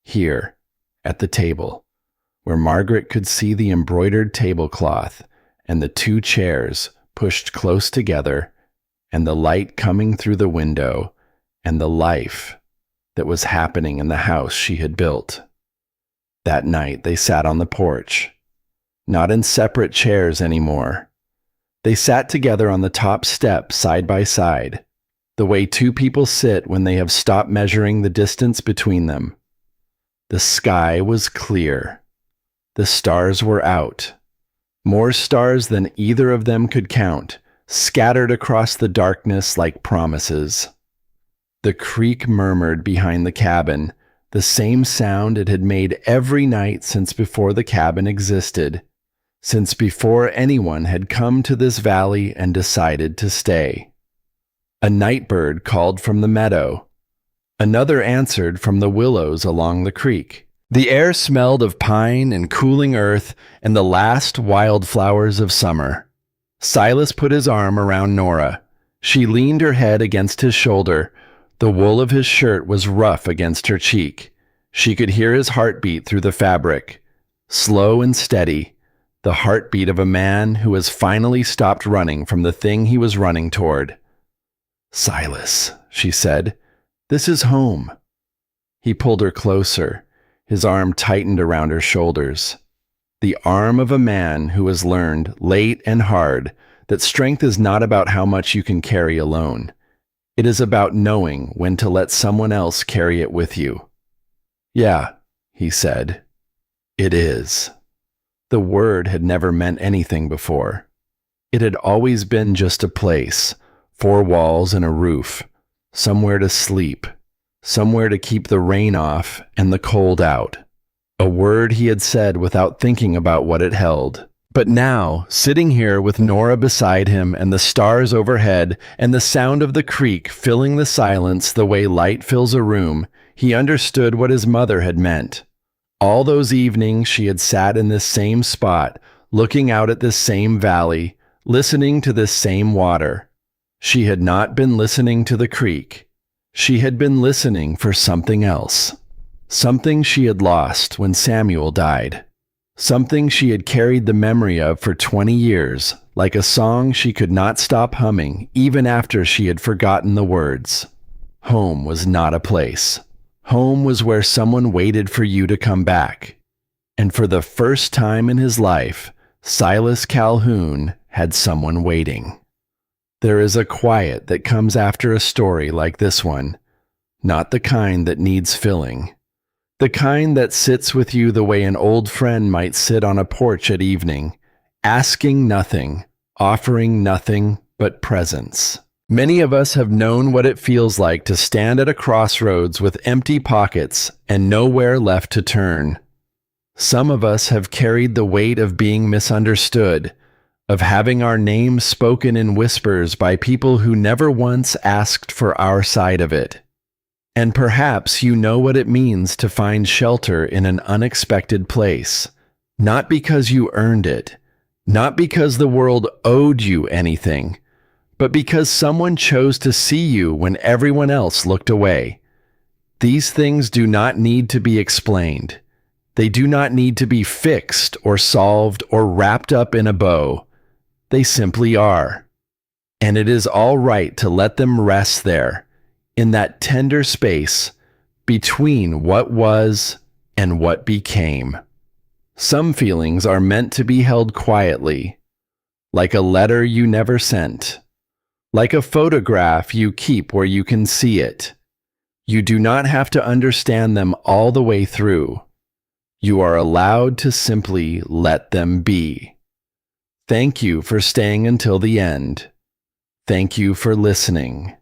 Speaker 1: Here, at the table, where Margaret could see the embroidered tablecloth and the two chairs pushed close together and the light coming through the window and the life that was happening in the house she had built. That night they sat on the porch, not in separate chairs anymore. They sat together on the top step side by side, the way two people sit when they have stopped measuring the distance between them. The sky was clear. The stars were out. More stars than either of them could count, scattered across the darkness like promises. The creek murmured behind the cabin, the same sound it had made every night since before the cabin existed, since before anyone had come to this valley and decided to stay. A nightbird called from the meadow. Another answered from the willows along the creek. The air smelled of pine and cooling earth and the last wildflowers of summer. Silas put his arm around Nora. She leaned her head against his shoulder. The wool of his shirt was rough against her cheek. She could hear his heartbeat through the fabric, slow and steady, the heartbeat of a man who has finally stopped running from the thing he was running toward. "Silas," she said, "this is home." He pulled her closer. His arm tightened around her shoulders. The arm of a man who has learned, late and hard, that strength is not about how much you can carry alone. It is about knowing when to let someone else carry it with you. Yeah, he said. It is. The word had never meant anything before. It had always been just a place, 4 walls and a roof, somewhere to sleep, somewhere to keep the rain off and the cold out. A word he had said without thinking about what it held. But now, sitting here with Nora beside him and the stars overhead and the sound of the creek filling the silence the way light fills a room, he understood what his mother had meant. All those evenings she had sat in this same spot, looking out at this same valley, listening to this same water. She had not been listening to the creek. She had been listening for something else. Something she had lost when Samuel died. Something she had carried the memory of for 20 years, like a song she could not stop humming even after she had forgotten the words. Home was not a place. Home was where someone waited for you to come back. And for the first time in his life, Silas Calhoun had someone waiting. There is a quiet that comes after a story like this one, not the kind that needs filling. The kind that sits with you the way an old friend might sit on a porch at evening, asking nothing, offering nothing but presence. Many of us have known what it feels like to stand at a crossroads with empty pockets and nowhere left to turn. Some of us have carried the weight of being misunderstood, of having our names spoken in whispers by people who never once asked for our side of it. And perhaps you know what it means to find shelter in an unexpected place, not because you earned it, not because the world owed you anything, but because someone chose to see you when everyone else looked away. These things do not need to be explained. They do not need to be fixed or solved or wrapped up in a bow. They simply are. And it is all right to let them rest there, in that tender space between what was and what became. Some feelings are meant to be held quietly, like a letter you never sent, like a photograph you keep where you can see it. You do not have to understand them all the way through. You are allowed to simply let them be. Thank you for staying until the end. Thank you for listening.